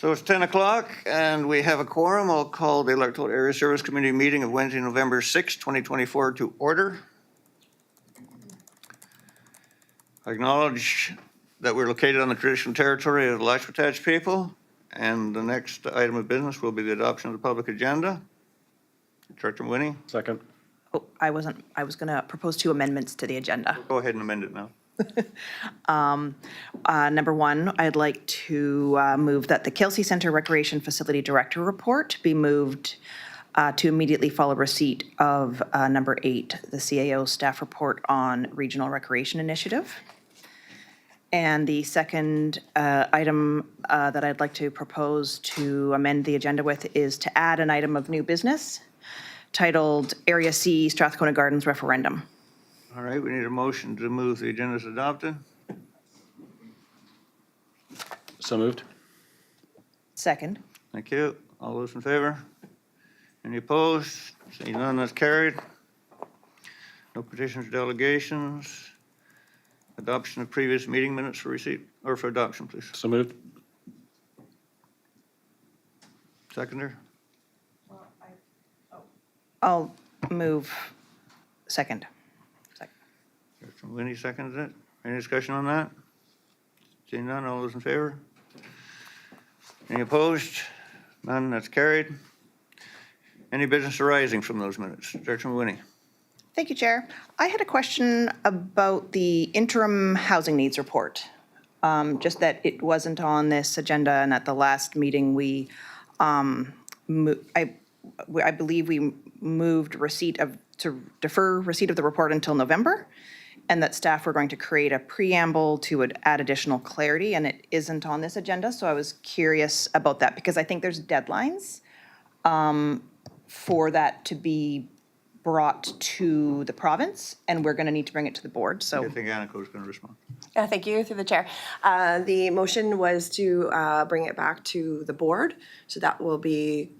So it's 10 o'clock and we have a quorum. I'll call the Electoral Area Service Committee meeting of Wednesday, November 6, 2024 to order. I acknowledge that we're located on the traditional territory of the Lashwatach people, and the next item of business will be the adoption of the public agenda. Director Winnie, Second. Oh, I was going to propose 2 amendments to the agenda. go ahead and amend it now. Number 1, I'd like to move that the Kelsey Center Recreation Facility Director report be moved to immediately follow receipt of number 8, the CAO staff report on Regional Recreation Initiative. And the second item that I'd like to propose to amend the agenda with is to add an item of new business titled Area C Strathcona Gardens Referendum. All right, we need a motion to move the agenda as adopted. So moved. Second. Thank you. All those in favor? Any opposed? Seeing none, that's carried. No petitions or delegations. Adoption of previous meeting minutes for receipt or for adoption, please. So moved. Seconder? I'll move second. Director Winnie seconds it. Any discussion on that? Seeing none, all those in favor? Any opposed? None, that's carried. Any business arising from those minutes? Director Winnie. Thank you, Chair. I had a question about the interim housing needs report. Just that it wasn't on this agenda, and at the last meeting, I believe we moved to defer receipt of the report until November, and that staff were going to create a preamble to add additional clarity, and it isn't on this agenda, so I was curious about that, because I think there's deadlines for that to be brought to the province, and we're going to need to bring it to the board, so. I think Annika was going to respond. Thank you, through the chair. The motion was to bring it back to the board, so that will be,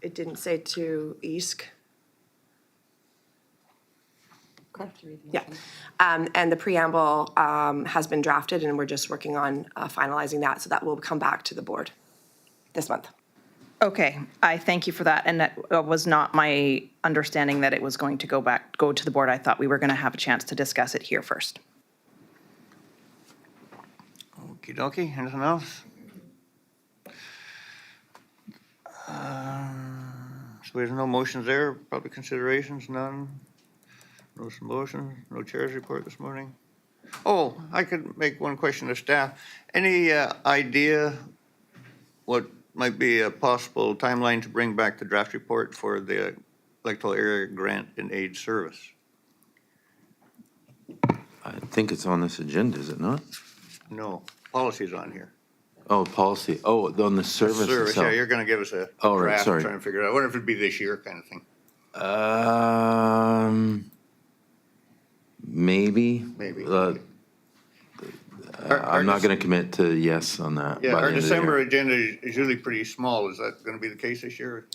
it didn't say to EASC. Yeah, and the preamble has been drafted, and we're just working on finalizing that, so that will come back to the board this month. Okay, I thank you for that, and that was not my understanding that it was going to go to the board. I thought we were going to have a chance to discuss it here first. Okie dokie, anything else? So there's no motions there, public considerations, none. No motions, no chair's report this morning. Oh, I could make one question to staff. Any idea what might be a possible timeline to bring back the draft report for the electoral area grant and aid service? I think it's on this agenda, is it not? No, policy's on here. Oh, policy. Oh, on the service itself. Yeah, you're going to give us a Oh, right, draft, sorry. trying to figure it out. I wonder if it'd be this year kind of thing. Maybe. Maybe. I'm not going to commit to yes on that. Yeah, by the our end of the December year. agenda is usually pretty small. Is that going to be the case this year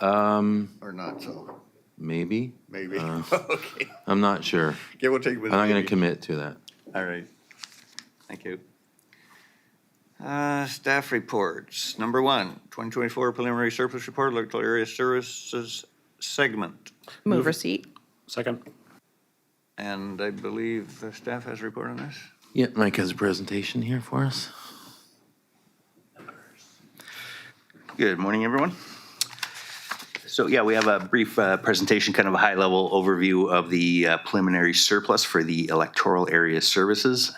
or not? So Maybe. maybe. Okay. I'm not sure. Yeah, we'll take it with I'm not going maybe. to commit to that. All right. Thank you. Staff reports. Number 1, 2024 preliminary surplus report, electoral area services segment. Move receipt. Second. And I believe the staff has a report on this. Yeah, Mike has a presentation here for us. Good morning, everyone. So yeah, we have a brief presentation, kind of a high-level overview of the preliminary surplus for the electoral area services.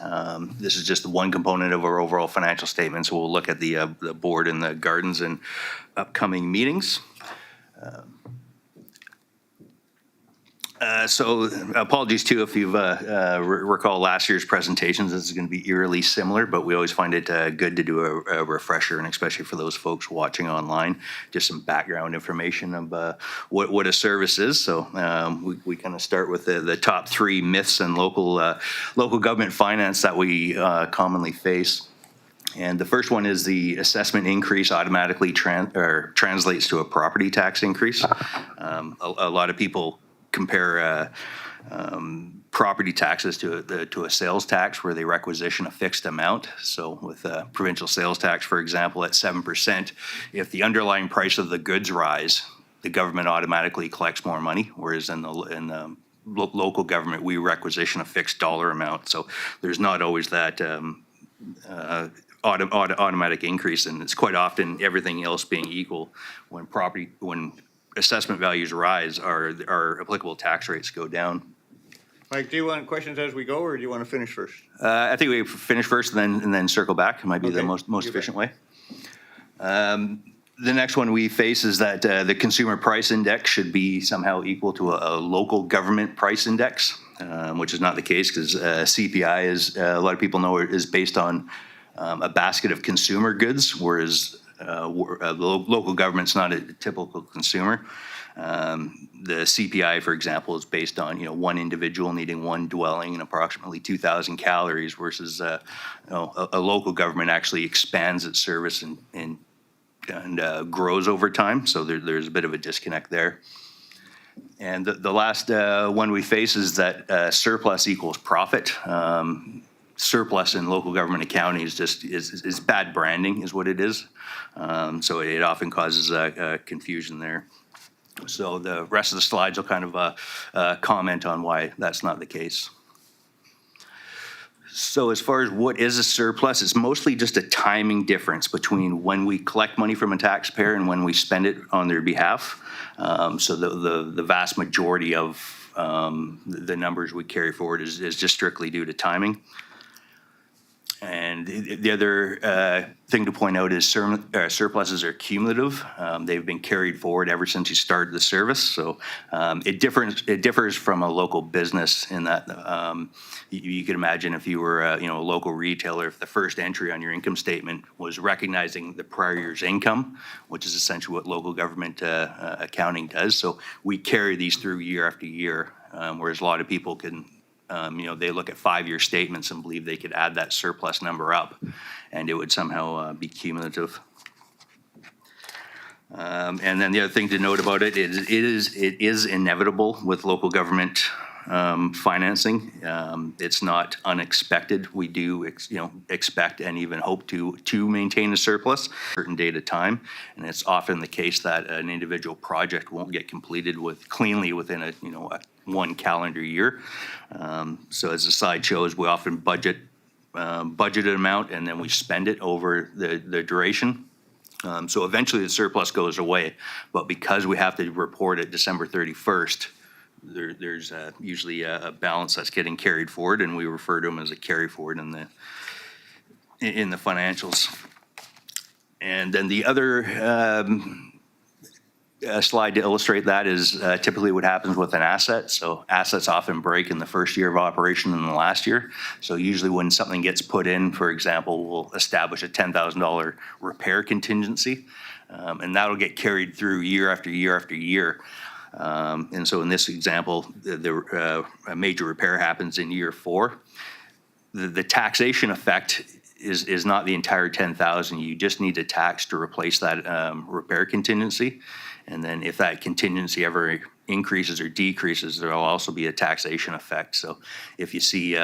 This is just one component of our overall financial statement, so we'll look at the board and the gardens in upcoming meetings. So apologies too if you've recall last year's presentations. This is going to be eerily similar, but we always find it good to do a refresher, and especially for those folks watching online, just some background information of what a service is. So we kind of start with the top 3 myths in local government finance that we commonly face. And the first one is the assessment increase automatically translates to a property tax increase. A lot of people compare property taxes to a sales tax where they requisition a fixed amount. So with provincial sales tax, for example, at 7%, if the underlying price of the goods rise, the government automatically collects more money, whereas in the local government, we requisition a fixed dollar amount. So there's not always that automatic increase, and it's quite often everything else being equal. When assessment values rise, our applicable tax rates go down. Mike, do you want questions as we go, or do you want to finish first? I think we finish first and then circle back. It might be the Okay, most you bet. efficient way. The next one we face is that the consumer price index should be somehow equal to a local government price index, which is not the case because CPI, is a lot of people know, is based on a basket of consumer goods, whereas local government's not a typical consumer. The CPI, for example, is based on one individual needing one dwelling and approximately 2,000 calories, versus a local government actually expands its service and grows over time. So there's a bit of a disconnect there. And the last one we face is that surplus equals profit. Surplus in local government accounting is bad branding, is what it is. So it often causes confusion there. So the rest of the slides will kind of comment on why that's not the case. So as far as what is a surplus, it's mostly just a timing difference between when we collect money from a taxpayer and when we spend it on their behalf. So the vast majority of the numbers we carry forward is just strictly due to timing. And the other thing to point out is surpluses are cumulative. They've been carried forward ever since you started the service. So it differs from a local business in that you could imagine if you were a local retailer, if the first entry on your income statement was recognizing the prior year's income, which is essentially what local government accounting does. So we carry these through year after year, whereas a lot of people can. They look at 5-year statements and believe they could add that surplus number up and it would somehow be cumulative. And then the other thing to note about it is it is inevitable with local government financing. It's not unexpected. We do expect and even hope to maintain a surplus a certain date of time, and it's often the case that an individual project won't get completed cleanly within a one calendar year. So as the slide shows, we often budgeted amount and then we spend it over the duration. So eventually the surplus goes away, but because we have to report it December 31st, there's usually a balance that's getting carried forward, and we refer to them as a carry forward in the financials. And then the other slide to illustrate that is typically what happens with an asset. So assets often break in the first year of operation and the last year. So usually when something gets put in, for example, we'll establish a $10,000 repair contingency, and that'll get carried through year after year after year. And so in this example, a major repair happens in year 4. The taxation effect is not the entire 10,000. You just need a tax to replace that repair contingency. And then if that contingency ever increases or decreases, there'll also be a taxation effect. So if you see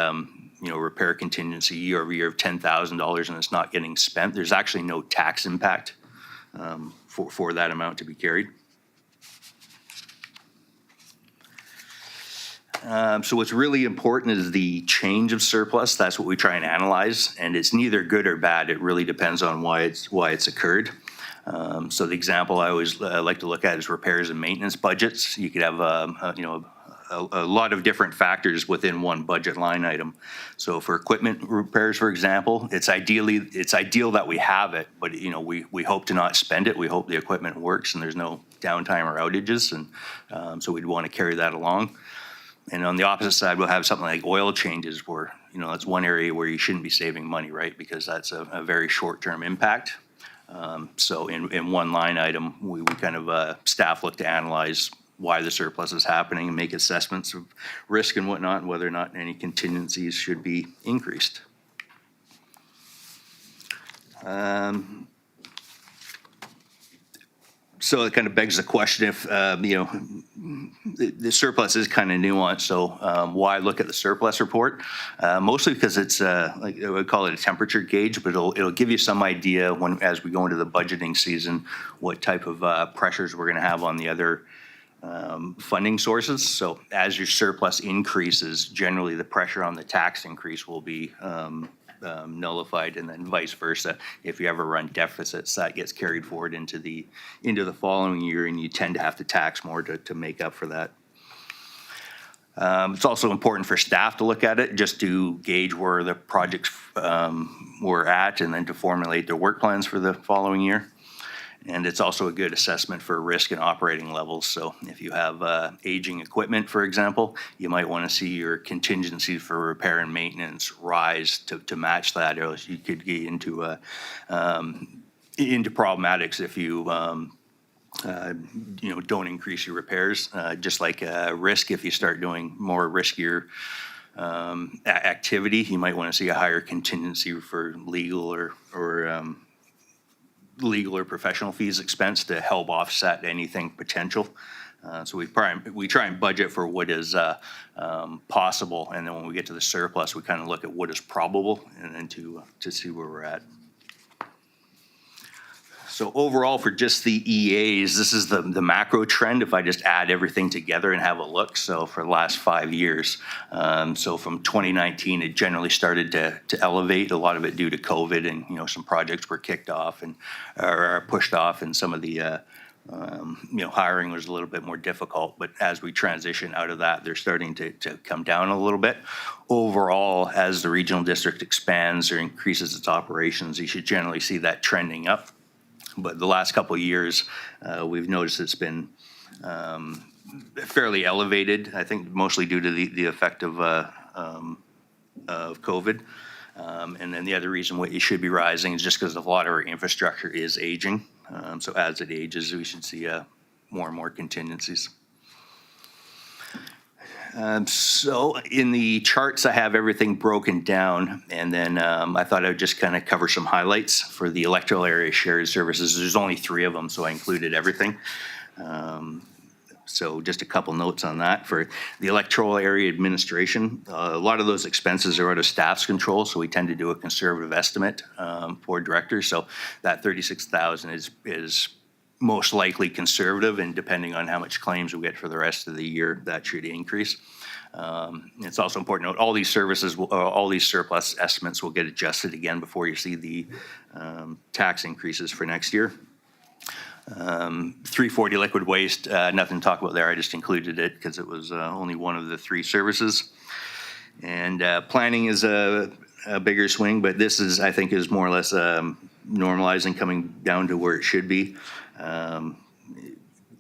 repair contingency year over year of $10,000 and it's not getting spent, there's actually no tax impact for that amount to be carried. So what's really important is the change of surplus. That's what we try and analyze, and it's neither good or bad. It really depends on why it's occurred. So the example I always like to look at is repairs and maintenance budgets. You could have a lot of different factors within one budget line item. So for equipment repairs, for example, it's ideal that we have it, but we hope to not spend it. We hope the equipment works and there's no downtime or outages, and so we'd want to carry that along. And on the opposite side, we'll have something like oil changes where, that's one area where you shouldn't be saving money, right? Because that's a very short-term impact. So in one line item, we kind of, staff look to analyze why the surplus is happening and make assessments of risk and whatnot, and whether or not any contingencies should be increased. So it kind of begs the question if, the surplus is kind of nuanced. So why look at the surplus report? Mostly because it's like I would call it a temperature gauge, but it'll give you some idea as we go into the budgeting season, what type of pressures we're going to have on the other funding sources. So as your surplus increases, generally the pressure on the tax increase will be nullified, and then vice versa. If you ever run deficits, that gets carried forward into the following year, and you tend to have to tax more to make up for that. It's also important for staff to look at it, just to gauge where the projects were at, and then to formulate their work plans for the following year. And it's also a good assessment for risk and operating levels. So if you have aging equipment, for example, you might want to see your contingencies for repair and maintenance rise to match that, or else you could get into problematics if you don't increase your repairs. Just like risk, if you start doing more riskier activity, you might want to see a higher contingency for legal or professional fees expense to help offset anything potential. So we try and budget for what is possible, and then when we get to the surplus, we kind of look at what is probable, and then to see where we're at. So overall, for just the EAs, this is the macro trend if I just add everything together and have a look. So for the last 5 years, so from 2019, it generally started to elevate, a lot of it due to COVID, and some projects were kicked off or pushed off, and some of the hiring was a little bit more difficult. But as we transition out of that, they're starting to come down a little bit. Overall, as the regional district expands or increases its operations, you should generally see that trending up. But the last couple of years, we've noticed it's been fairly elevated, I think mostly due to the effect of COVID. And then the other reason why it should be rising is just because a lot of our infrastructure is aging. So as it ages, we should see more and more contingencies. So in the charts, I have everything broken down, and then I thought I would just kind of cover some highlights for the electoral area shared services. There's only 3 of them, so I included everything. So just a couple notes on that. For the electoral area administration, a lot of those expenses are out of staff's control, so we tend to do a conservative estimate for directors. So that $36,000 is most likely conservative, and depending on how much claims we get for the rest of the year, that should increase. It's also important to note all these services, all these surplus estimates will get adjusted again before you see the tax increases for next year. 340 liquid waste, nothing to talk about there. I just included it because it was only one of the 3 services. And planning is a bigger swing, but this is, I think, is more or less normalizing, coming down to where it should be.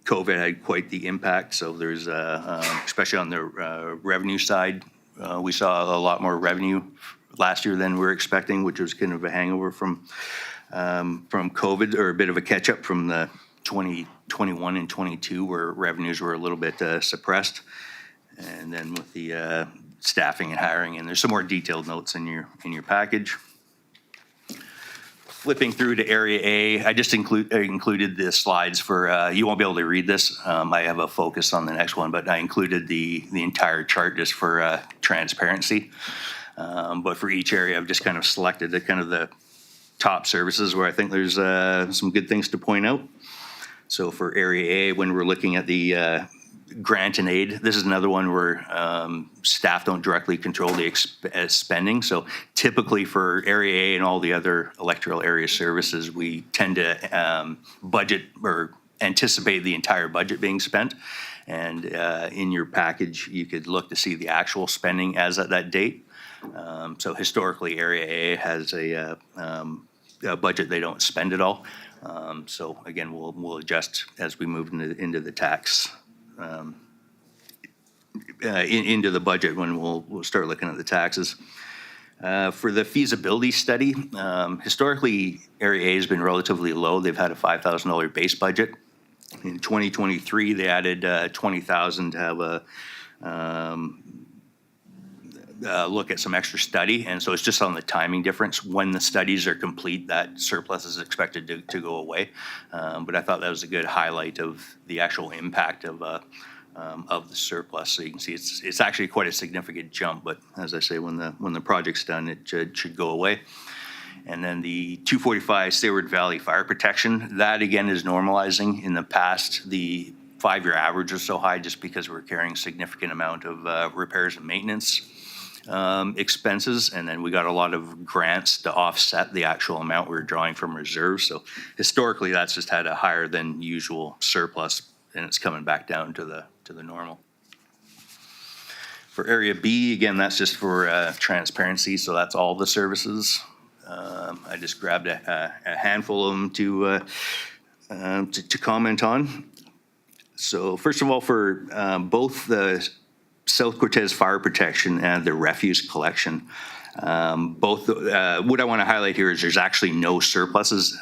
COVID had quite the impact, so there's, especially on the revenue side, we saw a lot more revenue last year than we were expecting, which was kind of a hangover from COVID, or a bit of a catch-up from the 2021 and 22, where revenues were a little bit suppressed. And then with the staffing and hiring, and there's some more detailed notes in your package. Flipping through to Area A, I just included the slides for, you won't be able to read this. I have a focus on the next one, but I included the entire chart just for transparency. But for each area, I've just kind of selected the top services where I think there's some good things to point out. So for Area A, when we're looking at the grant and aid, this is another one where staff don't directly control the spending. So typically for Area A and all the other electoral area services, we tend to budget or anticipate the entire budget being spent. And in your package, you could look to see the actual spending as at that date. So historically, Area A has a budget they don't spend at all. So again, we'll adjust as we move into the tax. Into the budget when we'll start looking at the taxes. For the feasibility study, historically, Area A has been relatively low. They've had a $5,000 base budget. In 2023, they added $20,000 to have look at some extra study, and so it's just on the timing difference. When the studies are complete, that surplus is expected to go away. But I thought that was a good highlight of the actual impact of the surplus. So you can see it's actually quite a significant jump, but as I say, when the project's done, it should go away. And then the 245 Seward Valley Fire Protection, that again is normalizing. In the past, the 5-year average was so high just because we're carrying a significant amount of repairs and maintenance expenses, and then we got a lot of grants to offset the actual amount we were drawing from reserves. So historically, that's just had a higher than usual surplus, and it's coming back down to the normal. For Area B, again, that's just for transparency, so that's all the services. I just grabbed a handful of them to comment on. So first of all, for both the South Cortez Fire Protection and the refuse collection, both what I want to highlight here is there's actually no surpluses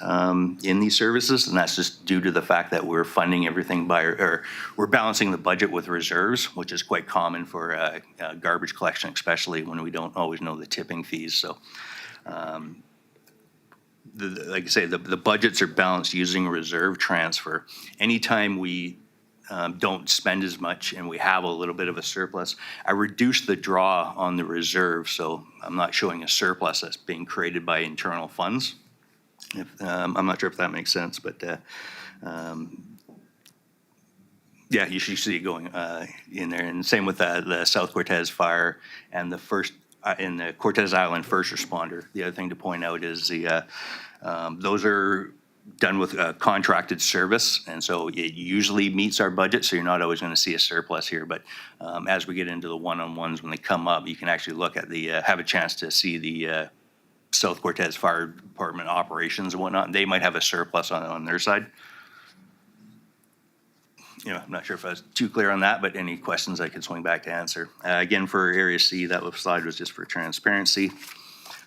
in these services, and that's just due to the fact that we're funding everything or we're balancing the budget with reserves, which is quite common for garbage collection, especially when we don't always know the tipping fees. So like I say, the budgets are balanced using reserve transfer. Anytime we don't spend as much and we have a little bit of a surplus, I reduce the draw on the reserve, so I'm not showing a surplus that's being created by internal funds. I'm not sure if that makes sense, but yeah, you should see it going in there. And same with the South Cortez Fire and the first in the Cortez Island First Responder. The other thing to point out is those are done with contracted service, and so it usually meets our budget, so you're not always going to see a surplus here. But as we get into the one-on-ones when they come up, you can actually look at have a chance to see the South Cortez Fire Department operations and whatnot. They might have a surplus on their side. I'm not sure if I was too clear on that, but any questions I could swing back to answer. Again, for Area C, that slide was just for transparency.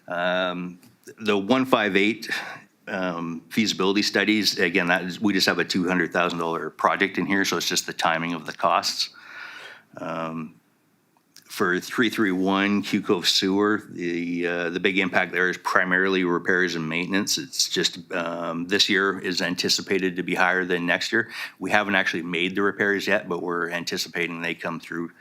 The 158 feasibility studies, again, we just have a $200,000 project in here, so it's just the timing of the costs. For 331 Q Cove Sewer, the big impact there is primarily repairs and maintenance. It's just this year is anticipated to be higher than next year. We haven't actually made the repairs yet, but we're anticipating they come through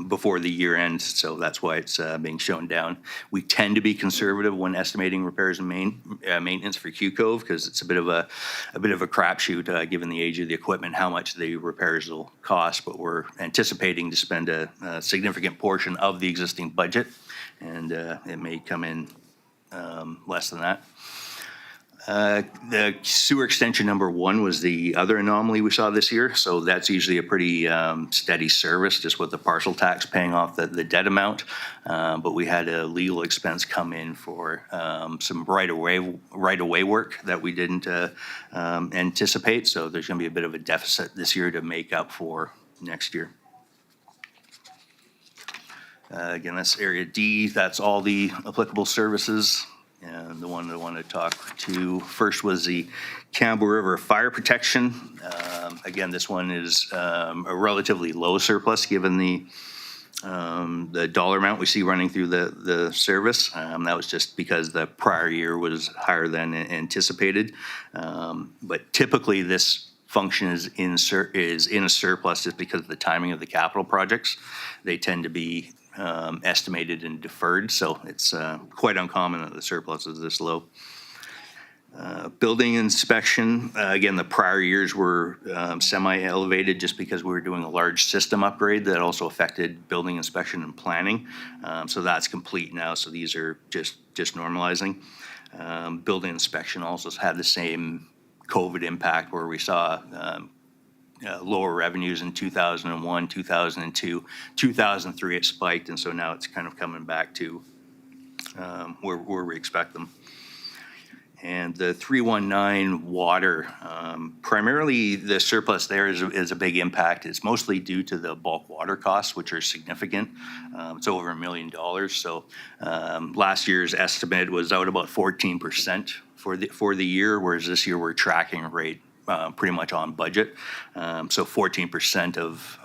before the year ends, so that's why it's being shown down. We tend to be conservative when estimating repairs and maintenance for Q Cove because it's a bit of a crapshoot given the age of the equipment, how much the repairs will cost. But we're anticipating to spend a significant portion of the existing budget, and it may come in less than that. The sewer extension number 1 was the other anomaly we saw this year. So that's usually a pretty steady service, just with the parcel tax paying off the debt amount. But we had a legal expense come in for some right-of-way work that we didn't anticipate. So there's going to be a bit of a deficit this year to make up for next year. Again, that's Area D. That's all the applicable services. And the one I want to talk to first was the Campbell River Fire Protection. Again, this one is a relatively low surplus given the dollar amount we see running through the service. That was just because the prior year was higher than anticipated. But typically this function is in a surplus just because of the timing of the capital projects. They tend to be estimated and deferred, so it's quite uncommon that the surplus is this low. Building inspection, again, the prior years were semi-elevated just because we were doing a large system upgrade that also affected building inspection and planning. So that's complete now, so these are just normalizing. Building inspection also had the same COVID impact where we saw lower revenues in 2001, 2002, 2003 it spiked, and so now it's kind of coming back to where we expect them. And the 319 water, primarily the surplus there is a big impact. It's mostly due to the bulk water costs, which are significant. It's over $1 million. So last year's estimate was out about 14% for the year, whereas this year we're tracking rate pretty much on budget. So 14% of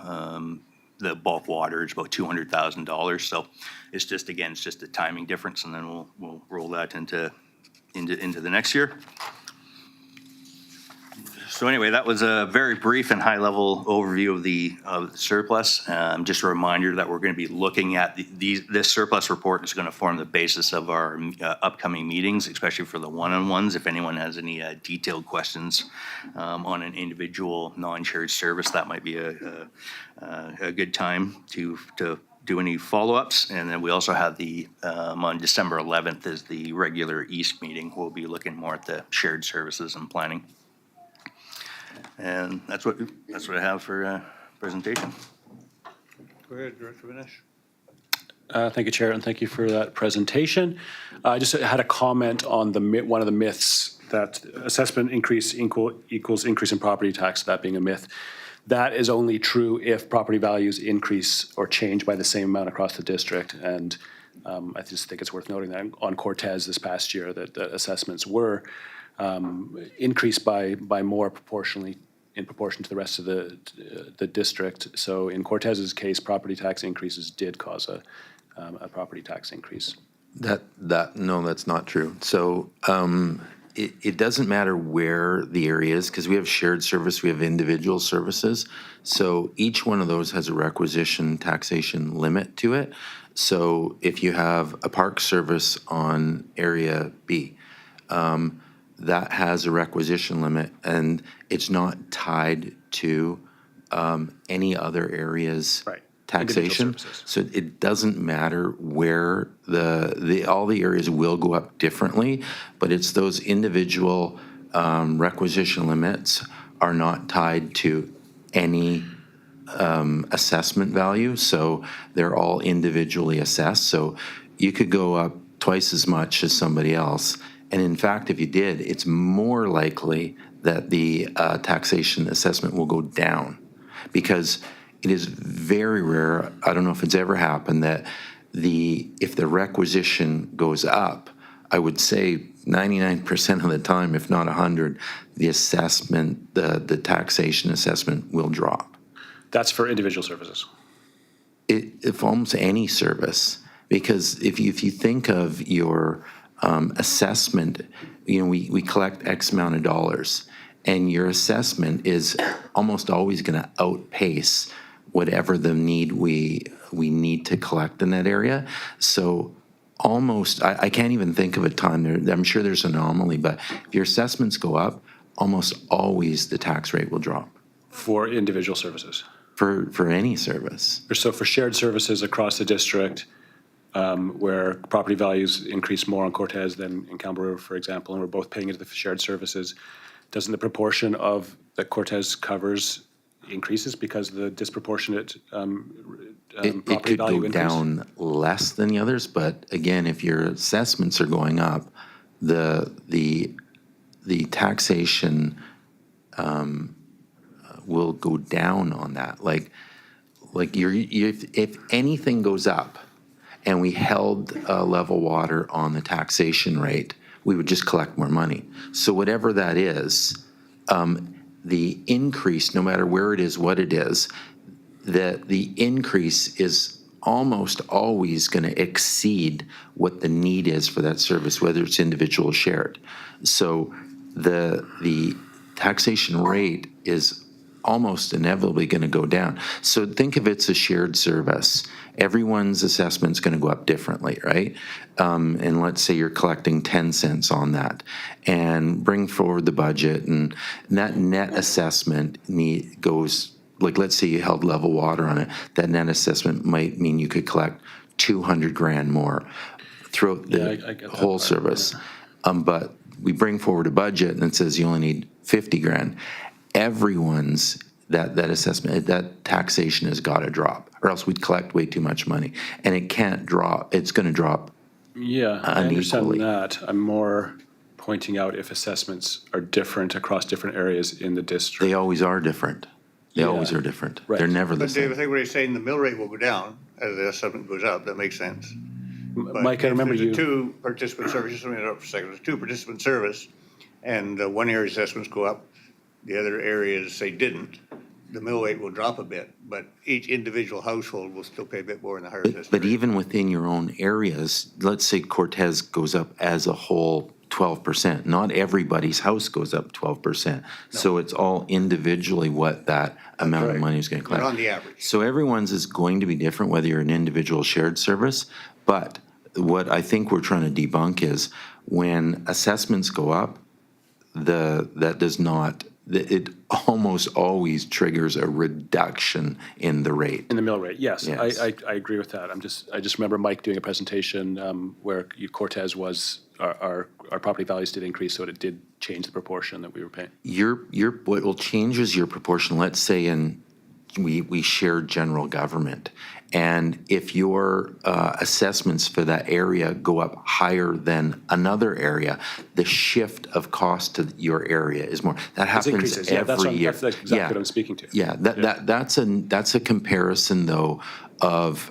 the bulk water is about $200,000. So it's just, again, it's just a timing difference, and then we'll roll that into the next year. So anyway, that was a very brief and high-level overview of the surplus. Just a reminder that we're going to be looking at this surplus report is going to form the basis of our upcoming meetings, especially for the one-on-ones. If anyone has any detailed questions on an individual non-shared service, that might be a good time to do any follow-ups. And then we also have on December 11th is the regular East meeting. We'll be looking more at the shared services and planning. And that's what I have for presentation. Go ahead, Director Vinesh. Thank you, Chair, and thank you for that presentation. I just had a comment on one of the myths that assessment increase equals increase in property tax, that being a myth. That is only true if property values increase or change by the same amount across the district. And I just think it's worth noting that on Cortez this past year that the assessments were increased by more proportionally in proportion to the rest of the district. So in Cortez's case, property tax increases did cause a property tax increase. No, that's not true. So it doesn't matter where the area is, because we have shared service, we have individual services. So each one of those has a requisition taxation limit to it. So if you have a park service on area B, that has a requisition limit, and it's not tied to any other area's Right. taxation. Individual services. So it doesn't matter where all the areas will go up differently, but it's those individual requisition limits are not tied to any assessment value. So they're all individually assessed. So you could go up twice as much as somebody else. And in fact, if you did, it's more likely that the taxation assessment will go down, because it is very rare, I don't know if it's ever happened, that if the requisition goes up, I would say 99% of the time, if not 100, the assessment, the taxation assessment will drop. That's for individual services. If almost any service, because if you think of your assessment, we collect X amount of dollars, and your assessment is almost always going to outpace whatever the need we need to collect in that area. So almost, I can't even think of a time there. I'm sure there's an anomaly, but if your assessments go up, almost always the tax rate will drop. For individual services. For any service. So for shared services across the district, where property values increase more on Cortez than in Campbell River, for example, and we're both paying into the shared services, doesn't the proportion of that Cortez covers increases because of the disproportionate It property could value go increase? down less than the others, but again, if your assessments are going up, the taxation will go down on that. If anything goes up and we held level water on the taxation rate, we would just collect more money. So whatever that is, the increase, no matter where it is, what it is, the increase is almost always going to exceed what the need is for that service, whether it's individual or shared. So the taxation rate is almost inevitably going to go down. So think of it's a shared service. Everyone's assessment's going to go up differently, right? And let's say you're collecting 10 cents on that, and bring forward the budget, and that net assessment goes, like, let's say you held level water on it, that net assessment might mean you could collect 200 grand more throughout Yeah, I the get that whole part, service. But we bring forward a budget and it says you only need 50 grand. Everyone's that assessment, that taxation has got to drop, or else we'd collect way too much money. And it can't drop, it's going to drop. Yeah, I understand unequally. that. I'm more pointing out if assessments are different across different areas in the district. They always are different. They always Yeah. are different. Right. They're never the But Dave, I same. think what he's saying, the mill rate will go down as the assessment goes up. That makes sense. But Mike, I remember if there's you. a two-participant service, just let me interrupt for a second. There's a two-participant service, and one area's assessments go up, the other areas say didn't. the mill rate will drop a bit, but each individual household will still pay a bit more in the higher assessed But area. even within your own areas, let's say Cortez goes up as a whole 12%. Not everybody's house goes up 12%. So it's all individually what that amount of right. money is going to But collect. on the average. So everyone's is going to be different, whether you're an individual shared service. But what I think we're trying to debunk is when assessments go up, that does not, it almost always triggers a reduction in the rate. In the mill rate, yes, Yes. I agree with that. I just remember Mike doing a presentation where Cortez was, our property values did increase, so it did change the proportion that we were paying. What will change is your proportion, let's say we share general government. And if your assessments for that area go up higher than another area, the shift of cost to your area is more. That It happens increases, yeah, that's every year. that's exactly what I'm speaking to. Yeah, that's a comparison though of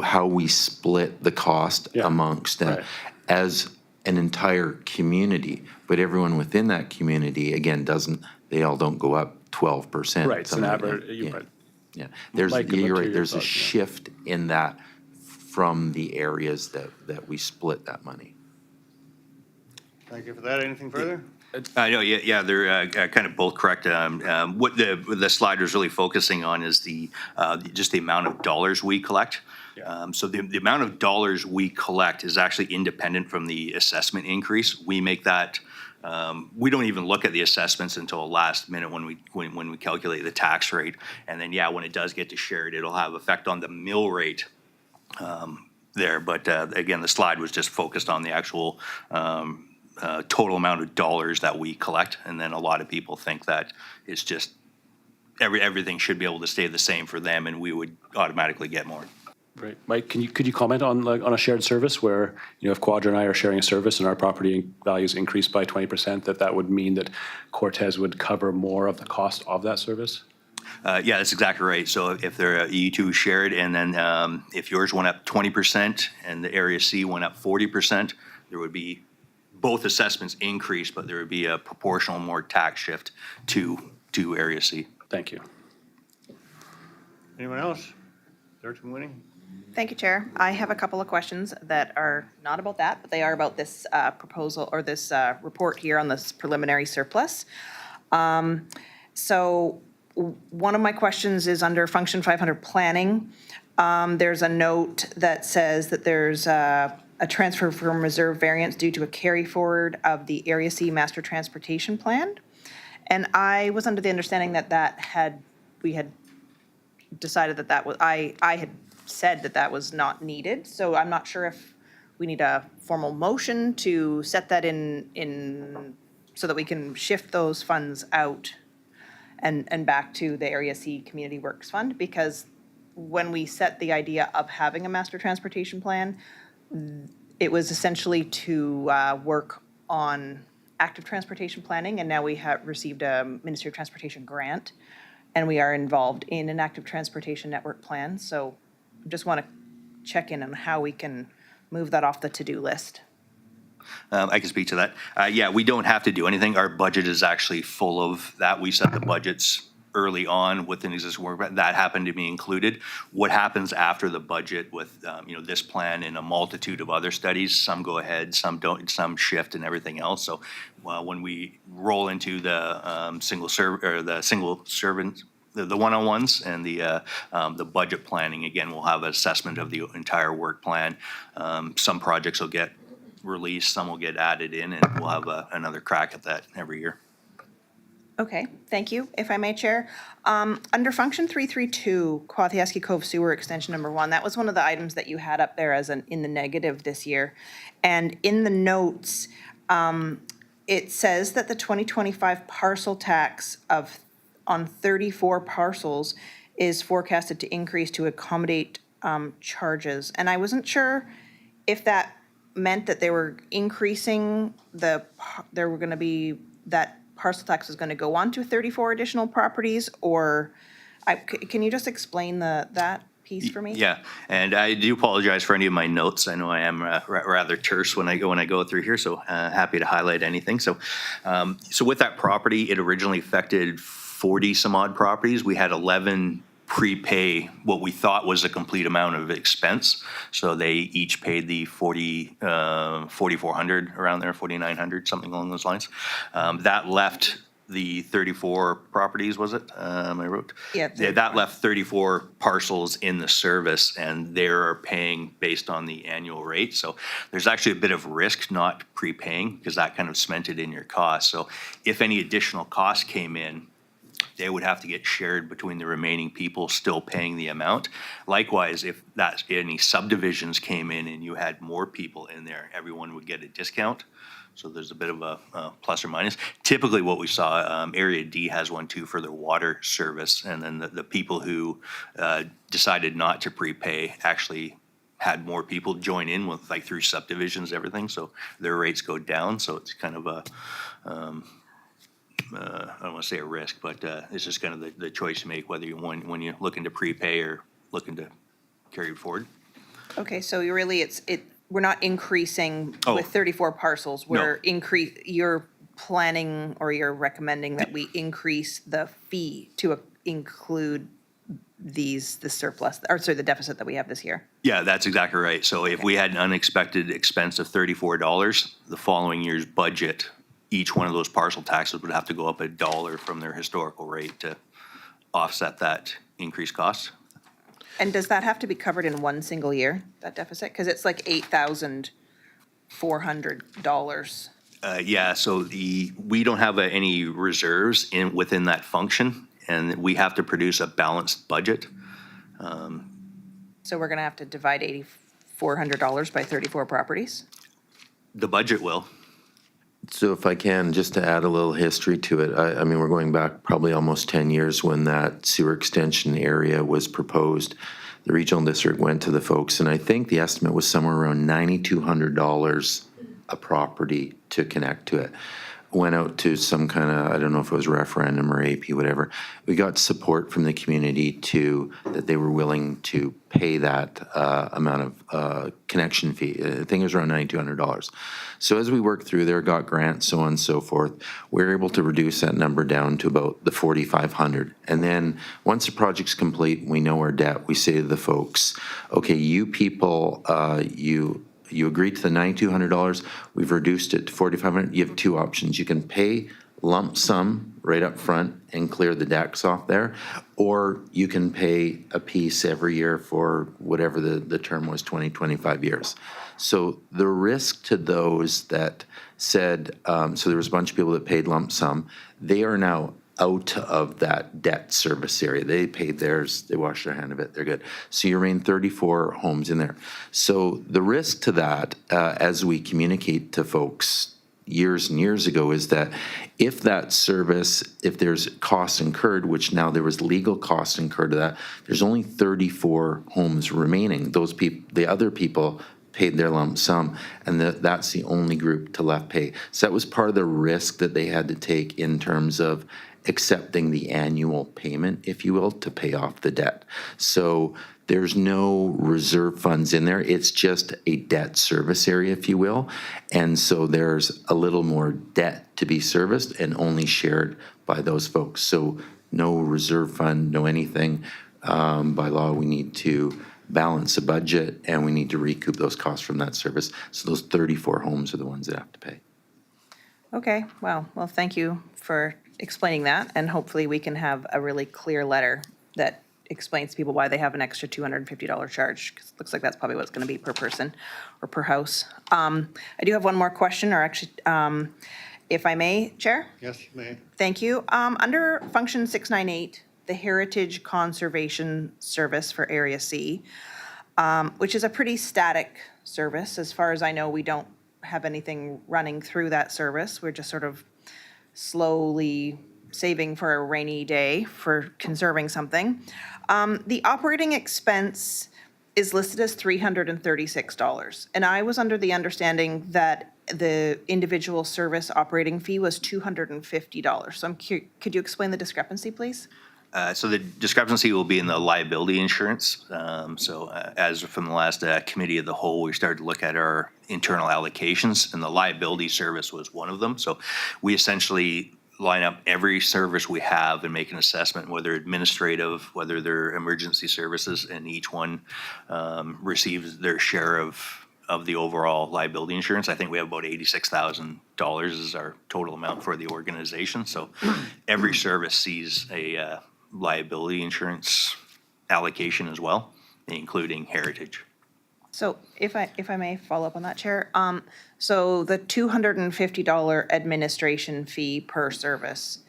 how we split the cost Yeah, amongst that right. as an entire community. But everyone within that community, again, they all don't go up 12%. Right, it's an average, you're right. Yeah, Mike, I'd love you're to hear right, your there's a thoughts, yeah. shift in that from the areas that we split that money. Thank you for that. Anything further? No, yeah, they're kind of both correct. What the slide is really focusing on is just the amount of dollars we collect. So the amount of dollars we collect is actually independent from the assessment increase. We make that, we don't even look at the assessments until last minute when we calculate the tax rate. And then, yeah, when it does get to shared, it'll have effect on the mill rate there. But again, the slide was just focused on the actual total amount of dollars that we collect. And then a lot of people think that it's just everything should be able to stay the same for them and we would automatically get more. Right. Mike, could you comment on a shared service where, if Quadra and I are sharing a service and our property values increase by 20%, that would mean that Cortez would cover more of the cost of that service? Yeah, that's exactly right. So if they're you two shared, and then if yours went up 20% and the area C went up 40%, there would be both assessments increase, but there would be a proportional more tax shift to area C. Thank you. Anyone else? Director Winning? Thank you, Chair. I have a couple of questions that are not about that, but they are about this proposal or this report here on this preliminary surplus. So one of my questions is under Function 500 Planning. There's a note that says that there's a transfer from reserve variance due to a carry forward of the Area C Master Transportation Plan. And I was under the understanding that we had decided that was, I had said that was not needed. So I'm not sure if we need a formal motion to set that in so that we can shift those funds out and back to the Area C Community Works Fund, because when we set the idea of having a master transportation plan, it was essentially to work on active transportation planning, and now we have received a Ministry of Transportation grant, and we are involved in an active transportation network plan. So just want to check in on how we can move that off the to-do list. I can speak to that. Yeah, we don't have to do anything. Our budget is actually full of that. We set the budgets early on within existing work, but that happened to be included. What happens after the budget with this plan and a multitude of other studies? Some go ahead, some don't, some shift, and everything else. So when we roll into the the one-on-ones and the budget planning, again, we'll have an assessment of the entire work plan. Some projects will get released, some will get added in, and we'll have another crack at that every year. Okay, thank you. If I may, Chair. Under Function 332, Quathiaski Cove Sewer Extension Number 1, that was one of the items that you had up there as in the negative this year. And in the notes, it says that the 2025 parcel tax on 34 parcels is forecasted to increase to accommodate charges. And I wasn't sure if that meant that they were increasing there were going to be, that parcel tax is going to go on to 34 additional properties, or can you just explain that piece for me? Yeah, and I do apologize for any of my notes. I know I am rather terse when I go through here, so happy to highlight anything. So with that property, it originally affected 40 some odd properties, we had 11 prepay what we thought was a complete amount of expense. So they each paid the 4,400 around there, 4,900, something along those lines. That left the 34 properties, was it? I wrote. Yeah, That left 34 parcels in the service, and they're paying based on the annual rate. So there's actually a bit of risk not prepaying, because that kind of cemented in your cost. So if any additional costs came in, they would have to get shared between the remaining people still paying the amount. Likewise, if any subdivisions came in and you had more people in there, everyone would get a discount. So there's a bit of a plus or minus. Typically what we saw, Area D has one too for their water service. And then the people who decided not to prepay actually had more people join in with, like, through subdivisions, everything. So their rates go down. So it's kind of a, I don't want to say a risk, but it's just kind of the choice you make, whether when you're looking to prepay or looking to carry it forward. Okay, so you really, we're not increasing Oh. with 34 parcels. No. You're planning or you're recommending that we increase the fee to include the surplus, or sorry, the deficit that we have this year. Yeah, that's exactly right. So if we had an unexpected expense of $34, the following year's budget, each one of those parcel taxes would have to go up $1 from their historical rate to offset that increased cost. And does that have to be covered in one single year, that deficit? Because it's like $8,400. Yeah, so we don't have any reserves within that function, and we have to produce a balanced budget. So we're going to have to divide $8,400 by 34 properties? The budget will. So if I can, just to add a little history to it, I mean, we're going back probably almost 10 years when that sewer extension area was proposed. The regional district went to the folks, and I think the estimate was somewhere around $9,200 a property to connect to it. Went out to some kind of, I don't know if it was referendum or AP, whatever. We got support from the community that they were willing to pay that amount of connection fee. I think it was around $9,200. So as we worked through there, got grants, so on and so forth, we were able to reduce that number down to about the $4,500. And then once the project's complete, we know our debt, we say to the folks, okay, you people, you agreed to the $9,200, we've reduced it to $4,500. You have two options. You can pay lump sum right up front and clear the decks off there, or you can pay a piece every year for whatever the term was, 20, 25 years. So the risk to those that said, so there was a bunch of people that paid lump sum, they are now out of that debt service area. They paid theirs, they washed their hand of it, they're good. So you remain 34 homes in there. So the risk to that, as we communicate to folks years and years ago, is that if that service, if there's costs incurred, which now there was legal costs incurred to that, there's only 34 homes remaining. Those people, the other people paid their lump sum, and that's the only group to left pay. So that was part of the risk that they had to take in terms of accepting the annual payment, if you will, to pay off the debt. So there's no reserve funds in there. It's just a debt service area, if you will. And so there's a little more debt to be serviced and only shared by those folks. So no reserve fund, no anything. By law, we need to balance a budget and we need to recoup those costs from that service. So those 34 homes are the ones that have to pay. Okay, well, thank you for explaining that, and hopefully we can have a really clear letter that explains to people why they have an extra $250 charge, because it looks like that's probably what it's going to be per person or per house. I do have one more question, or actually, if I may, Chair? Yes, you may. Thank you. Under function 698, the Heritage Conservation Service for Area C, which is a pretty static service. As far as I know, we don't have anything running through that service. We're just sort of slowly saving for a rainy day for conserving something. The operating expense is listed as $336. And I was under the understanding that the individual service operating fee was $250. So could you explain the discrepancy, please? So the discrepancy will be in the liability insurance. As from the last committee of the whole, we started to look at our internal allocations, and the liability service was one of them. So we essentially line up every service we have and make an assessment, whether administrative, whether they're emergency services, and each one receives their share of the overall liability insurance. I think we have about $86,000 is our total amount for the organization. So every service sees a liability insurance allocation as well, including heritage. So if I may follow up on that, Chair. So the $250 administration fee per service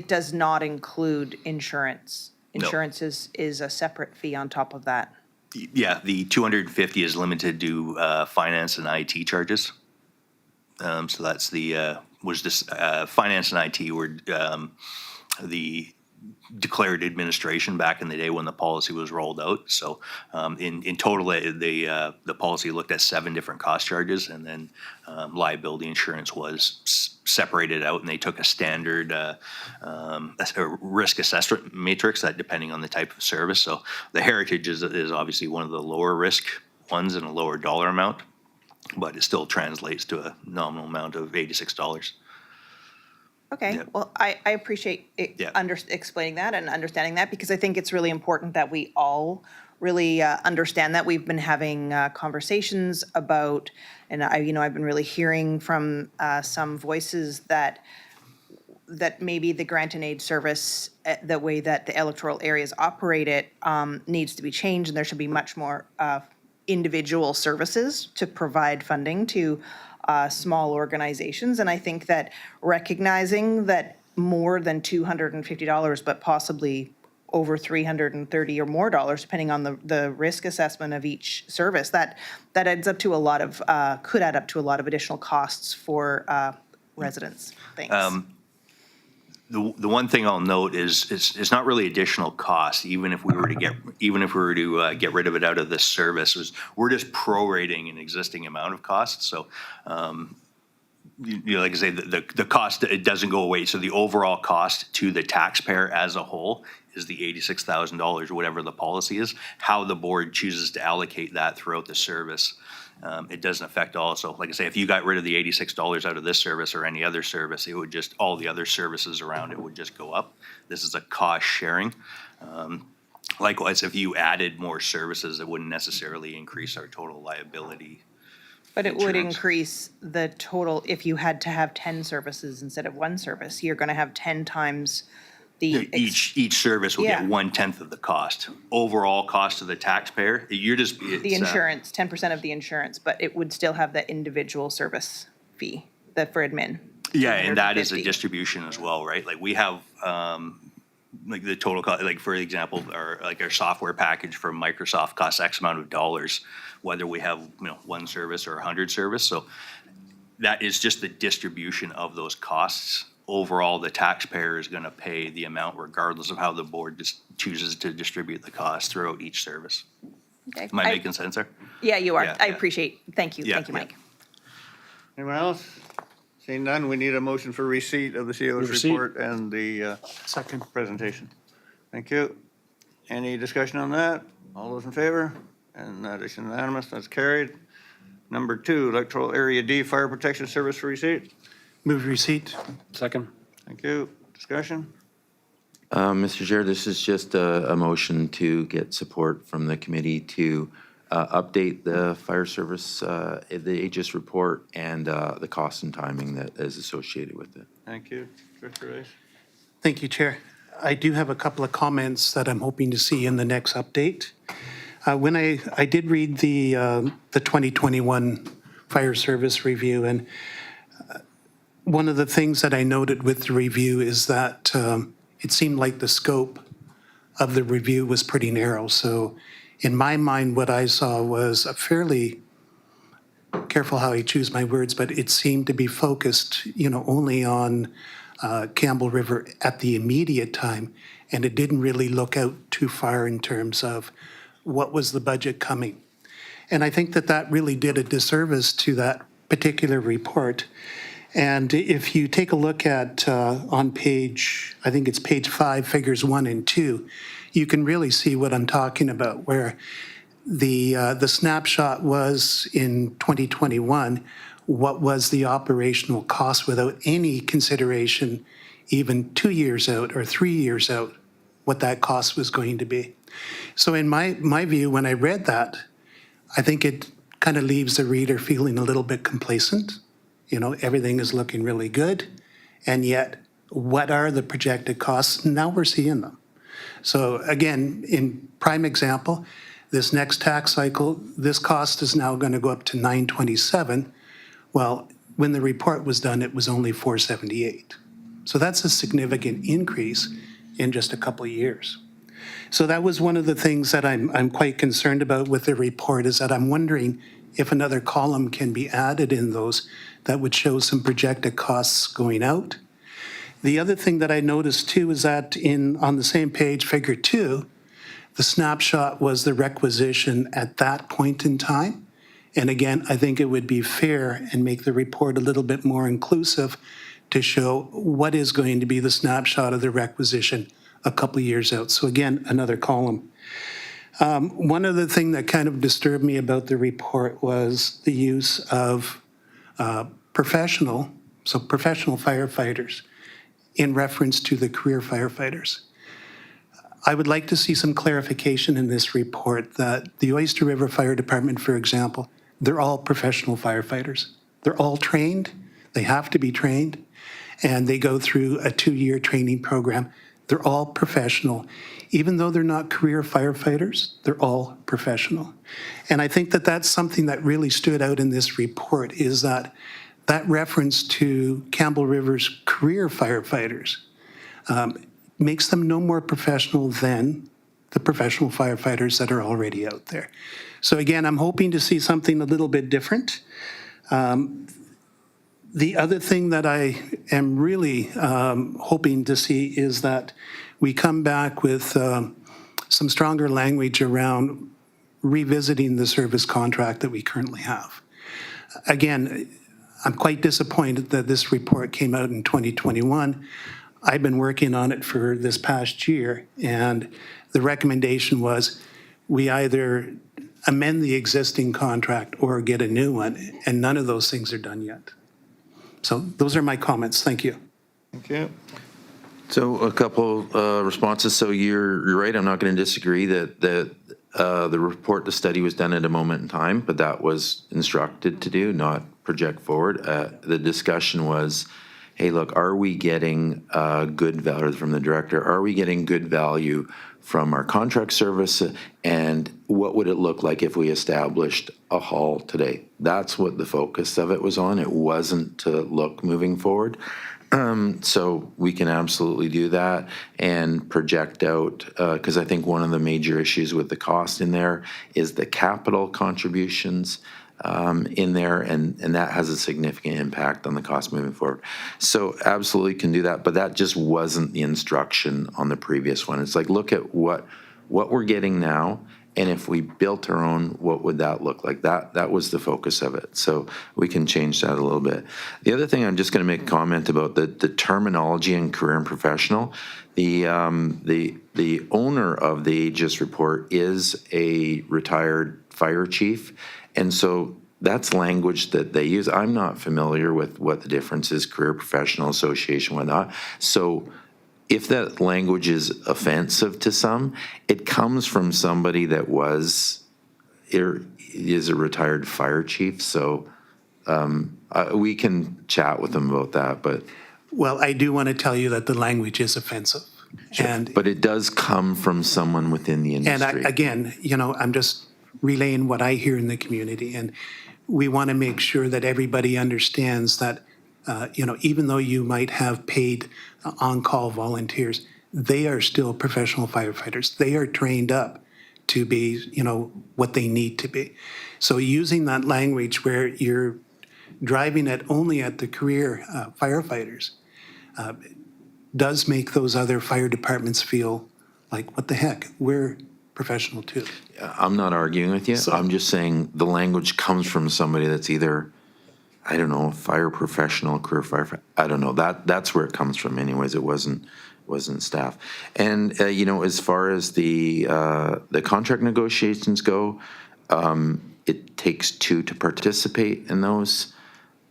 does not include insurance. No. Insurance is a separate fee on top of that. Yeah, the 250 is limited to finance and IT charges. So that's finance and IT were the declared administration back in the day when the policy was rolled out. So in total, the policy looked at 7 different cost charges, and then liability insurance was separated out, and they took a standard a risk assessment matrix that depending on the type of service. So the heritage is obviously one of the lower risk ones and a lower dollar amount, but it still translates to a nominal amount of $86. Okay, Yep. well, I appreciate Yeah. explaining that and understanding that, because I think it's really important that we all really understand that. We've been having conversations about, and I've been really hearing from some voices that maybe the grant and aid service, the way that the electoral areas operate it, needs to be changed, and there should be much more individual services to provide funding to small organizations. And I think that recognizing that more than $250, but possibly over $330 or more dollars, depending on the risk assessment of each service, that adds up to a lot of, could add up to a lot of additional costs for residents. Thanks. The one thing I'll note is it's not really additional cost, even if we were to get rid of it out of this service. We're just prorating an existing amount of costs. So, like I say, the cost, it doesn't go away. So the overall cost to the taxpayer as a whole is the $86,000, whatever the policy is. How the board chooses to allocate that throughout the service, it doesn't affect also. Like I say, if you got rid of the $86 out of this service or any other service, it would just, all the other services around it would just go up. This is a cost sharing. Likewise, if you added more services, it wouldn't necessarily increase our total liability. But it would insurance. increase the total, if you had to have 10 services instead of one service, you're gonna have 10 times the. Each service will Yeah. get 1/10 of the cost. Overall cost to the taxpayer, The insurance, 10% of the insurance, but it would still have that individual service fee, for admin. Yeah, and that is a 150. distribution as well, right? Like we have, like the total cost, like for example, our software package from Microsoft costs X amount of dollars, whether we have, one service or 100 service. So that is just the distribution of those costs. Overall, the taxpayer is going to pay the amount regardless of how the board just chooses to distribute the cost throughout each service. Okay. Am I making sense there? Yeah, you are. Yeah, I yeah. appreciate, thank you, Yeah, Mike. Anyone else? Seeing none, we need a motion for receipt of the CO's Receipt. report and the Second. presentation. Thank you. Any discussion on that? All those in favor? And that is unanimous, that's carried. Number 2, Electoral Area D Fire Protection Service for receipt. Move receipt. Second. Thank you. Discussion? Mr. Chair, this is just a motion to get support from the committee to update the fire service, the Aegis report, and the cost and timing that is associated with it. Thank you. Director Rice. Thank you, Chair. I do have a couple of comments that I'm hoping to see in the next update. When I did read the 2021 fire service review, and one of the things that I noted with the review is that it seemed like the scope of the review was pretty narrow. So in my mind, what I saw was a fairly, careful how I choose my words, but it seemed to be focused, only on Campbell River at the immediate time, and it didn't really look out too far in terms of what was the budget coming. And I think that really did a disservice to that particular report. And if you take a look at on page, I think it's page 5, figures 1 and 2, you can really see what I'm talking about, where the snapshot was in 2021 what was the operational cost without any consideration, even 2 years out or 3 years out, what that cost was going to be. So in my view, when I read that, I think it kind of leaves the reader feeling a little bit complacent. You know, everything is looking really good, and yet what are the projected costs? Now we're seeing them. So again, in prime example, this next tax cycle, this cost is now going to go up to 927. Well, when the report was done, it was only 478. So that's a significant increase in just a couple of years. So that was one of the things that I'm quite concerned about with the report, is that I'm wondering if another column can be added in those that would show some projected costs going out. The other thing that I noticed too is that on the same page, figure 2, the snapshot was the requisition at that point in time. And again, I think it would be fair and make the report a little bit more inclusive to show what is going to be the snapshot of the requisition a couple of years out. So again, another column. One other thing that kind of disturbed me about the report was the use of professional firefighters in reference to the career firefighters. I would like to see some clarification in this report that the Oyster River Fire Department, for example, they're all professional firefighters. They're all trained. They have to be trained. And they go through a 2-year training program. They're all professional. Even though they're not career firefighters, they're all professional. And I think that that's something that really stood out in this report, is that reference to Campbell River's career firefighters makes them no more professional than the professional firefighters that are already out there. So again, I'm hoping to see something a little bit different. The other thing that I am really hoping to see is that we come back with some stronger language around revisiting the service contract that we currently have. Again, I'm quite disappointed that this report came out in 2021. I've been working on it for this past year, and the recommendation was we either amend the existing contract or get a new one, and none of those things are done yet. So those are my comments. Thank you. Thank you. So a couple responses. So you're right. I'm not going to disagree that the report, the study was done at a moment in time, but that was instructed to do, not project forward. The discussion was, hey, look, are we getting good value from the director? Are we getting good value from our contract service? And what would it look like if we established a hall today? That's what the focus of it was on. It wasn't to look moving forward. So we can absolutely do that and project out, because I think one of the major issues with the cost in there is the capital contributions in there, and that has a significant impact on the cost moving forward. So absolutely can do that, but that just wasn't the instruction on the previous one. It's like, look at what we're getting now, and if we built our own, what would that look like? That was the focus of it. So we can change that a little bit. The other thing I'm just going to make a comment about the terminology in career and professional. The owner of the Aegis report is a retired fire chief, and so that's language that they use. I'm not familiar with what the difference is, career professional association, whatnot. So if that language is offensive to some, it comes from somebody that is a retired fire chief. So we can chat with them about that, but. Well, I do want to tell you that the language is offensive. Sure. But it does come from someone within the industry. And again, I'm just relaying what I hear in the community. And we want to make sure that everybody understands that, even though you might have paid on-call volunteers, they are still professional firefighters. They are trained up to be, what they need to be. So using that language where you're driving it only at the career firefighters does make those other fire departments feel like, what the heck, we're professional too. I'm not arguing with you. I'm just saying the language comes from somebody that's either, I don't know, fire professional, career firefighter. I don't know. That's where it comes from anyways. It wasn't staff. And, as far as the contract negotiations go, it takes two to participate in those.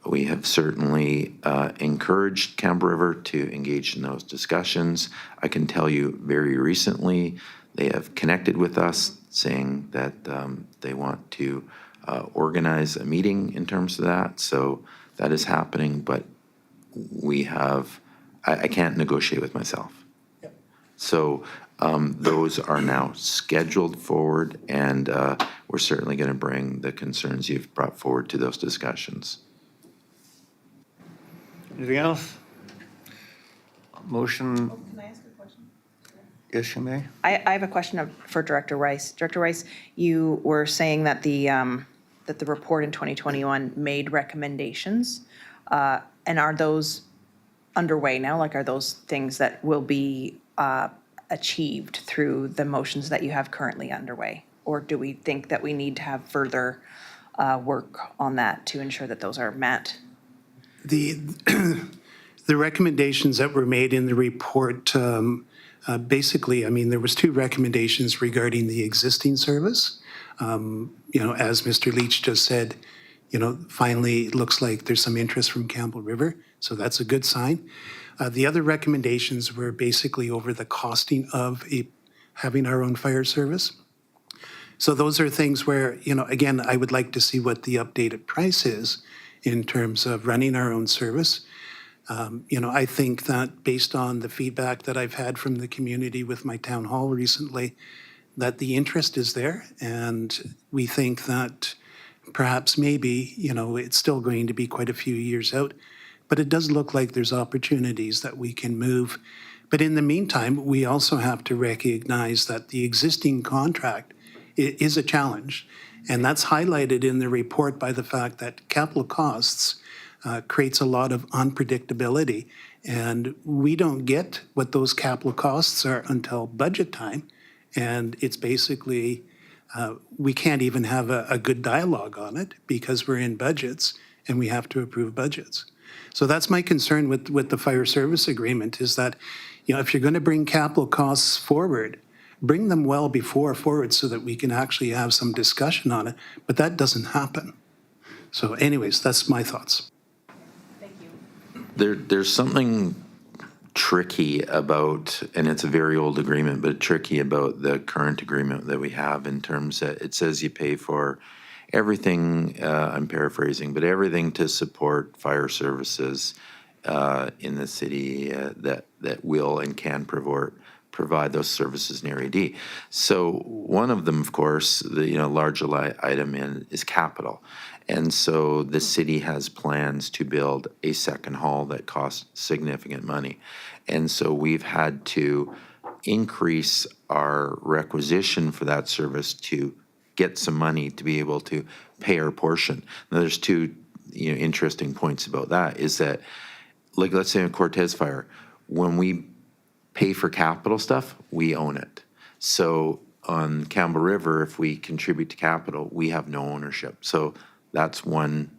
We have certainly encouraged Campbell River to engage in those discussions. I can tell you very recently, they have connected with us saying that they want to organize a meeting in terms of that. So that is happening, but we have, I can't negotiate with myself. So those are now scheduled forward, and we're certainly going to bring the concerns you've brought forward to those discussions. Anything else? Motion? Can I ask a question? Yes, you may. I have a question for Director Rice. Director Rice, you were saying that the report in 2021 made recommendations, and are those underway now? Like, are those things that will be achieved through the motions that you have currently underway? Or do we think that we need to have further work on that to ensure that those are met? The recommendations that were made in the report, basically, I mean, there was two recommendations regarding the existing service. As Mr. Leach just said, finally, it looks like there's some interest from Campbell River, so that's a good sign. The other recommendations were basically over the costing of having our own fire service. So those are things where, again, I would like to see what the updated price is in terms of running our own service. I think that based on the feedback that I've had from the community with my town hall recently, that the interest is there, and we think that perhaps maybe, it's still going to be quite a few years out, but it does look like there's opportunities that we can move. But in the meantime, we also have to recognize that the existing contract is a challenge, and that's highlighted in the report by the fact that capital costs creates a lot of unpredictability, and we don't get what those capital costs are until budget time, and it's basically we can't even have a good dialogue on it because we're in budgets and we have to approve budgets. So that's my concern with the fire service agreement, is that if you're going to bring capital costs forward, bring them well before forward so that we can actually have some discussion on it, but that doesn't happen. So anyways, that's my thoughts. There's something tricky about, and it's a very old agreement, but tricky about the current agreement that we have in terms that it says you pay for everything, I'm paraphrasing, but everything to support fire services in the city that will and can provide those services in Area D. So one of them, of course, the large item is capital. And so the city has plans to build a second hall that costs significant money. And so we've had to increase our requisition for that service to get some money to be able to pay our portion. Now, there's two interesting points about that, is that, like, let's say in Cortez Fire, when we pay for capital stuff, we own it. So on Campbell River, if we contribute to capital, we have no ownership. So that's one,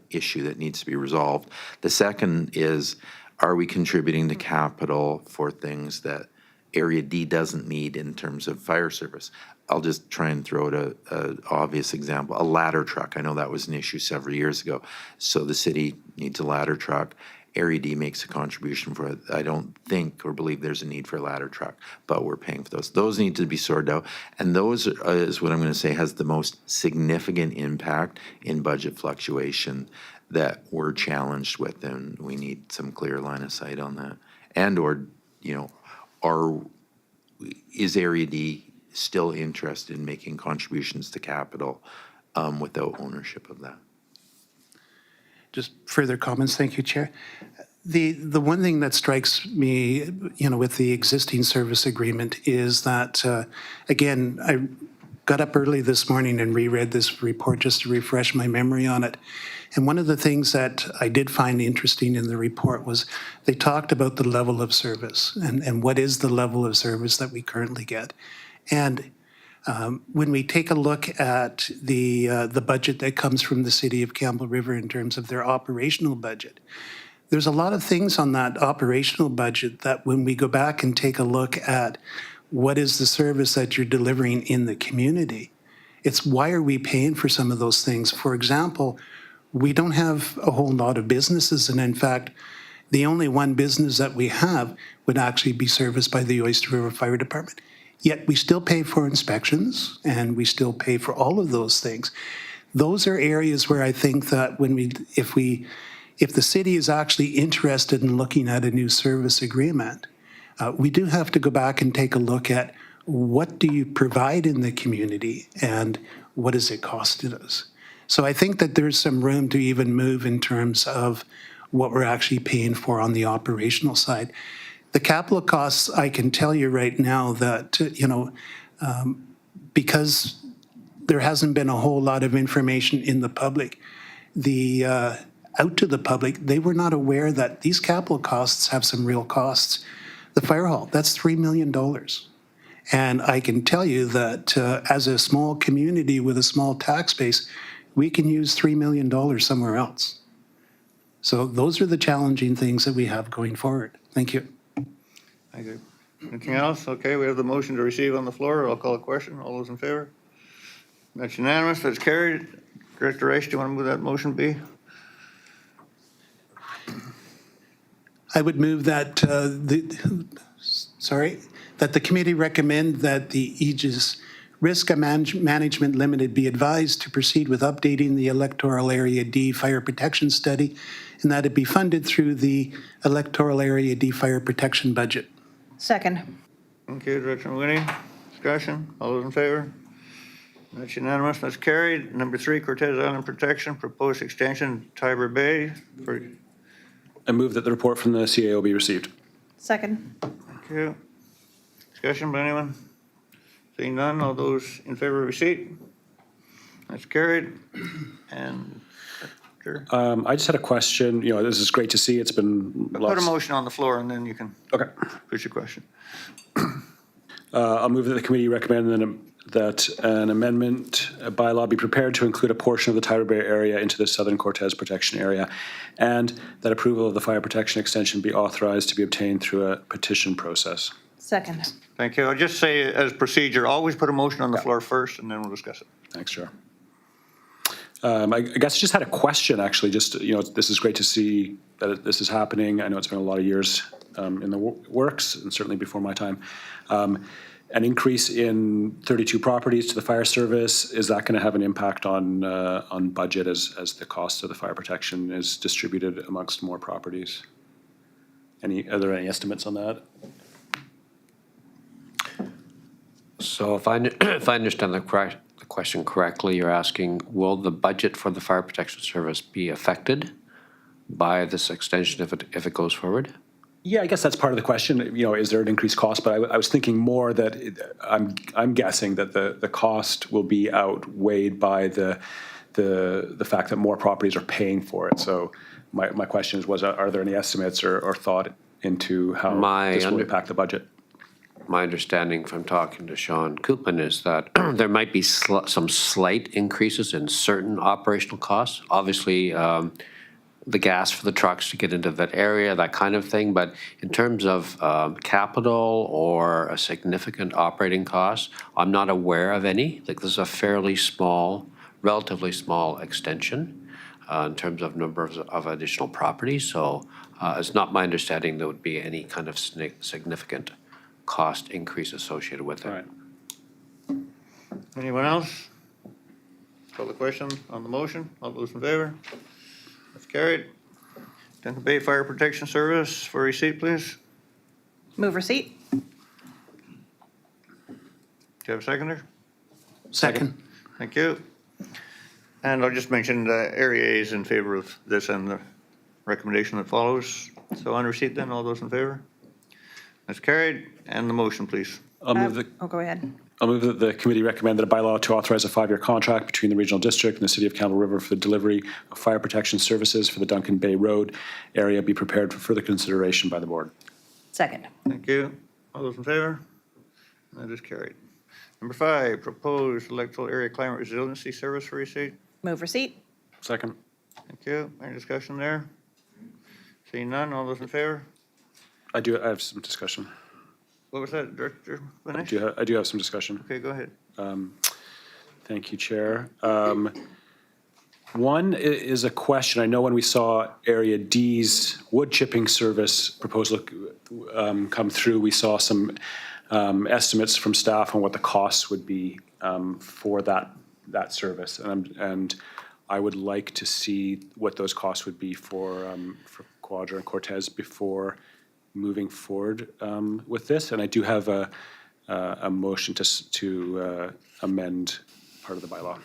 issue that needs to be resolved. The second is, are we contributing to capital for things that Area D doesn't need in terms of fire service? I'll just try and throw out a obvious example. A ladder truck. I know that was an issue several years ago. So the city needs a ladder truck. Area D makes a contribution for it. I don't think or believe there's a need for a ladder truck, but we're paying for those. Those need to be sorted out. And those is what I'm going to say has the most significant impact in budget fluctuation that we're challenged with, and we need some clear line of sight on that. And or, is Area D still interested in making contributions to capital without ownership of that? Just further comments, thank you, Chair. The one thing that strikes me, with the existing service agreement is that, again, I got up early this morning and reread this report just to refresh my memory on it. And one of the things that I did find interesting in the report was they talked about the level of service and what is the level of service that we currently get. And when we take a look at the budget that comes from the city of Campbell River in terms of their operational budget, there's a lot of things on that operational budget that when we go back and take a look at what is the service that you're delivering in the community, it's why are we paying for some of those things? For example, we don't have a whole lot of businesses, and in fact, the only one business that we have would actually be serviced by the Oyster River Fire Department. Yet we still pay for inspections, and we still pay for all of those things. Those are areas where I think that if the city is actually interested in looking at a new service agreement, we do have to go back and take a look at what do you provide in the community and what has it costed us. So I think that there's some room to even move in terms of what we're actually paying for on the operational side. The capital costs, I can tell you right now that, because there hasn't been a whole lot of information in the public, out to the public, they were not aware that these capital costs have some real costs. The fire hall, that's $3 million. And I can tell you that as a small community with a small tax base, we can use $3 million somewhere else. So those are the challenging things that we have going forward. Thank you. Thank you. Anything else? Okay, we have the motion to receive on the floor. I'll call a question. All those in favor? That's unanimous. That's carried. Director Rice, do you want to move that motion B? I would move that that the committee recommend that the Aegis Risk Management Limited be advised to proceed with updating the Electoral Area D Fire Protection Study, and that it be funded through the Electoral Area D Fire Protection budget. Second. Thank you, Director Winnie. Discussion. All those in favor? That's unanimous. That's carried. Number 3, Cortez Island Protection, proposed extension, Tiber Bay. I move that the report from the CAO be received. Second. Thank you. Discussion by anyone? Seeing none, all those in favor of receipt? That's carried. And, sure. I just had a question. This is great to see. It's been Put a lots. motion on the floor and then you can Okay. push your question. I'll move that the committee recommend that an amendment bylaw be prepared to include a portion of the Tiber Bay area into the Southern Cortez Protection Area, and that approval of the fire protection extension be authorized to be obtained through a petition process. Second. Thank you. I'll just say as procedure, always put a motion on the floor first and then we'll discuss it. Thanks, Chair. I guess I just had a question, actually. This is great to see that this is happening. I know it's been a lot of years in the works, and certainly before my time. An increase in 32 properties to the fire service, is that going to have an impact on budget as the cost of the fire protection is distributed amongst more properties? Are there any estimates on that? So if I understand the question correctly, you're asking, will the budget for the fire protection service be affected by this extension if it goes forward? Yeah, I guess that's part of the question. Is there an increased cost? But I was thinking more that I'm guessing that the cost will be outweighed by the fact that more properties are paying for it. So my question are there any estimates or thought into how this will impact the budget? My understanding from talking to Sean Koopman is that there might be some slight increases in certain operational costs. Obviously, the gas for the trucks to get into that area, that kind of thing. But in terms of capital or a significant operating cost, I'm not aware of any. This is a fairly small, relatively small extension in terms of number of additional properties. So it's not my understanding there would be any kind of significant cost increase associated with it. All right. Anyone else? Call the question on the motion. All those in favor? That's carried. Tampa Bay Fire Protection Service for receipt, please. Move receipt. Do you have a seconder? Second. Thank you. And I'll just mention the Area A is in favor of this and the recommendation that follows. So on receipt then, all those in favor? That's carried. And the motion, please. I'll move Go ahead. I'll move that the committee recommend that a bylaw to authorize a 5-year contract between the regional district and the city of Campbell River for the delivery of fire protection services for the Duncan Bay Road area be prepared for further consideration by the board. Second. Thank you. All those in favor? That is carried. Number 5, proposed electoral area climate resiliency service for receipt. Move receipt. Second. Thank you. Any discussion there? Seeing none, all those in favor? I have some discussion. What was that, Director Finish? I do have some discussion. Okay, go ahead. Thank you, Chair. One is a question. I know when we saw Area D's wood chipping service proposal come through, we saw some estimates from staff on what the costs would be for that service. And I would like to see what those costs would be for Quadra and Cortez before moving forward with this. And I do have a motion to amend part of the bylaw.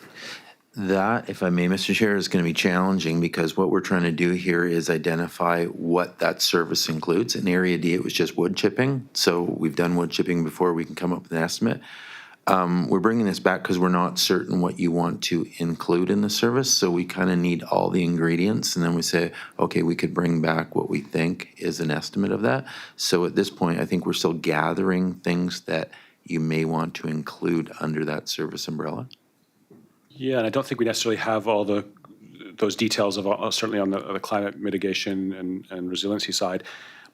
That, if I may, Mr. Chair, is going to be challenging because what we're trying to do here is identify what that service includes. In Area D, it was just wood chipping. So we've done wood chipping before. We can come up with an estimate. We're bringing this back because we're not certain what you want to include in the service. So we kind of need all the ingredients. And then we say, okay, we could bring back what we think is an estimate of that. So at this point, I think we're still gathering things that you may want to include under that service umbrella. Yeah, and I don't think we necessarily have all those details of certainly on the climate mitigation and resiliency side,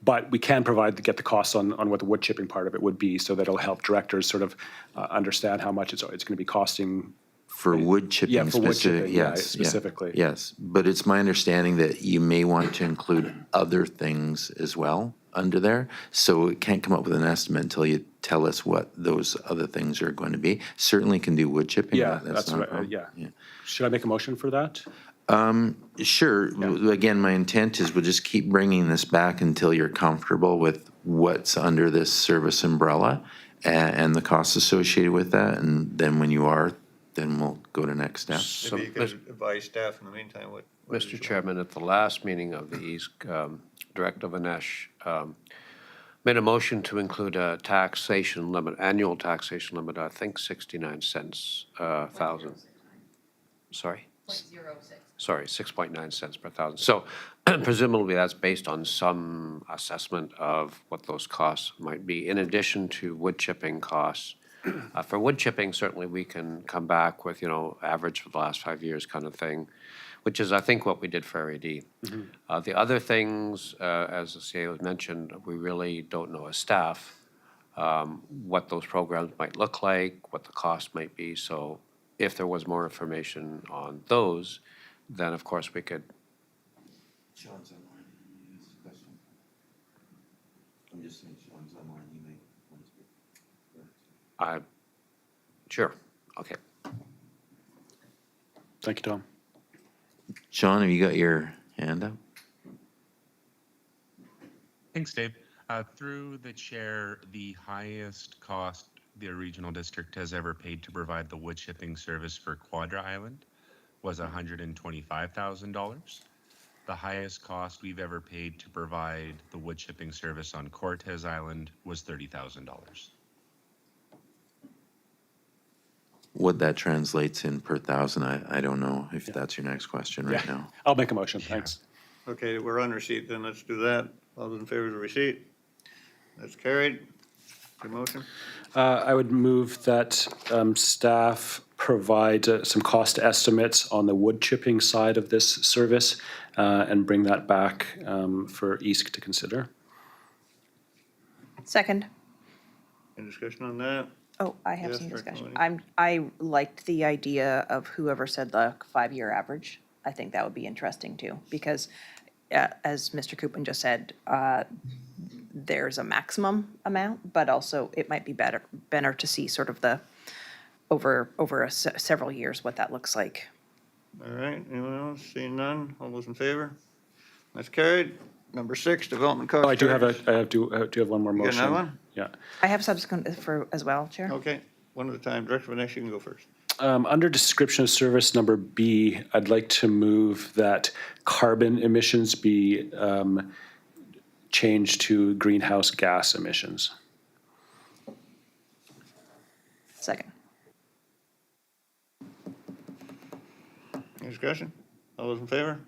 but we can get the costs on what the wood chipping part of it would be, so that it'll help directors sort of understand how much it's going to be costing. For wood chipping, Yeah, for wood chipping, yeah, yes, specifically. Yes, but it's my understanding that you may want to include other things as well under there. So it can't come up with an estimate until you tell us what those other things are going to be. Certainly can do wood chipping. Yeah, that's not a right. problem. Yeah. Should I make a motion for that? Sure. Again, my intent is we'll just keep bringing this back until you're comfortable with what's under this service umbrella and the costs associated with that. And then when you are, then we'll go to next steps. Maybe you could advise staff in the meantime what. Mr. Chairman, at the last meeting of the East, Director Vanesh made a motion to include a taxation limit, annual taxation limit, I think 69 cents thousand. Sorry? 0.06. Sorry, 6.9 cents per thousand. So presumably that's based on some assessment of what those costs might be, in addition to wood chipping costs. For wood chipping, certainly we can come back with, average for the last 5 years kind of thing, which is, I think, what we did for Area D. The other things, as the CAO mentioned, we really don't know as staff what those programs might look like, what the cost might be. So if there was more information on those, then of course we could. Sean's online. He has a question. I'm just saying Sean's online. He may want to speak. Sure, okay. Thank you, Tom. Sean, have you got your hand up? Thanks, Dave. Through the chair, the highest cost the regional district has ever paid to provide the wood chipping service for Quadra Island was $125,000. The highest cost we've ever paid to provide the wood chipping service on Cortez Island was $30,000. What that translates in per thousand, I don't know if that's your next question right Yeah. now. I'll make a motion, thanks. Okay, we're on receipt, then let's do that. All those in favor of the receipt? That's carried. Good motion. I would move that staff provide some cost estimates on the wood chipping side of this service and bring that back for EASC to consider. Second. Any discussion on that? Oh, I have Yes, some Director discussion. Maloney. I liked the idea of whoever said the 5-year average. I think that would be interesting too, because as Mr. Koopman just said, there's a maximum amount, but also it might be better to see sort of the over several years what that looks like. All right, anyone else? Seeing none? All those in favor? That's carried. Number 6, development cost. Oh, I do have charges. I do have one more got motion. another one? Yeah. I have subsequent as well, Chair. Okay, one at a time. Director Vanessa, you can go first. Under description of service number B, I'd like to move that carbon emissions be changed to greenhouse gas emissions. Second. Any discussion? All those in favor?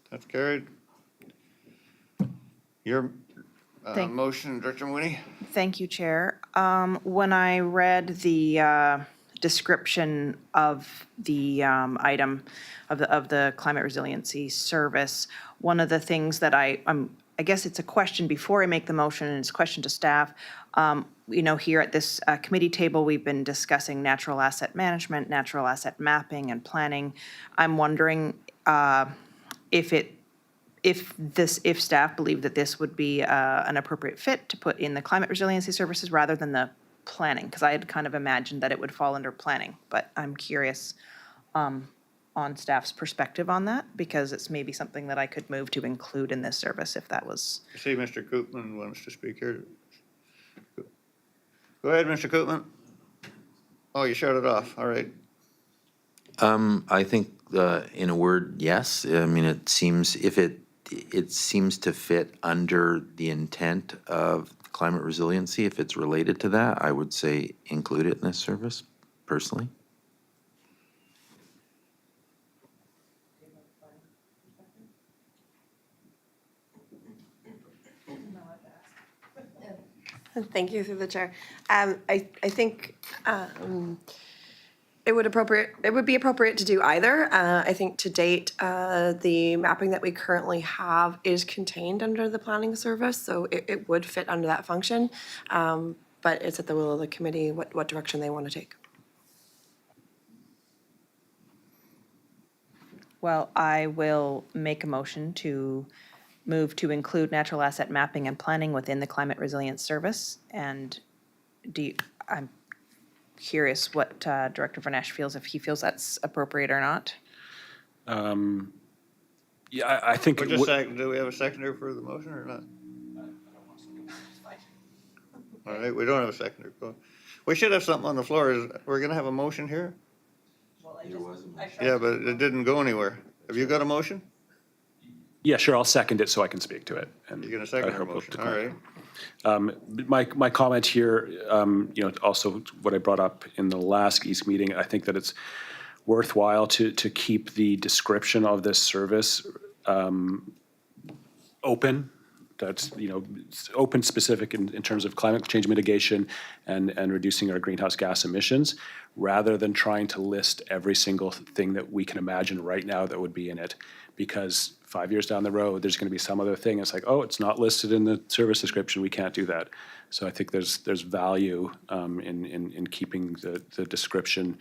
That's carried. Your Thank- motion, Director Mooney? Thank you, Chair. When I read the description of the item of the climate resiliency service, one of the things that I'm I guess it's a question before I make the motion, and it's a question to staff. Here at this committee table, we've been discussing natural asset management, natural asset mapping and planning. I'm wondering if staff believe that this would be an appropriate fit to put in the climate resiliency services rather than the planning, because I had kind of imagined that it would fall under planning, but I'm curious on staff's perspective on that, because it's maybe something that I could move to include in this service if that was. I see Mr. Koopman wants to speak here. Go ahead, Mr. Koopman. Oh, you shut it off, all right. I think, in a word, yes. I mean, it seems, if it seems to fit under the intent of climate resiliency, if it's related to that, I would say include it in this service, personally. Thank you, through the chair. I think it would be appropriate to do either. I think to date, the mapping that we currently have is contained under the planning service, so it would fit under that function. But it's at the will of the committee what direction they want to take. Well, I will make a motion to move to include natural asset mapping and planning within the climate resilience service. And I'm curious what Director Vanesh feels, if he feels that's appropriate or not. Yeah, I think. Do we have a seconder for the motion or not? All right, we don't have a seconder. We should have something on the floor. We're gonna have a motion here? Yeah, but it didn't go anywhere. Have you got a motion? Yeah, sure, I'll second it so I can speak to it. And You're gonna second I the hope motion, to all right. My comment here, also what I brought up in the last East meeting, I think that it's worthwhile to keep the description of this service open. That's, it's open, specific in terms of climate change mitigation and reducing our greenhouse gas emissions, rather than trying to list every single thing that we can imagine right now that would be in it. Because 5 years down the road, there's going to be some other thing. It's like, oh, it's not listed in the service description. We can't do that. So I think there's value in keeping the description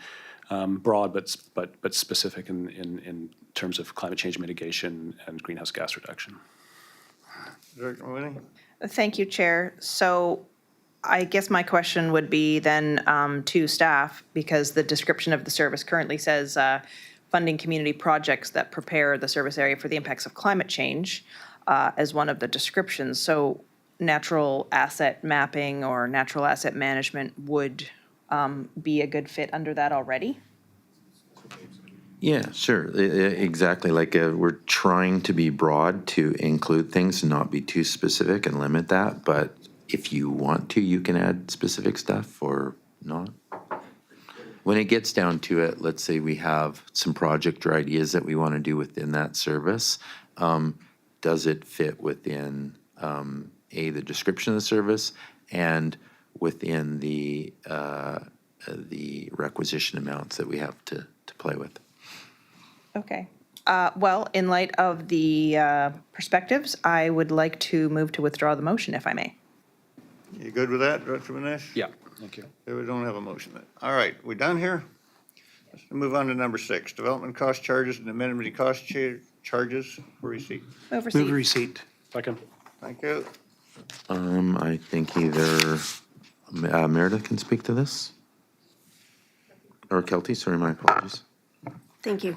broad but specific in terms of climate change mitigation and greenhouse gas reduction. Director Winnie? Thank you, Chair. So I guess my question would be then to staff, because the description of the service currently says funding community projects that prepare the service area for the impacts of climate change as one of the descriptions. So natural asset mapping or natural asset management would be a good fit under that already? Yeah, sure, exactly. Like we're trying to be broad to include things and not be too specific and limit that. But if you want to, you can add specific stuff or not. When it gets down to it, let's say we have some project or ideas that we want to do within that service. Does it fit within the description of the service and within the requisition amounts that we have to play with? Okay. Well, in light of the perspectives, I would like to move to withdraw the motion, if I may. You good with that, Director Vanesh? Yeah, thank you. Okay, we don't have a motion. All right, we done here? Let's move on to number 6, development cost charges and amenity cost charges for receipt. Move Move receipt. receipt. Second. Thank you. I think either Meredith can speak to this. Or Kelty, sorry, my apologies. Thank you.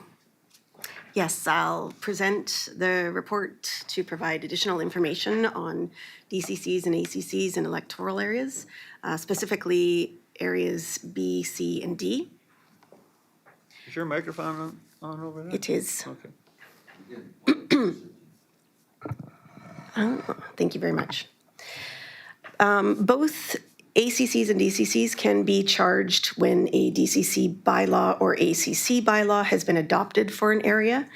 Yes, I'll present the report to provide additional information on DCCs and ACCs in electoral areas, specifically areas B, C, and D. Is your microphone on over there? It is. Okay. Thank you very much. Both ACCs and DCCs can be charged when a DCC bylaw or ACC bylaw has been adopted for an area.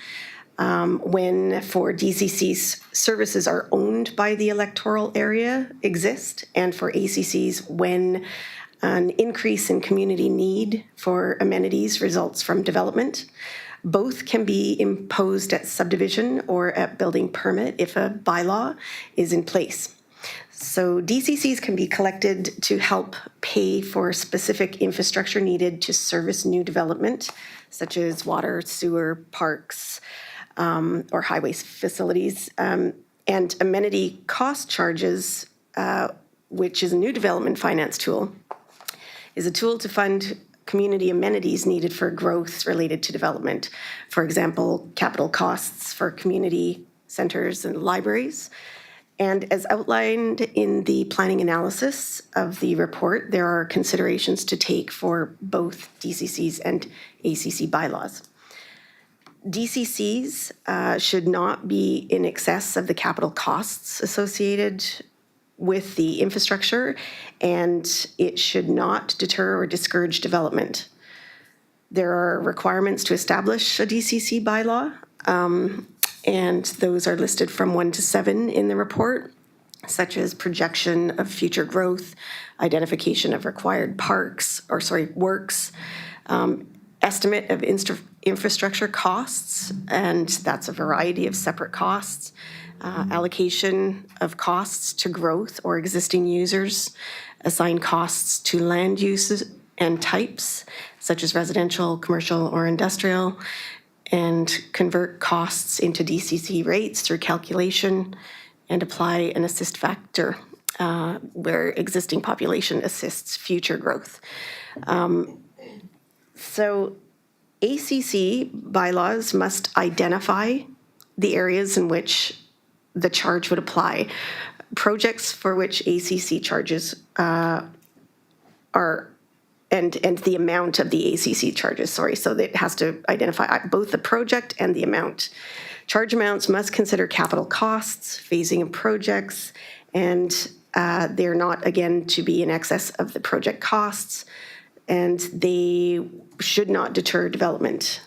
When for DCCs, services are owned by the electoral area exist, and for ACCs, when an increase in community need for amenities results from development. Both can be imposed at subdivision or at building permit if a bylaw is in place. So DCCs can be collected to help pay for specific infrastructure needed to service new development, such as water, sewer, parks, or highway facilities. And amenity cost charges, which is a new development finance tool, is a tool to fund community amenities needed for growth related to development. For example, capital costs for community centers and libraries. And as outlined in the planning analysis of the report, there are considerations to take for both DCCs and ACC bylaws. DCCs should not be in excess of the capital costs associated with the infrastructure, and it should not deter or discourage development. There are requirements to establish a DCC bylaw, and those are listed from 1 to 7 in the report, such as projection of future growth, identification of required works, estimate of infrastructure costs, and that's a variety of separate costs, allocation of costs to growth or existing users, assign costs to land uses and types, such as residential, commercial, or industrial, and convert costs into DCC rates through calculation, and apply an assist factor where existing population assists future growth. So ACC bylaws must identify the areas in which the charge would apply. Projects for which ACC charges are, and the amount of the ACC charges, so it has to identify both the project and the amount. Charge amounts must consider capital costs, phasing of projects, and they're not, again, to be in excess of the project costs, and they should not deter development.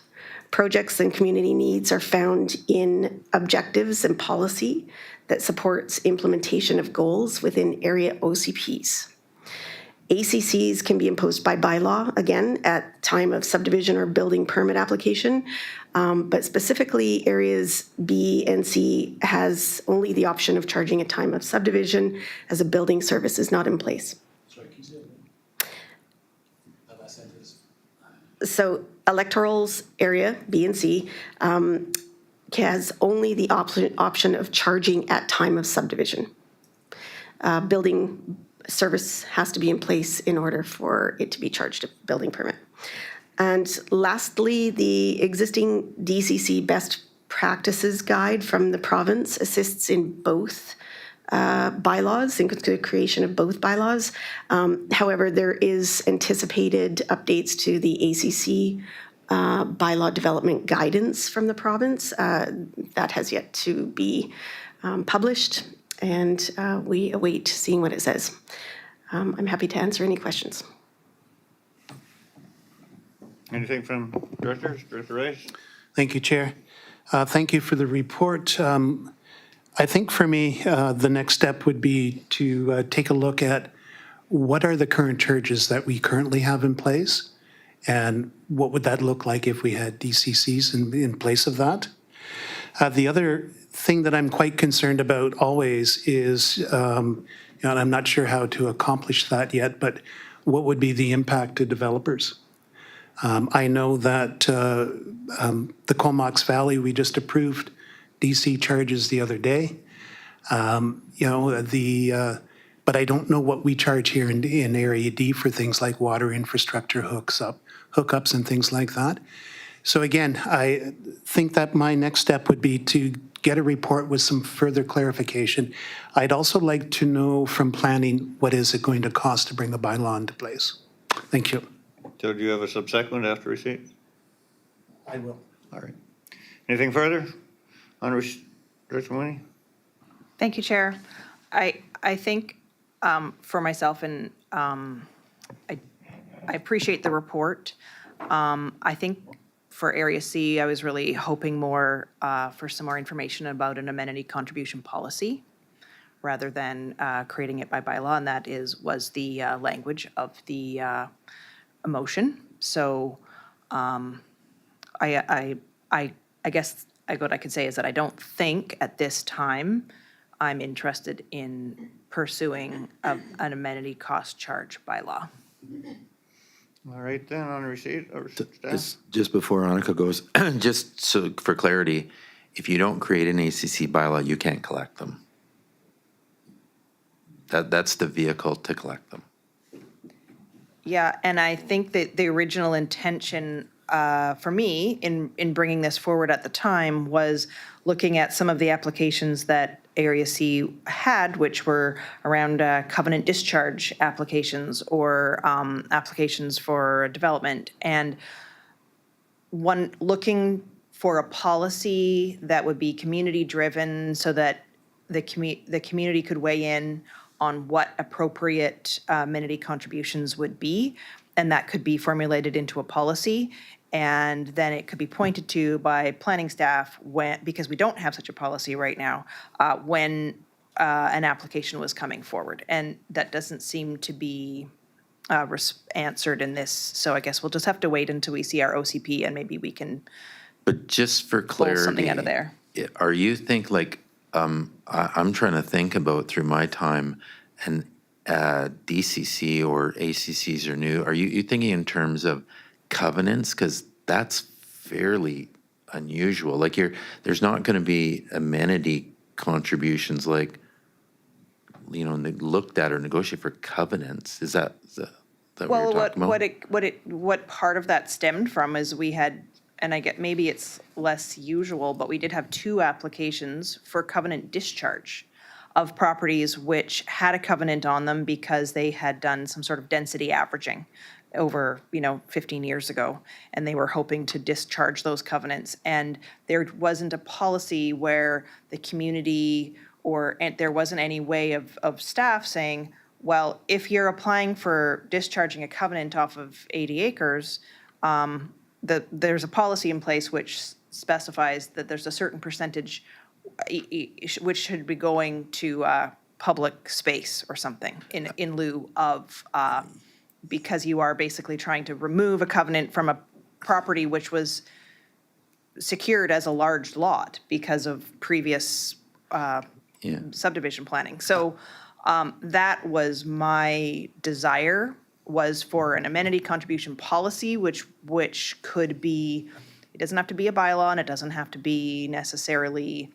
Projects and community needs are found in objectives and policy that supports implementation of goals within area OCPs. ACCs can be imposed by bylaw, again, at time of subdivision or building permit application, but specifically areas B and C has only the option of charging at time of subdivision as a building service is not in place. So Electoral's area, B and C, has only the option of charging at time of subdivision. Building service has to be in place in order for it to be charged a building permit. And lastly, the existing DCC best practices guide from the province assists in both bylaws, in the creation of both bylaws. However, there is anticipated updates to the ACC bylaw development guidance from the province. That has yet to be published, and we await seeing what it says. I'm happy to answer any questions. Anything from directors? Director Rice? Thank you, Chair. Thank you for the report. I think for me, the next step would be to take a look at what are the current charges that we currently have in place, and what would that look like if we had DCCs in place of that. The other thing that I'm quite concerned about always is, and I'm not sure how to accomplish that yet, but what would be the impact to developers? I know that the Comox Valley, we just approved DC charges the other day. But I don't know what we charge here in Area D for things like water infrastructure hookups and things like that. So again, I think that my next step would be to get a report with some further clarification. I'd also like to know from planning, what is it going to cost to bring the bylaw into place? Thank you. So do you have a subsequent after receipt? I will. All right. Anything further? Director Mooney? Thank you, Chair. I think for myself, and I appreciate the report. I think for Area C, I was really hoping more for some more information about an amenity contribution policy rather than creating it by bylaw, and that was the language of the motion. So I I guess what I could say is that I don't think at this time I'm interested in pursuing an amenity cost charge bylaw. All right, then, on receipt, or staff? Just before Annika goes, just so for clarity, if you don't create an ACC bylaw, you can't collect them. That's the vehicle to collect them. Yeah, and I think that the original intention for me in bringing this forward at the time was looking at some of the applications that Area C had, which were around covenant discharge applications or applications for development. And one, looking for a policy that would be community-driven so that the community could weigh in on what appropriate amenity contributions would be, and that could be formulated into a policy. And then it could be pointed to by planning staff when, because we don't have such a policy right now, when an application was coming forward. And that doesn't seem to be answered in this. So I guess we'll just have to wait until we see our OCP and maybe we can But just for pull clarity. something out of there. Are you I'm trying to think about through my time, and DCC or ACCs are new. Are you thinking in terms of covenants? Because that's fairly unusual. Like there's not going to be amenity contributions like, looked at or negotiated for covenants. Is that what Well, you're talking about? what part of that stemmed from is we had, and I get, maybe it's less usual, but we did have 2 applications for covenant discharge of properties which had a covenant on them because they had done some sort of density averaging over, 15 years ago, and they were hoping to discharge those covenants. And there wasn't a policy where the community and there wasn't any way of staff saying, well, if you're applying for discharging a covenant off of 80 acres, there's a policy in place which specifies that there's a certain percentage which should be going to public space or something in lieu of, because you are basically trying to remove a covenant from a property which was secured as a large lot because of previous subdivision planning. So that was my desire, was for an amenity contribution policy, which could be, it doesn't have to be a bylaw and it doesn't have to be necessarily,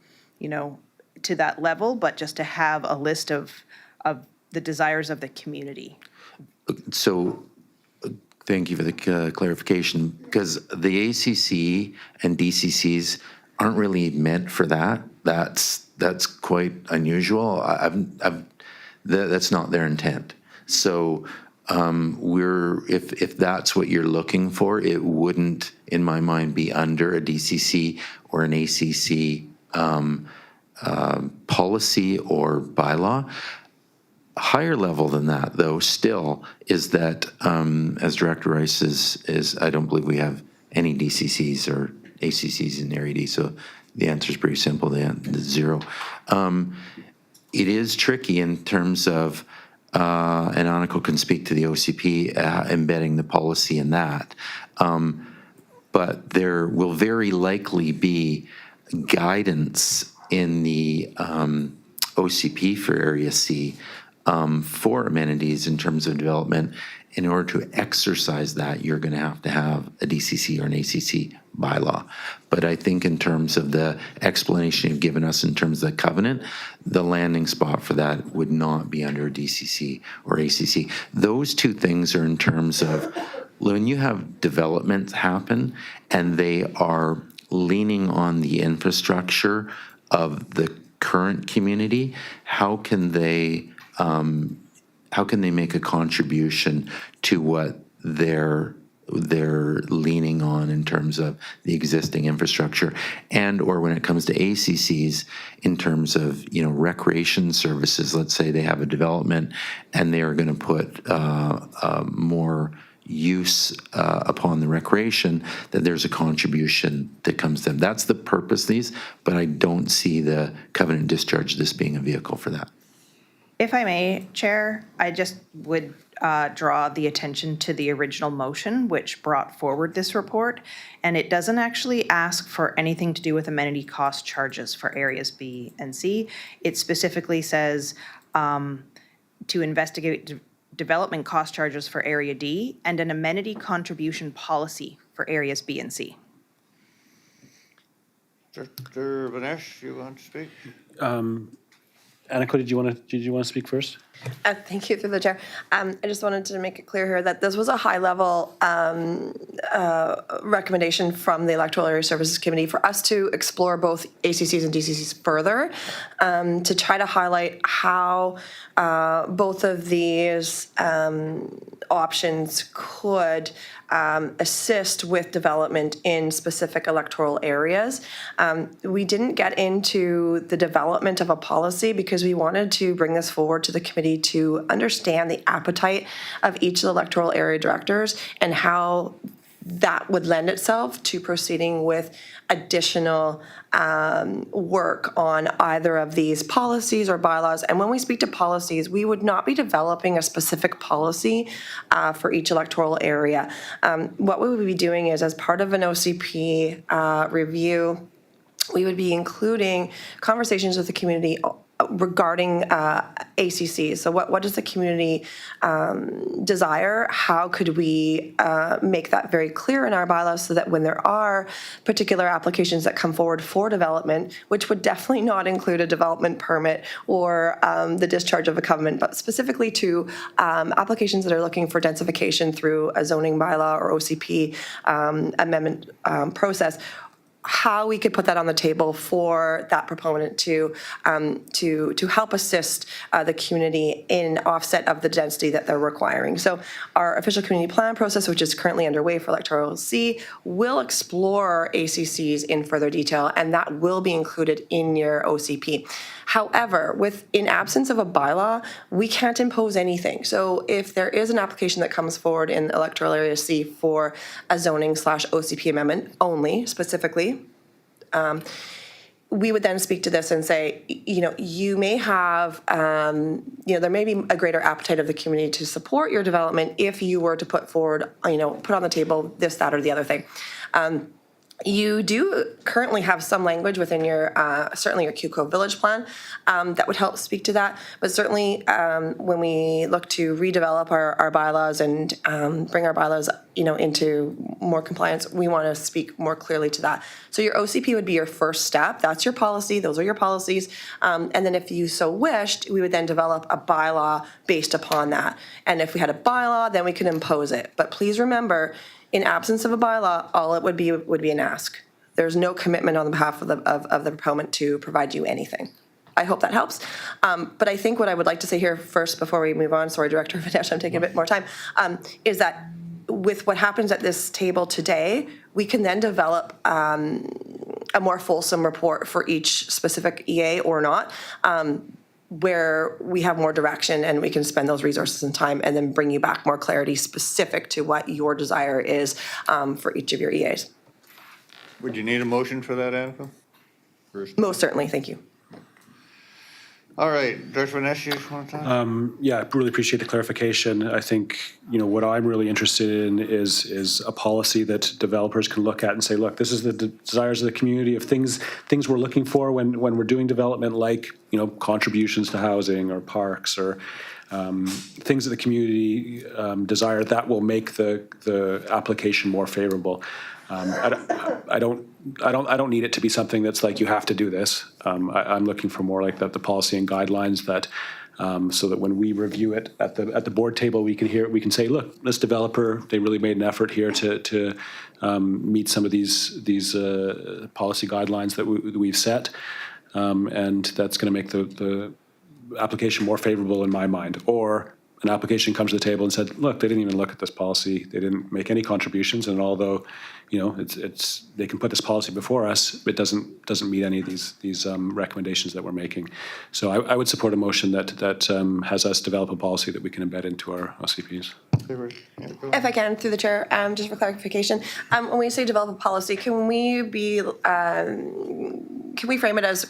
to that level, but just to have a list of the desires of the community. So, thank you for the clarification, because the ACC and DCCs aren't really meant for that. That's quite unusual. That's not their intent. So, if that's what you're looking for, it wouldn't, in my mind, be under a DCC or an ACC policy or bylaw. Higher level than that, though, still, is that, as Director Rice is, I don't believe we have any DCCs or ACCs in Area D, so the answer is pretty simple, the 0. It is tricky in terms of, and Annika can speak to the OCP, embedding the policy in that. But there will very likely be guidance in the OCP for Area C for amenities in terms of development. In order to exercise that, you're going to have a DCC or an ACC bylaw. But I think in terms of the explanation you've given us in terms of the covenant, the landing spot for that would not be under DCC or ACC. Those 2 things are in terms of when you have developments happen and they are leaning on the infrastructure of the current community, how can they make a contribution to what they're leaning on in terms of the existing infrastructure, and or when it comes to ACCs in terms of recreation services? Let's say they have a development and they are going to put more use upon the recreation, that there's a contribution that comes to them. That's the purpose of these, but I don't see the covenant discharge this being a vehicle for that. If I may, Chair, I just would draw the attention to the original motion, which brought forward this report. And it doesn't actually ask for anything to do with amenity cost charges for areas B and C. It specifically says to investigate development cost charges for area D and an amenity contribution policy for areas B and C. Director Vanesh, you want to speak? Annika, did you want to speak first? Thank you, through the chair. I just wanted to make it clear here that this was a high-level recommendation from the Electoral Area Services Committee for us to explore both ACCs and DCCs further, to try to highlight how both of these options could assist with development in specific electoral areas. We didn't get into the development of a policy because we wanted to bring this forward to the committee to understand the appetite of each of the electoral area directors and how that would lend itself to proceeding with additional work on either of these policies or bylaws. And when we speak to policies, we would not be developing a specific policy for each electoral area. What we would be doing is, as part of an OCP review, we would be including conversations with the community regarding ACCs. So what does the community desire? How could we make that very clear in our bylaws so that when there are particular applications that come forward for development, which would definitely not include a development permit or the discharge of a covenant, but specifically to applications that are looking for densification through a zoning bylaw or OCP amendment process, how we could put that on the table for that proponent to help assist the community in offset of the density that they're requiring. So our official community plan process, which is currently underway for Electoral C, will explore ACCs in further detail, and that will be included in your OCP. However, in absence of a bylaw, we can't impose anything. So if there is an application that comes forward in Electoral Area C for a zoning/OCP amendment only, specifically, we would then speak to this and say, you may have, there may be a greater appetite of the community to support your development if you were to put forward, put on the table this, that, or the other thing. You do currently have some language within your, certainly your QCO Village Plan that would help speak to that. But certainly when we look to redevelop our bylaws and bring our bylaws, into more compliance, we want to speak more clearly to that. So your OCP would be your first step. That's your policy. Those are your policies. And then if you so wished, we would then develop a bylaw based upon that. And if we had a bylaw, then we could impose it. But please remember, in absence of a bylaw, all it would be an ask. There's no commitment on behalf of the proponent to provide you anything. I hope that helps. But I think what I would like to say here first before we move on, sorry, Director Vanesh, I'm taking a bit more time, is that with what happens at this table today, we can then develop a more fulsome report for each specific EA or not, where we have more direction and we can spend those resources and time and then bring you back more clarity specific to what your desire is for each of your EAs. Would you need a motion for that, Annika? Most certainly, thank you. All right, Director Vanesh, you want to talk? Yeah, I really appreciate the clarification. I think, what I'm really interested in is a policy that developers can look at and say, look, this is the desires of the community of things we're looking for when we're doing development, like, contributions to housing or parks or things that the community desire that will make the application more favorable. I don't need it to be something that's like, you have to do this. I'm looking for more like that, the policy and guidelines that, so that when we review it at the board table, we can say, look, this developer, they really made an effort here to meet some of these policy guidelines that we've set. And that's going to make the application more favorable in my mind. Or an application comes to the table and said, look, they didn't even look at this policy. They didn't make any contributions. And although, they can put this policy before us, it doesn't meet any of these recommendations that we're making. So I would support a motion that has us develop a policy that we can embed into our OCPs. If I can, through the chair, just for clarification, when we say develop a policy, can we frame it as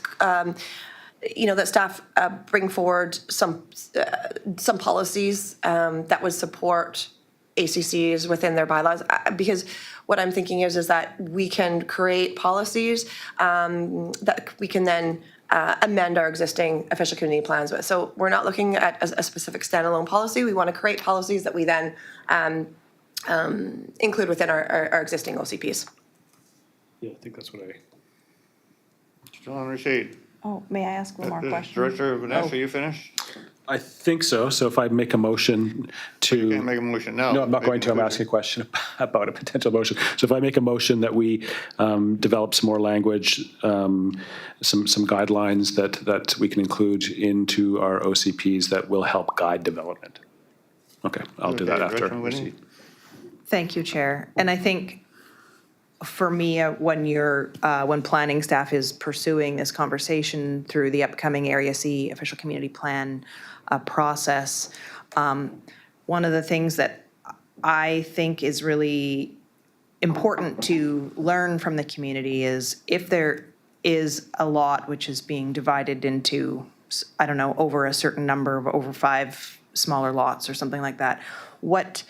that staff bring forward some policies that would support ACCs within their bylaws, because what I'm thinking is that we can create policies that we can then amend our existing official community plans with. So we're not looking at a specific standalone policy. We want to create policies that we then include within our existing OCPs. Yeah, I think that's what I. Still on receipt. Oh, may I ask one more question? Director Vanessa, you finished? I think so. So if I make a motion to. Can't make a motion now. No, I'm not going to. I'm asking a question about a potential motion. So if I make a motion that we develop some more language, some guidelines that we can include into our OCPs that will help guide development. Okay, I'll do that Okay, after. Director Whitney? Thank you, Chair. And I think for me, when planning staff is pursuing this conversation through the upcoming Area C official community plan process, one of the things that I think is really important to learn from the community is if there is a lot which is being divided into, I don't know, over a certain number of over 5 smaller lots or something like that, what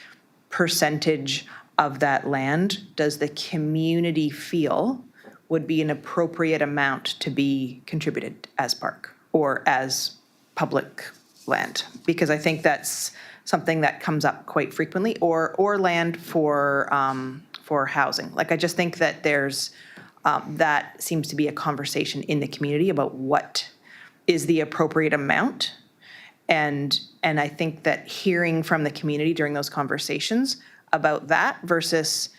percentage of that land does the community feel would be an appropriate amount to be contributed as park or as public land? Because I think that's something that comes up quite frequently, or land for housing. Like, I just think that there's, that seems to be a conversation in the community about what is the appropriate amount. And I think that hearing from the community during those conversations about that versus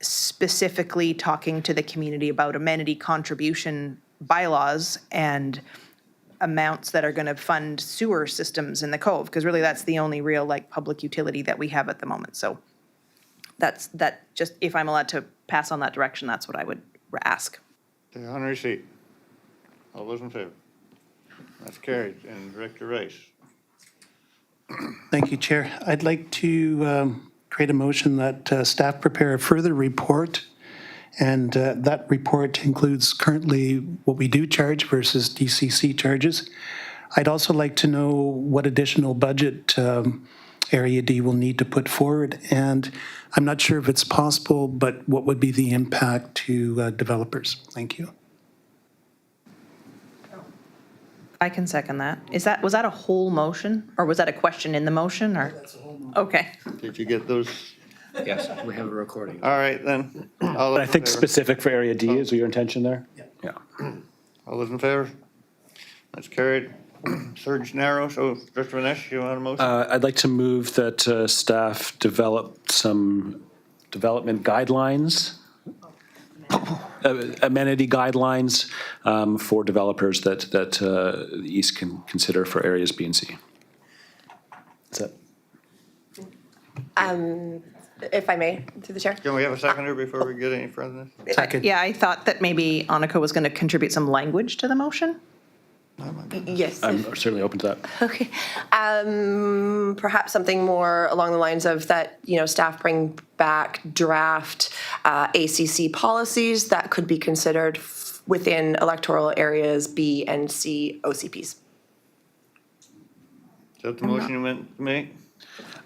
specifically talking to the community about amenity contribution bylaws and amounts that are going to fund sewer systems in the Cove, because really that's the only real public utility that we have at the moment. So that just, if I'm allowed to pass on that direction, that's what I would ask. Okay, on receipt. All those in favor? That's carried. And Director Rice? Thank you, Chair. I'd like to create a motion that staff prepare a further report, and that report includes currently what we do charge versus DCC charges. I'd also like to know what additional budget Area D will need to put forward, and I'm not sure if it's possible, but what would be the impact to developers? Thank you. I can second that. Was that a whole motion, or was that a question in the motion, or? That's a whole motion. Okay. Did you get those? Yes, we have a recording. All right, then. All those I in think favor? specific for Area D is your intention there? Yeah. All those in favor? That's carried. Surge narrow, so Director Vanessa, you want a motion? I'd like to move that staff develop some development guidelines, amenity guidelines for developers that the East can consider for areas B and C. Is that? If I may, through the chair. Can we have a seconder before we get any further? Second. Yeah, I thought that maybe Annika was going to contribute some language to the motion. Yes. I'm certainly open to that. Okay. Perhaps something more along the lines of that, staff bring back draft ACC policies that could be considered within electoral areas B and C OCPs. Is that the motion you meant to make?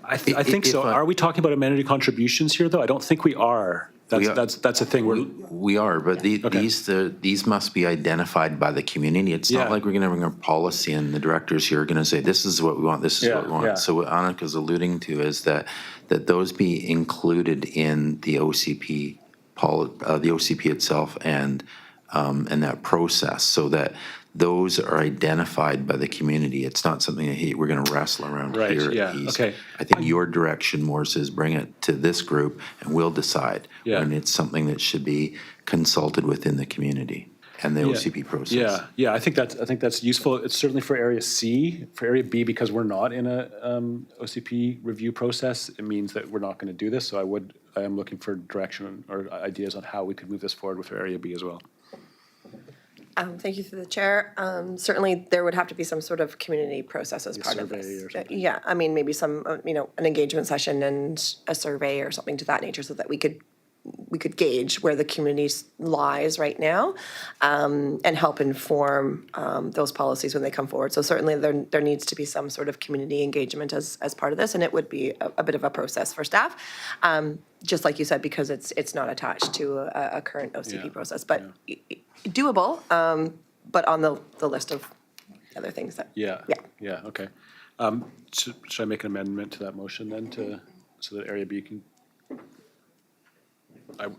I think so. If I- Are we talking about amenity contributions here, though? I don't think we are. We are. That's a thing. We are, but these must be identified by the community. It's not Yeah. like we're going to bring our policy and the directors here are going to say, this is what we want, this is what we want. Yeah. So what Annika's alluding to is that those be included in the OCP, the OCP itself and that process, so that those are identified by the community. It's not something that, hey, we're going to wrestle around Right, here yeah, at East. okay. I think your direction more says bring it to this group and we'll decide. Yeah. When it's something that should be consulted within the community and the OCP process. Yeah. I think that's useful. It's certainly for Area C. For Area B, because we're not in a OCP review process, it means that we're not going to do this. So I am looking for direction or ideas on how we could move this forward with Area B as well. Thank you through the chair. Certainly, there would have to be some sort of community process as part of survey this. or something. Yeah, I mean, maybe some, an engagement session and a survey or something to that nature, so that we could we could gauge where the community lies right now, and help inform those policies when they come forward. So certainly there needs to be some sort of community engagement as part of this, and it would be a bit of a process for staff, just like you said, because it's not attached to a current OCP Yeah. process, but doable, but on the list of other things that. Yeah. Yeah. Yeah, okay. Should I make an amendment to that motion then so that Area B can?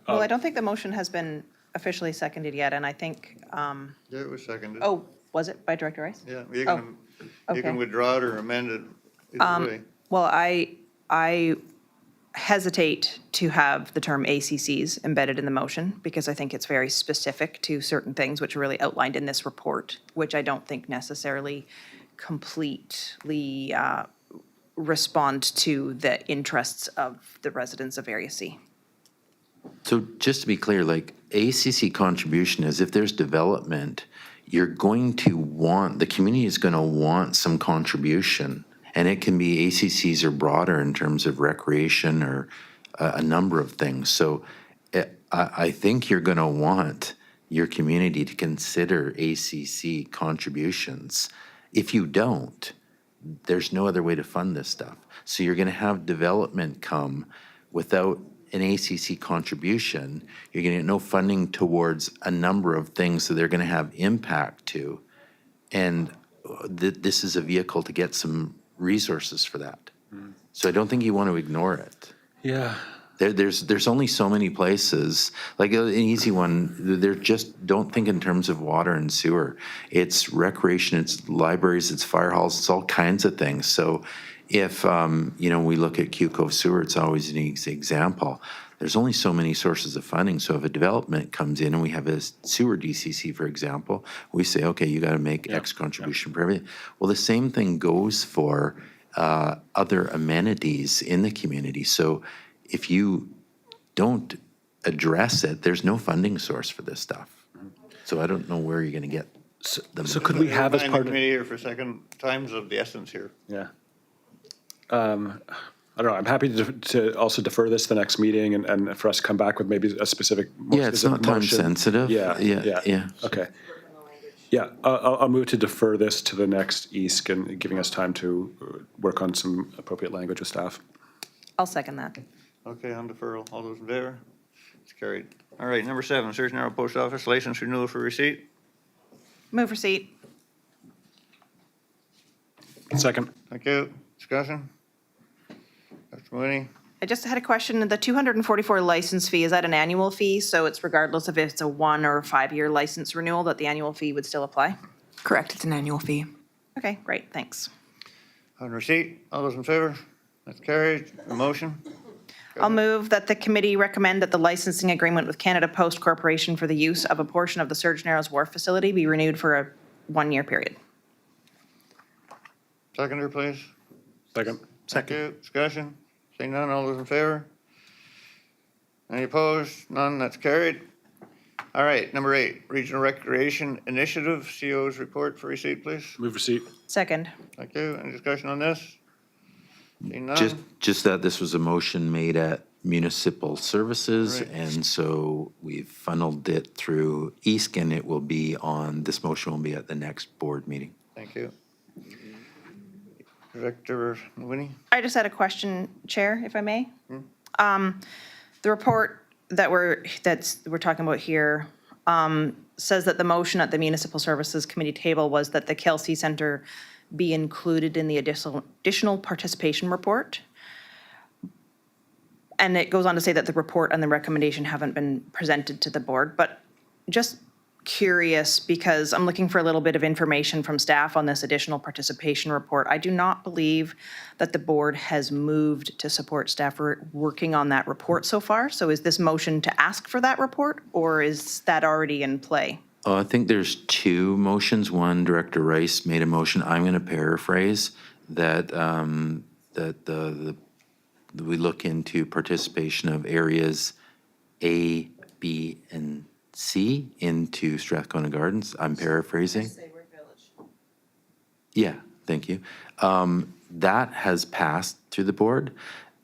Well, I don't think the motion has been officially seconded yet, and I think, Yeah, it was seconded. oh, was it by Director Rice? Yeah, you okay. can withdraw it or amend it either way. Well, I hesitate to have the term ACCs embedded in the motion because I think it's very specific to certain things which are really outlined in this report, which I don't think necessarily completely respond to the interests of the residents of Area C. So just to be clear, like ACC contribution is if there's development, you're going to want, the community is going to want some contribution. And it can be ACCs or broader in terms of recreation or a number of things. So I think you're going to want your community to consider ACC contributions. If you don't, there's no other way to fund this stuff. So you're going to have development come without an ACC contribution. You're going to get no funding towards a number of things that they're going to have impact to. And this is a vehicle to get some resources for that. So I don't think you want to ignore it. Yeah. There's only so many places, like an easy one, they're just, don't think in terms of water and sewer. It's recreation, it's libraries, it's fire halls, it's all kinds of things. So if, we look at Q Cove Sewer, it's always an example. There's only so many sources of funding. So if a development comes in and we have a sewer DCC, for example, we say, okay, you got to make X contribution for everything. Well, the same thing goes for other amenities in the community. So if you don't address it, there's no funding source for this stuff. So I don't know where you're going to get the money. So could we have as Remind part the of? committee here for a second, time's of the essence here. Yeah. I don't know, I'm happy to also defer this to the next meeting and for us to come back with maybe a specific. more Yeah, it's specific not time motion. sensitive. Yeah. Okay. Yeah, I'll move to defer this to the next ESC and giving us time to work on some appropriate language with staff. I'll second that. Okay, on deferral, all those in favor? It's carried. All right, number 7, Surgeon Narrow Post Office license renewal for receipt. Move receipt. Second. Thank you. Discussion? Dr. Mooney? I just had a question. The 244 license fee, is that an annual fee? So it's regardless if it's a 1 or 5-year license renewal, that the annual fee would still apply? Correct, it's an annual fee. Okay, great, thanks. On receipt, all those in favor? That's carried. A motion? I'll move that the committee recommend that the licensing agreement with Canada Post Corporation for the use of a portion of the Surge Narrows Wharf facility be renewed for a 1-year period. Seconder, please. Second. Thank you. Discussion? Seeing none, all those in favor? Any opposed? None, that's carried. All right, number 8, Regional Recreation Initiative, CO's report for receipt, please. Move receipt. Second. Thank you. Any discussion on this? Seeing none? Just that this was a motion made at Municipal Services, Right. and so we've funneled it through ESC, and it will be on, this motion will be at the next board meeting. Thank you. Director Winnie? I just had a question, Chair, if I may. The report that we're talking about here says that the motion at the Municipal Services Committee table was that the Kelsey Center be included in the additional participation report. And it goes on to say that the report and the recommendation haven't been presented to the board, but just curious because I'm looking for a little bit of information from staff on this additional participation report. I do not believe that the board has moved to support staff working on that report so far. So is this motion to ask for that report or is that already in play? I think there's 2 motions. One, Director Rice made a motion. I'm going to paraphrase that we look into participation of areas A, B, and C into Strathcona Gardens. I'm paraphrasing. Yeah, thank you. That has passed through the board.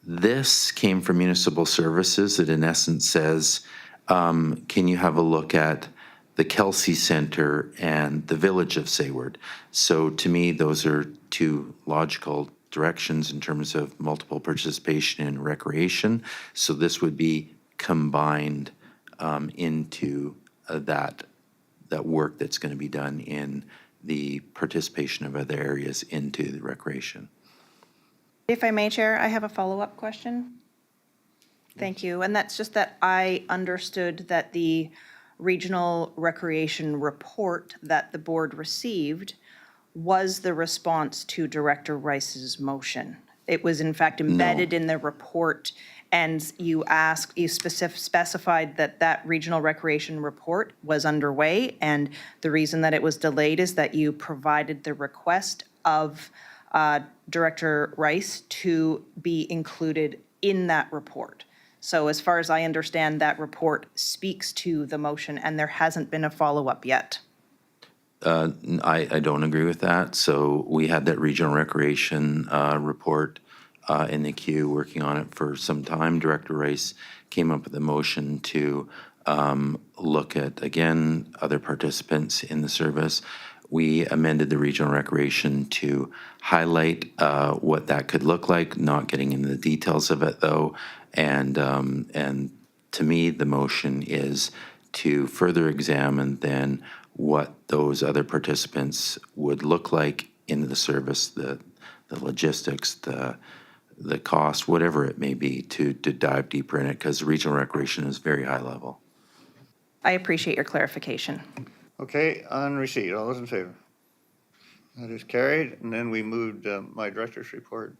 This came from Municipal Services that in essence says, can you have a look at the Kelsey Center and the Village of Sayward? So to me, those are two logical directions in terms of multiple participation in recreation. So this would be combined into that work that's going to be done in the participation of other areas into the recreation. If I may, Chair, I have a follow-up question. Thank you. And that's just that I understood that the regional recreation report that the board received was the response to Director Rice's motion. It was in fact embedded in the report, and you specified that that regional recreation report was underway, and the reason that it was delayed is that you provided the request of Director Rice to be included in that report. So as far as I understand, that report speaks to the motion, and there hasn't been a follow-up yet. I don't agree with that. So we had that regional recreation report in the queue, working on it for some time. Director Rice came up with a motion to look at, again, other participants in the service. We amended the regional recreation to highlight what that could look like, not getting into the details of it though. And to me, the motion is to further examine then what those other participants would look like in the service, the logistics, the cost, whatever it may be, to dive deeper in it, because regional recreation is very high level. I appreciate your clarification. Okay, on receipt, all those in favor? That is carried, and then we moved my director's report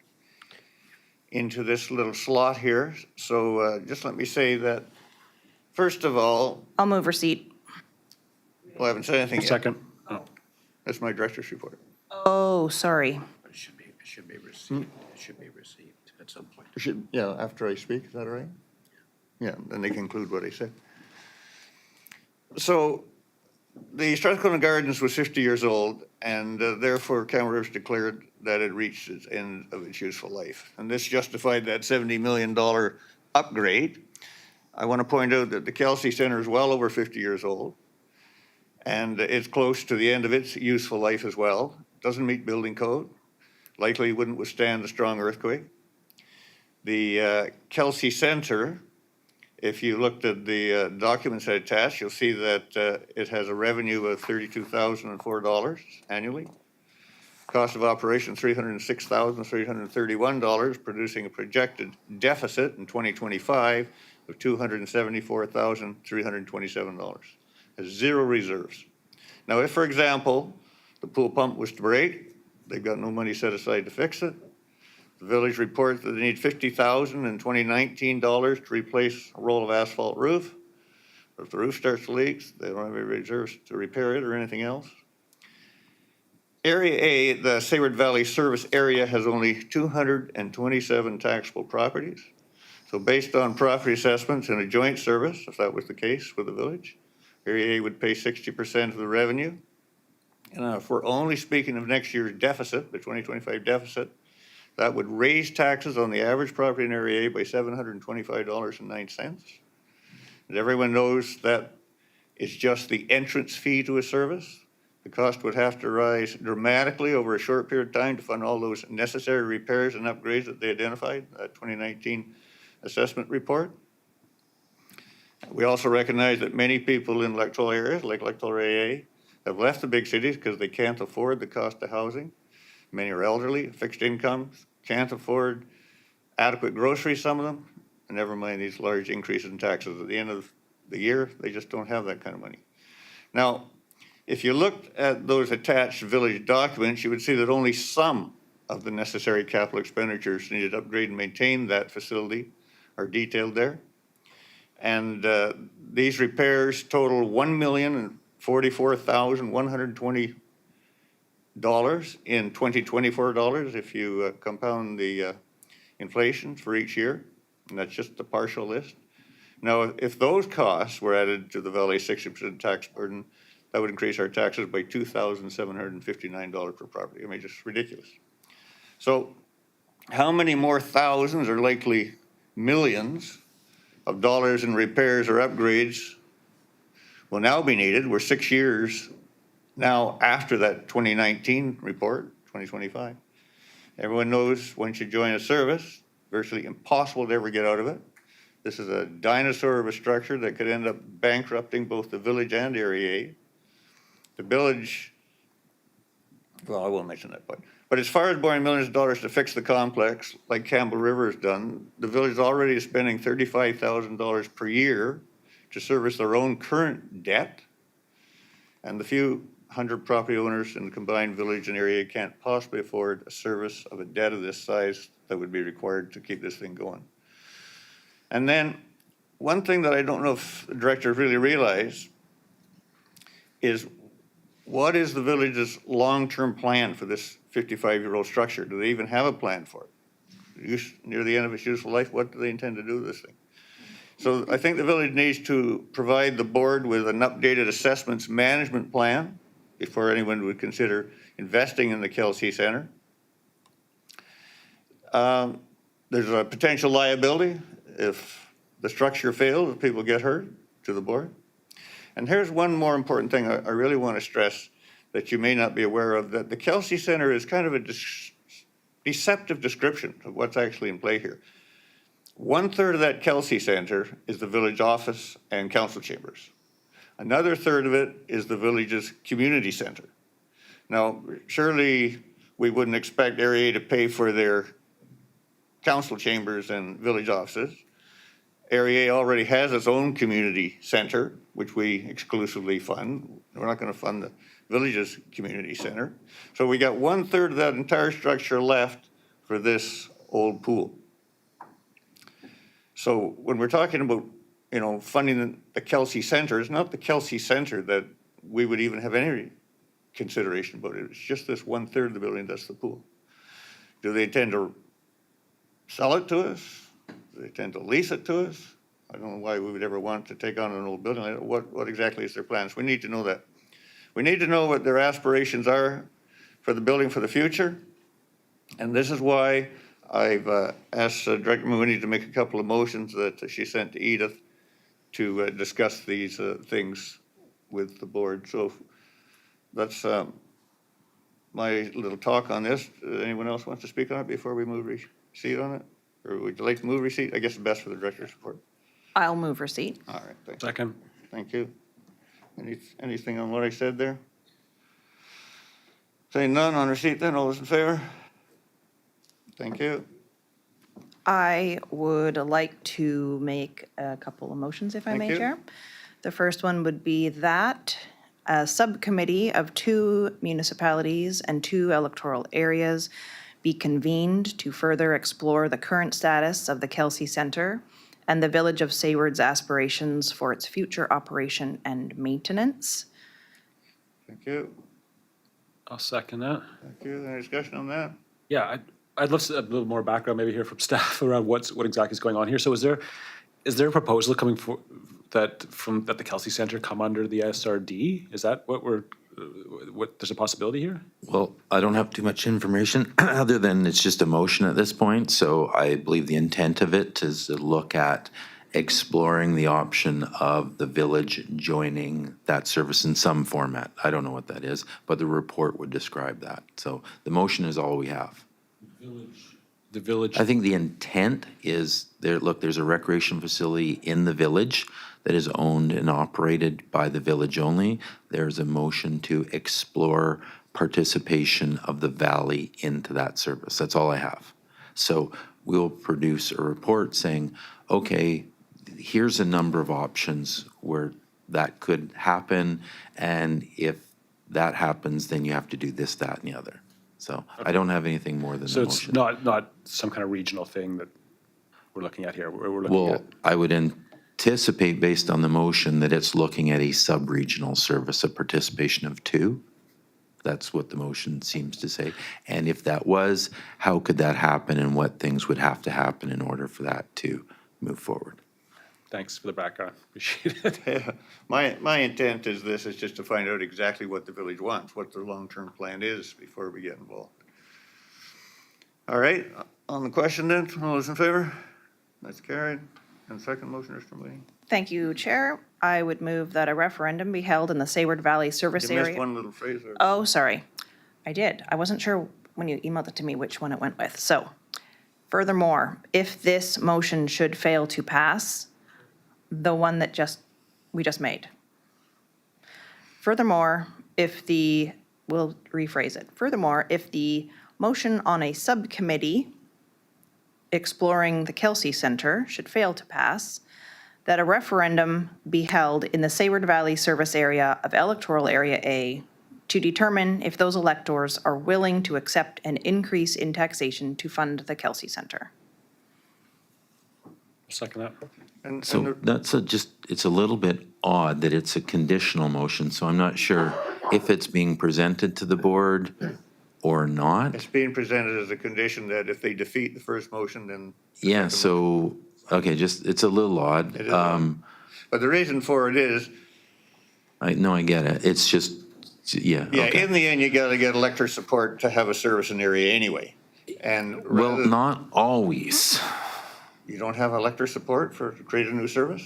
into this little slot here. So just let me say that, first of all, I'll move receipt. well, I haven't said anything yet. Second. That's my director's report. Oh, sorry. It should be received. It should be received at some point. Yeah, after I speak, is that all right? Yeah, then they conclude what I said. So the Strathcona Gardens was 50 years old, and therefore Cameron declared that it reached its end of its useful life. And this justified that $70 million upgrade. I want to point out that the Kelsey Center is well over 50 years old, and it's close to the end of its useful life as well. Doesn't meet building code, likely wouldn't withstand a strong earthquake. The Kelsey Center, if you looked at the documents I attached, you'll see that it has a revenue of $32,004 annually. Cost of operation, $306,331, producing a projected deficit in 2025 of $274,327. Has zero reserves. Now, if, for example, the pool pump was to break, they've got no money set aside to fix it. The village reports that they need $50,000 in 2019 to replace a roll of asphalt roof. If the roof starts to leak, they don't have any reserves to repair it or anything else. Area A, the Sayward Valley Service Area, has only 227 taxable properties. So based on property assessments in a joint service, if that was the case with the village, Area A would pay 60% of the revenue. And if we're only speaking of next year's deficit, the 2025 deficit, that would raise taxes on the average property in Area A by $725.09. And everyone knows that it's just the entrance fee to a service. The cost would have to rise dramatically over a short period of time to fund all those necessary repairs and upgrades that they identified, that 2019 assessment report. We also recognize that many people in electoral areas, like electoral area A, have left the big cities because they can't afford the cost of housing. Many are elderly, fixed incomes, can't afford adequate groceries, some of them, and never mind these large increases in taxes. At the end of the year, they just don't have that kind of money. Now, if you looked at those attached village documents, you would see that only some of the necessary capital expenditures needed to upgrade and maintain that facility are detailed there. And these repairs total $1,044,120 in 2024 dollars if you compound the inflation for each year, and that's just the partial list. Now, if those costs were added to the valley's 60% tax burden, that would increase our taxes by $2,759 per property. I mean, just ridiculous. So how many more thousands or likely millions of dollars in repairs or upgrades will now be needed? We're 6 years now after that 2019 report, 2025. Everyone knows once you join a service, virtually impossible to ever get out of it. This is a dinosaur of a structure that could end up bankrupting both the village and Area A. The village, well, I won't mention that part. But as far as borrowing millions of dollars to fix the complex, like Campbell River has done, the village already is spending $35,000 per year to service their own current debt. And the few hundred property owners in the combined village and area can't possibly afford a service of a debt of this size that would be required to keep this thing going. And then one thing that I don't know if the directors really realize is what is the village's long-term plan for this 55-year-old structure? Do they even have a plan for it? Near the end of its useful life, what do they intend to do with this thing? So I think the village needs to provide the board with an updated assessments management plan before anyone would consider investing in the Kelsey Center. There's a potential liability if the structure fails, if people get hurt, to the board. And here's one more important thing I really want to stress that you may not be aware of, that the Kelsey Center is kind of a deceptive description of what's actually in play here. 1/3 of that Kelsey Center is the village office and council chambers. Another third of it is the village's community center. Now, surely we wouldn't expect Area A to pay for their council chambers and village offices. Area A already has its own community center, which we exclusively fund. We're not going to fund the village's community center. So we got 1/3 of that entire structure left for this old pool. So when we're talking about, funding the Kelsey Center, it's not the Kelsey Center that we would even have any consideration about it. It's just this 1/3 of the building that's the pool. Do they intend to sell it to us? Do they intend to lease it to us? I don't know why we would ever want to take on an old building. What exactly is their plans? We need to know that. We need to know what their aspirations are for the building for the future. And this is why I've asked Director Mooney to make a couple of motions that she sent to Edith to discuss these things with the board. So that's my little talk on this. Anyone else wants to speak on it before we move receipt on it? Or would you like to move receipt? I guess it's best for the director's report. I'll move receipt. All right, thank you. Second. Thank you. Anything on what I said there? Saying none on receipt then, all those in favor? Thank you. I would like to make a couple of motions, if I Thank may, you. Chair. The first one would be that a subcommittee of 2 municipalities and 2 electoral areas be convened to further explore the current status of the Kelsey Center and the Village of Sayward's aspirations for its future operation and maintenance. Thank you. I'll second that. Thank you. Any discussion on that? Yeah, I'd love a little more background maybe here from staff around what exactly is going on here. So is there a proposal coming for that the Kelsey Center come under the SRD? Is that what there's a possibility here? Well, I don't have too much information other than it's just a motion at this point. So I believe the intent of it is to look at exploring the option of the village joining that service in some format. I don't know what that is, but the report would describe that. So the motion is all we have. The village. I think the intent is there's a recreation facility in the village that is owned and operated by the village only. There's a motion to explore participation of the valley into that service. That's all I have. So we'll produce a report saying, okay, here's a number of options where that could happen. And if that happens, then you have to do this, that, and the other. So I don't have anything more than So the it's motion. not some kind of regional thing that we're looking at here. We're looking Well, at. I would anticipate based on the motion that it's looking at a sub-regional service, a participation of 2. That's what the motion seems to say. And if that was, how could that happen and what things would have to happen in order for that to move forward? Thanks for the background. Appreciate it. Yeah, my intent is just to find out exactly what the village wants, what their long-term plan is before we get involved. All right, on the question then, all those in favor? That's carried. And second motion, Mr. Mooney. Thank you, Chair. I would move that a referendum be held in the Sayward Valley Service You missed Area. one little phrase there. Oh, sorry. I did. I wasn't sure when you emailed it to me which one it went with. So furthermore, if this motion should fail to pass, the one that we just made. Furthermore, we'll rephrase it. Furthermore, if the motion on a subcommittee exploring the Kelsey Center should fail to pass, that a referendum be held in the Sayward Valley Service Area of Electoral Area A to determine if those electors are willing to accept an increase in taxation to fund the Kelsey Center. Second that. And So that's it's a little bit odd that it's a conditional motion, so I'm not sure if it's being presented to the board or not. it's being presented as a condition that if they defeat the first motion, then. Yeah, so, okay, it's a little odd. It is odd. But the reason for it is, I get it. It's just, yeah, yeah, okay. in the end, you gotta get elector support to have a service in the area anyway. And Well, not always. you don't have elector support to create a new service?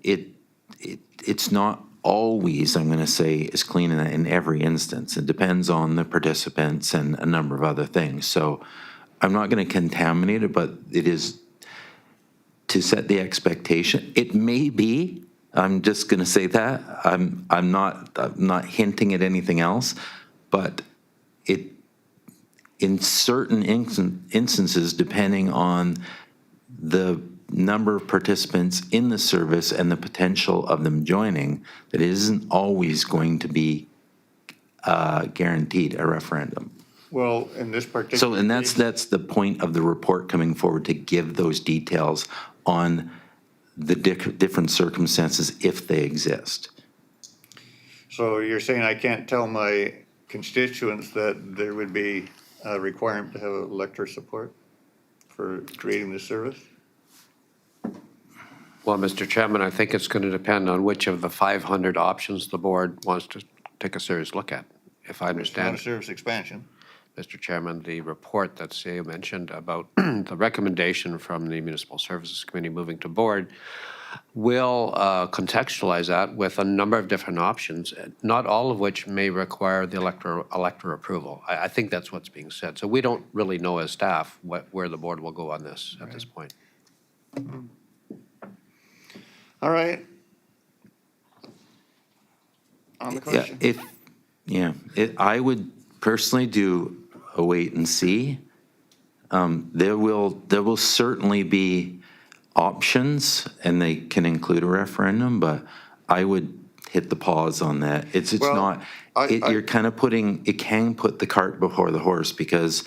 It's not always, I'm going to say, as clean in every instance. It depends on the participants and a number of other things. So I'm not going to contaminate it, but it is to set the expectation. It may be, I'm just going to say that. I'm not hinting at anything else, but in certain instances, depending on the number of participants in the service and the potential of them joining, that it isn't always going to be guaranteed a referendum. Well, in this particular. So, and that's the point of the report coming forward, to give those details on the different circumstances if they exist. So you're saying I can't tell my constituents that there would be a requirement to have elector support for creating this service? Well, Mr. Chairman, I think it's going to depend on which of the 500 options the board wants to take a serious look at. If I It's not a understand, service expansion. Mr. Chairman, the report that CA mentioned about the recommendation from the Municipal Services Committee moving to board will contextualize that with a number of different options, not all of which may require the elector approval. I think that's what's being said. So we don't really know as staff where the board will go on this at this point. All right. On the question. I would personally do a wait and see. There will certainly be options, and they can include a referendum, but I would hit the pause on that. It's Well, not, you're kind of it can put the cart before the horse, because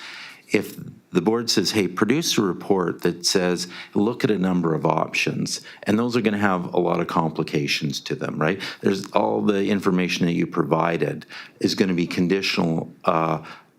if the board says, hey, produce a report that says, look at a number of options, and those are going to have a lot of complications to them, right? There's all the information that you provided is going to be conditional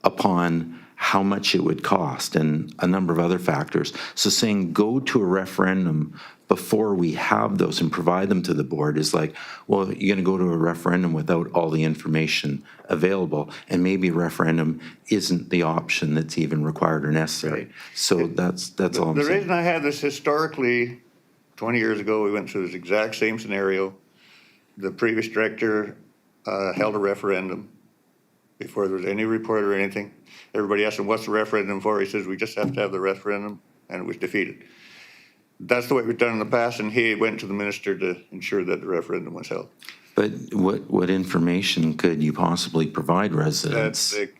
upon how much it would cost and a number of other factors. So saying go to a referendum before we have those and provide them to the board is like, well, you're going to go to a referendum without all the information available, and maybe a referendum isn't the option that's even required or necessary. So that's all I'm The saying. reason I had this historically, 20 years ago, we went through this exact same scenario. The previous director held a referendum before there was any report or anything. Everybody asked him, what's the referendum for? He says, we just have to have the referendum, and it was defeated. That's the way we've done in the past, and he went to the minister to ensure that the referendum was held. But what information could you possibly provide residents? That's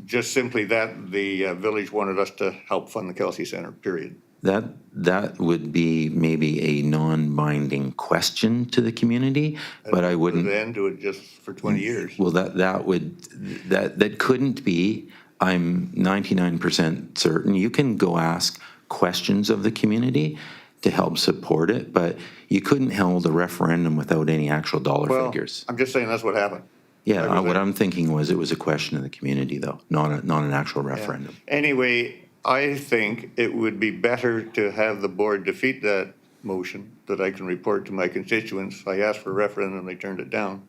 just simply that the village wanted us to help fund the Kelsey Center, period. That would be maybe a non-binding question to the community, but I wouldn't. Then do it just for 20 years. Well, that couldn't be. I'm 99% certain. You can go ask questions of the community to help support it, but you couldn't hold a referendum without any actual dollar Well, figures. I'm just saying that's what happened. Yeah, what I'm thinking was it was a question of the community, though, not an actual referendum. Anyway, I think it would be better to have the board defeat that motion that I can report to my constituents. I asked for a referendum, they turned it down.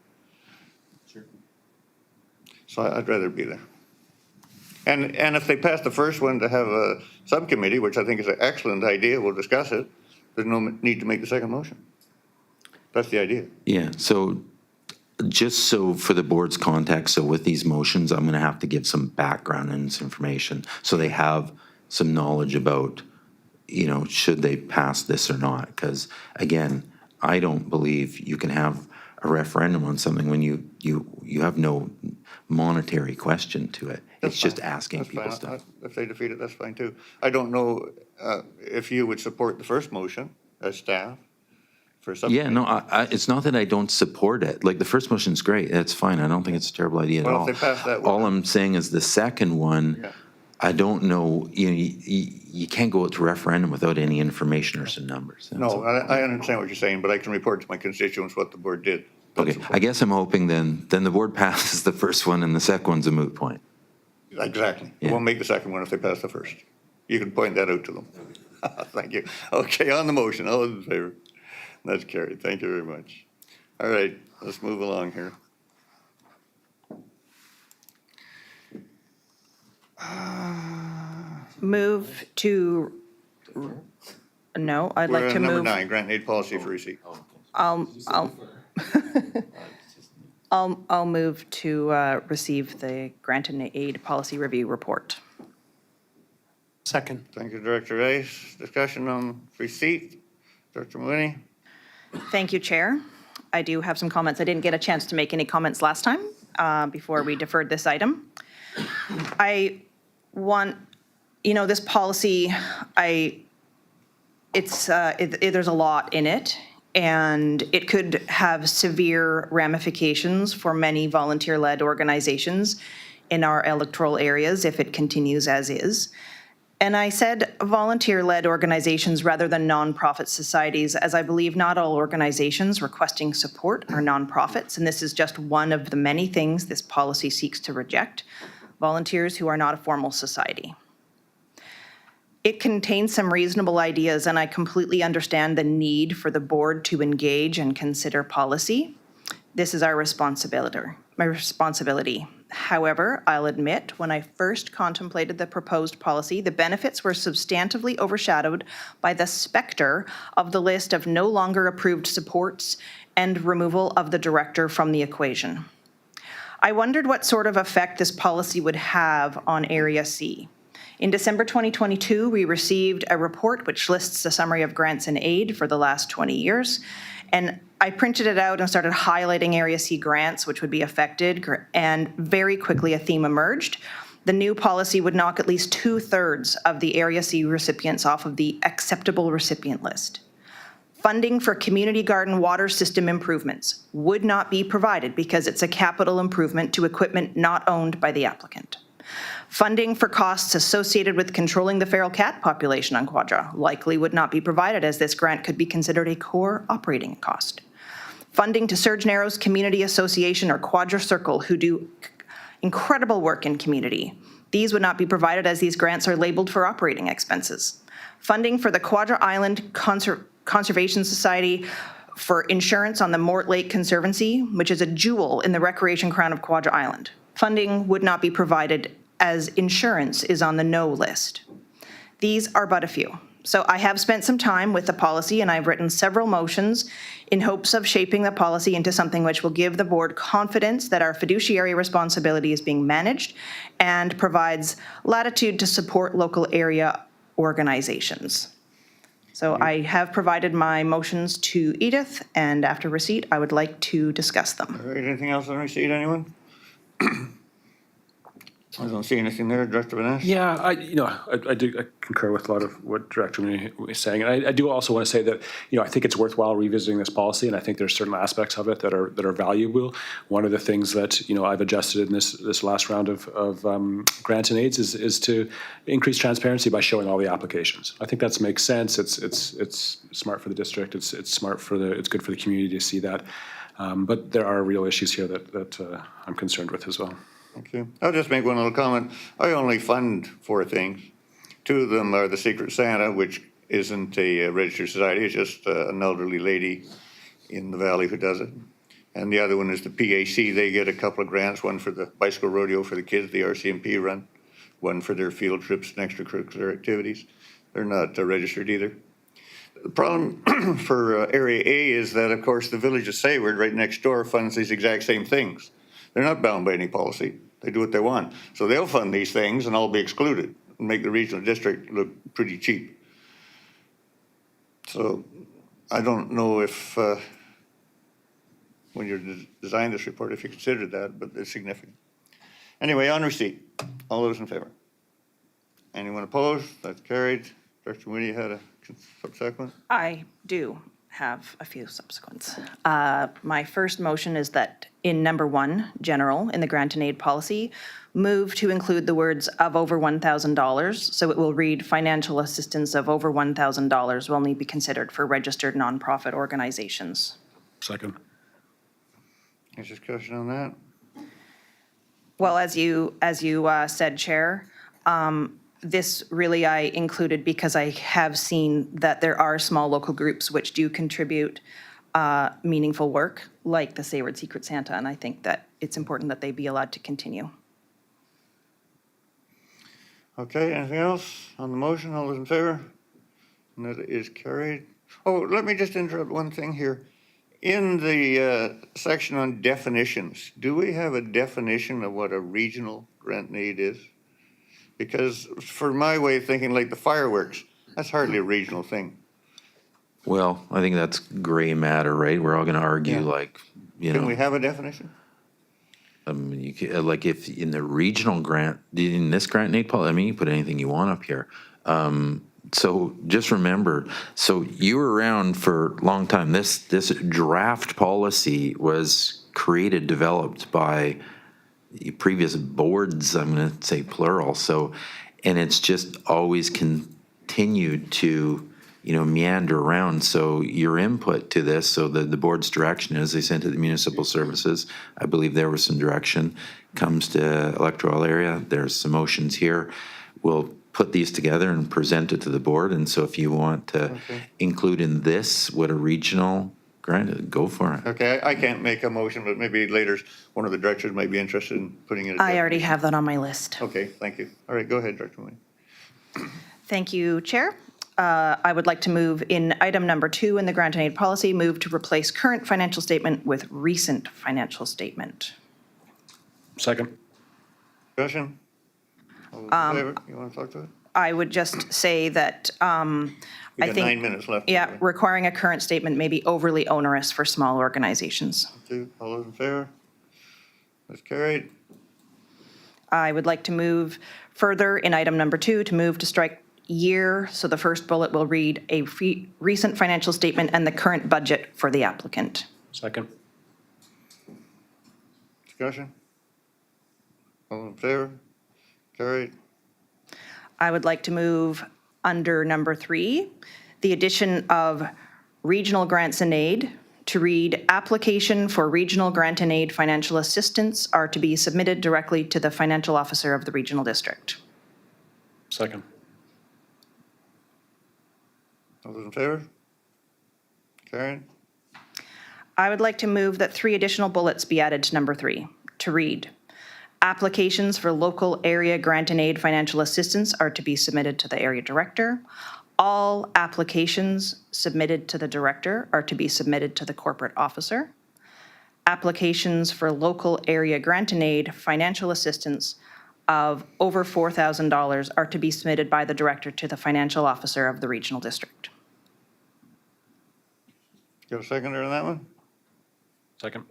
So I'd rather be there. And if they pass the first one to have a subcommittee, which I think is an excellent idea, we'll discuss it, there's no need to make the second motion. That's the idea. Yeah, so just so for the board's context, so with these motions, I'm going to have to give some background and some information so they have some knowledge about, you know, should they pass this or not? Because again, I don't believe you can have a referendum on something when you have no monetary question to it. It's just asking That's people fine. stuff. If they defeat it, that's fine too. I don't know if you would support the first motion as staff for subcommittee. Yeah, no, it's not that I don't support it. Like, the first motion's great. That's fine. I don't think it's a terrible idea at Well, all. if they pass that one- All I'm saying is the second one, Yeah. I don't know, you can't go to referendum without any information or some numbers. That's No, all. I understand what you're saying, but I can report to my constituents what the board did. That's Okay, I guess I'm hoping then the board passes the first one and the second one's a moot point. Exactly. It Yeah. won't make the second one if they pass the first. You can point that out to them. Thank you. Okay, on the motion, all those in favor? That's carried. Thank you very much. All right, let's move along here. Move to, no, I'd We're like to on number move. 9, grant aid policy for receipt. I'll move to receive the grant and aid policy review report. Second. Thank you, Director Rice. Discussion on receipt. Director Mooney? Thank you, Chair. I do have some comments. I didn't get a chance to make any comments last time before we deferred this item. I want, this policy, there's a lot in it, and it could have severe ramifications for many volunteer-led organizations in our electoral areas if it continues as is. And I said volunteer-led organizations rather than nonprofit societies, as I believe not all organizations requesting support are nonprofits, and this is just one of the many things this policy seeks to reject, volunteers who are not a formal society. It contains some reasonable ideas, and I completely understand the need for the board to engage and consider policy. This is our responsibility. However, I'll admit, when I first contemplated the proposed policy, the benefits were substantively overshadowed by the specter of the list of no longer approved supports and removal of the director from the equation. I wondered what sort of effect this policy would have on Area C. In December 2022, we received a report which lists a summary of grants and aid for the last 20 years. And I printed it out and started highlighting Area C grants which would be affected, and very quickly a theme emerged. The new policy would knock at least 2/3 of the Area C recipients off of the acceptable recipient list. Funding for community garden water system improvements would not be provided because it's a capital improvement to equipment not owned by the applicant. Funding for costs associated with controlling the feral cat population on Quadra likely would not be provided, as this grant could be considered a core operating cost. Funding to Surge Narrows Community Association or Quadra Circle, who do incredible work in community. These would not be provided, as these grants are labeled for operating expenses. Funding for the Quadra Island Conservation Society for insurance on the Mort Lake Conservancy, which is a jewel in the recreation crown of Quadra Island. Funding would not be provided, as insurance is on the no list. These are but a few. So I have spent some time with the policy, and I've written several motions in hopes of shaping the policy into something which will give the board confidence that our fiduciary responsibility is being managed and provides latitude to support local area organizations. So I have provided my motions to Edith, and after receipt, I would like to discuss them. All right, anything else on receipt, anyone? I don't see anything there. Director Vaness? Yeah, I concur with a lot of what Director Mooney was saying. And I do also want to say that, I think it's worthwhile revisiting this policy, and I think there's certain aspects of it that are valuable. One of the things that, I've adjusted in this last round of grants and aids is to increase transparency by showing all the applications. I think that makes sense. It's smart for the district. It's smart it's good for the community to see that. But there are real issues here that I'm concerned with as well. Okay. I'll just make one little comment. I only fund 4 things. 2 of them are the Secret Santa, which isn't a registered society. It's just an elderly lady in the valley who does it. And the other one is the PAC. They get a couple of grants, one for the bicycle rodeo for the kids, the RCMP run. one for their field trips and extracurricular activities. They're not registered either. The problem for Area A is that, of course, the village of Sayward, right next door, funds these exact same things. They're not bound by any policy. They do what they want. So they'll fund these things and all be excluded and make the regional district look pretty cheap. So I don't know if, when you designed this report, if you considered that, but it's significant. Anyway, on receipt, all those in favor? Anyone opposed? That's carried. Director Mooney had a subsequent. I do have a few subsequents. My first motion is that in number 1, general, in the grant and aid policy, move to include the words of over $1,000, so it will read financial assistance of over $1,000 will need to be considered for registered nonprofit organizations. Second. Any discussion on that? Well, as you said, Chair, this really I included because I have seen that there are small local groups which do contribute meaningful work, like the Sayward Secret Santa, and I think that it's important that they be allowed to continue. Okay, anything else on the motion? All those in favor? And that is carried. Oh, let me just interrupt one thing here. In the section on definitions, do we have a definition of what a regional grant and aid is? Because for my way of thinking, like the fireworks, that's hardly a regional thing. Well, I think that's gray matter, right? We're all going to argue like, you Can we know, have a definition? you can, like if in the regional grant, in this grant and aid policy, I mean, you put anything you want up here. So just remember, so you were around for a long time. This draft policy was created, developed by previous boards, I'm going to say plural. So, and it's just always continued to, you know, meander around. So your input to this, so the board's direction is they sent it to the municipal services. I believe there was some direction. Comes to electoral area, there's some motions here. We'll put these together and present it to the board. And so if you want to include in this what a regional grant is, go for it. Okay, I can't make a motion, but maybe later one of the directors might be interested in putting it. I already have that on my list. Okay, thank you. All right, go ahead, Director Mooney. Thank you, Chair. I would like to move in item number 2 in the grant and aid policy, move to replace current financial statement with recent financial statement. Second. Discussion? All those in favor? You want to talk to it? I would just say that We I got think, 9 minutes left. yeah, requiring a current statement may be overly onerous for small organizations. All those in favor? That's carried. I would like to move further in item number 2 to move to strike year, so the first bullet will read a recent financial statement and the current budget for the applicant. Second. Discussion? All in favor? Carried. I would like to move under number 3, the addition of regional grants and aid to read application for regional grant and aid financial assistance are to be submitted directly to the financial officer of the regional district. Second. All those in favor? Carried. I would like to move that 3 additional bullets be added to number 3 to read applications for local area grant and aid financial assistance are to be submitted to the area director. All applications submitted to the director are to be submitted to the corporate officer. Applications for local area grant and aid financial assistance of over $4,000 are to be submitted by the director to the financial officer of the regional district. Got a seconder on that one? Second.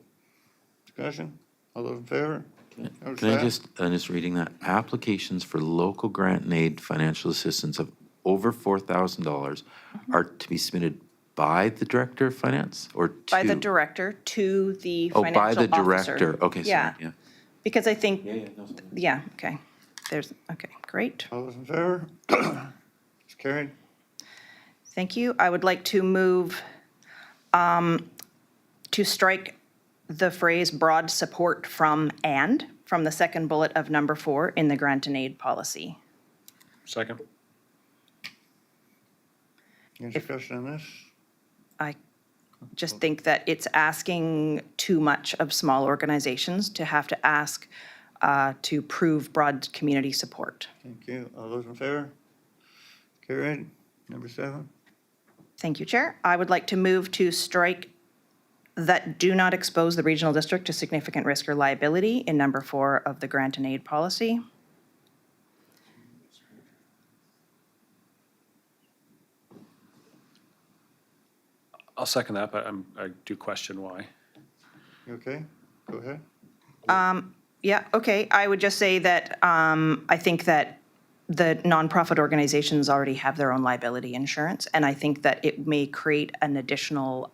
Discussion? All those in favor? Can I just, I'm just reading that, applications for local grant and aid financial assistance of over $4,000 are to be submitted by the director of finance or to? By the director to the Oh, financial officer. by the director, okay, sorry, yeah. Because I think, yeah, okay, there's, okay, great. All those in favor? It's carried. Thank you. I would like to move to strike the phrase broad support from the second bullet of number 4 in the grant and aid policy. Second. Any discussion on this? I just think that it's asking too much of small organizations to have to ask to prove broad community support. Thank you. All those in favor? Carried. Number 7. Thank you, Chair. I would like to move to strike that do not expose the regional district to significant risk or liability in number 4 of the grant and aid policy. I'll second that, but I do question why. You okay? Go ahead. Yeah, okay. I would just say that I think that the nonprofit organizations already have their own liability insurance, and I think that it may create an additional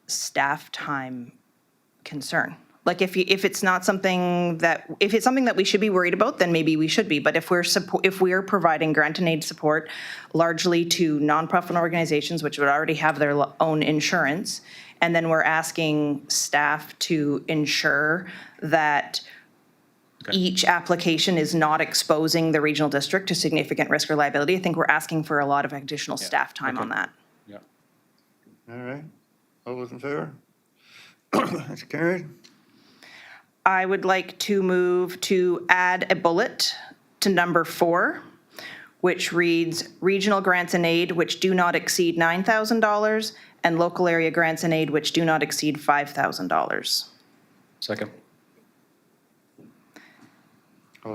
staff time concern. Like if it's not something that, if it's something that we should be worried about, then maybe we should be. But if we're providing grant and aid support largely to nonprofit organizations, which would already have their own insurance, and then we're asking staff to ensure that each application is not exposing the regional district to significant risk or liability, I think we're asking for a lot of additional staff time on that. Yeah. All right. All those in favor? That's carried. I would like to move to add a bullet to number 4, which reads regional grants and aid which do not exceed $9,000 and local area grants and aid which do not exceed $5,000. Second.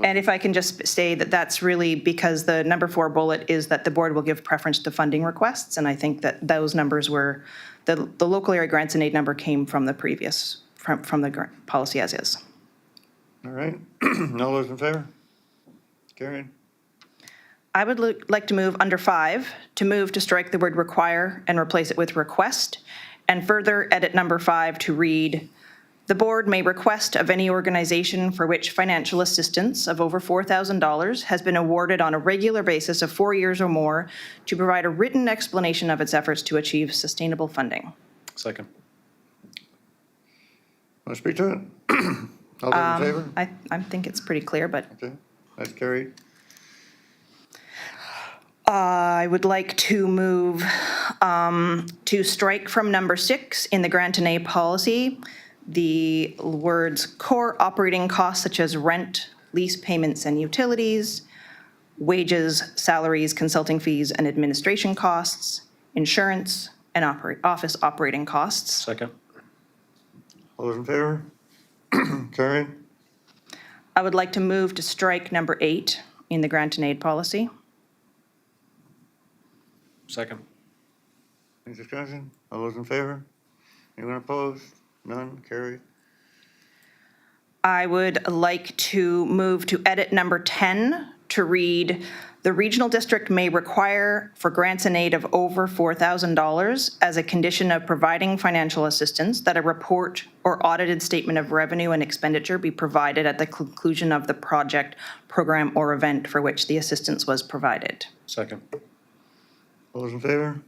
And if I can just say that that's really because the number 4 bullet is that the board will give preference to funding requests. And I think that those numbers were, the local area grants and aid number came from the previous, from the policy as is. All right. All those in favor? Carried. I would like to move under 5, to move to strike the word require and replace it with request, and further edit number 5 to read, the board may request of any organization for which financial assistance of over $4,000 has been awarded on a regular basis of 4 years or more to provide a written explanation of its efforts to achieve sustainable funding. Second. Want to speak to it? All those in favor? I think it's pretty clear, but Okay. That's carried. I would like to move to strike from number 6 in the grant and aid policy the words core operating costs such as rent, lease payments and utilities, wages, salaries, consulting fees and administration costs, insurance, and office operating costs. Second. All those in favor? Carried. I would like to move to strike number 8 in the grant and aid policy. Second. Any discussion? All those in favor? Anyone opposed? None? Carried. I would like to move to edit number 10 to read, the regional district may require for grants and aid of over $4,000 as a condition of providing financial assistance that a report or audited statement of revenue and expenditure be provided at the conclusion of the project, program, or event for which the assistance was provided. Second. All those in favor?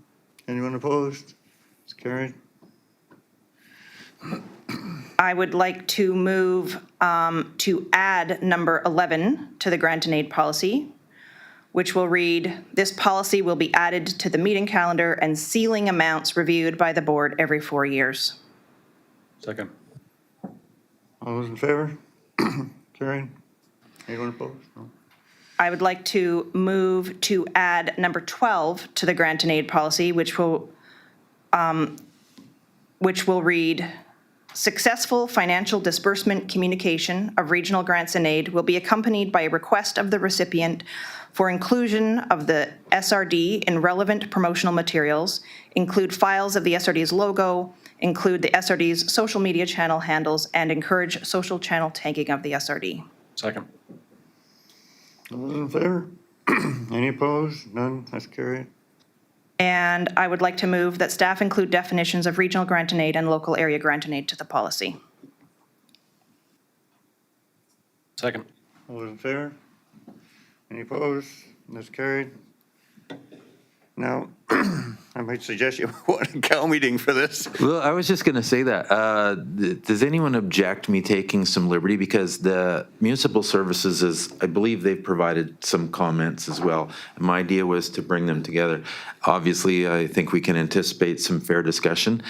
Anyone opposed? It's carried. I would like to move to add number 11 to the grant and aid policy, which will read, this policy will be added to the meeting calendar and ceiling amounts reviewed by the board every 4 years. Second. All those in favor? Carried. Anyone opposed? No. I would like to move to add number 12 to the grant and aid policy, which will read, successful financial disbursement communication of regional grants and aid will be accompanied by a request of the recipient for inclusion of the SRD in relevant promotional materials, include files of the SRD's logo, include the SRD's social media channel handles, and encourage social channel tagging of the SRD. Second. All those in favor? Any opposed? None? That's carried. And I would like to move that staff include definitions of regional grant and aid and local area grant and aid to the policy. Second. All those in favor? Any opposed? That's carried. Now, I might suggest you want a Cal meeting for this. Well, I was just going to say that. Does anyone object me taking some liberty? Because the municipal services is, I believe they've provided some comments as well. My idea was to bring them together. Obviously, I think we can anticipate some fair discussion.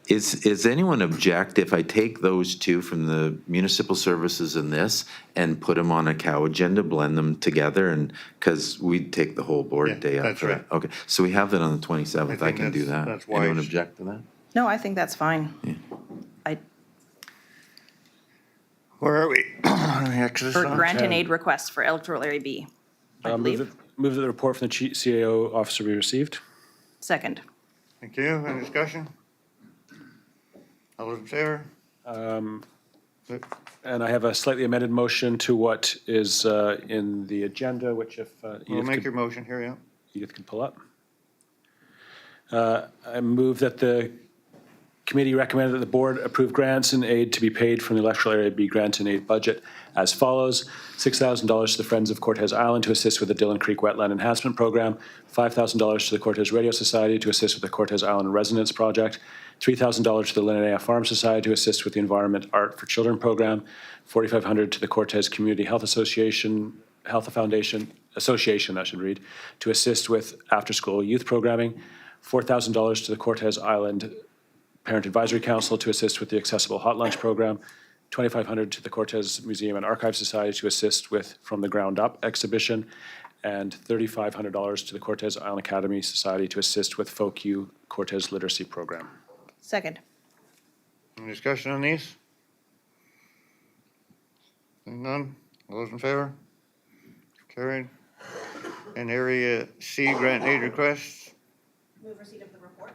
Is anyone object if I take those two from the municipal services and this and put them on a cow agenda, blend them together, and, because we'd take the whole Yeah, board day that's after that? right. Okay, so we have that on the 27th, I think can do that's- that. that's Anyone wise. object to that? No, I think that's fine. I, Where are we? Exodus for on? grant and aid requests for electoral area B, I believe. Move that the report from the CAO officer be received. Second. Thank you. Any discussion? All those in favor? And I have a slightly amended motion to what is in the agenda, which if We'll Edith make could your motion here, yeah. Edith can pull up. I move that the committee recommend that the board approve grants and aid to be paid from the Electoral Area B grant and aid budget as follows: $6,000 to the Friends of Cortez Island to assist with the Dillon Creek Wetland Enhancement Program, $5,000 to the Cortez Radio Society to assist with the Cortez Island Residence Project, $3,000 to the Linnea Farm Society to assist with the Environment Art for Children Program, $4,500 to the Cortez Community Health Association, Association, I should read, to assist with after-school youth programming, $4,000 to the Cortez Island Parent Advisory Council to assist with the Accessible Hot Lunch Program, $2,500 to the Cortez Museum and Archive Society to assist with From the Ground Up exhibition, and $3,500 to the Cortez Island Academy Society to assist with Folk U Cortez Literacy Program. Second. Any discussion on these? Seeing none? All those in favor? Carried. And Area C grant aid requests? Move receipt of the report.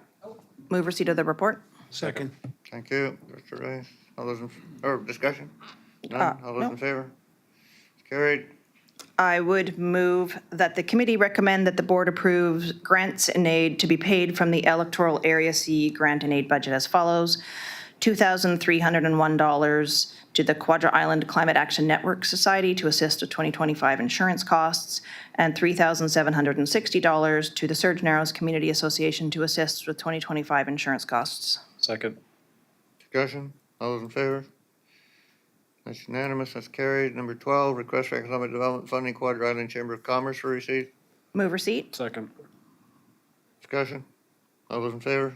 Move receipt of the report. Second. Thank you. Mr. Rice. All those in, or discussion? None? All those no. in favor? Carried. I would move that the committee recommend that the board approves grants and aid to be paid from the Electoral Area C grant and aid budget as follows: $2,301 to the Quadra Island Climate Action Network Society to assist with 2025 insurance costs, and $3,760 to the Surge Narrows Community Association to assist with 2025 insurance costs. Second. Discussion? All those in favor? That's unanimous. That's carried. Number 12, request for economic development funding, Quadra Island Chamber of Commerce for receipt. Move receipt. Second. Discussion? All those in favor?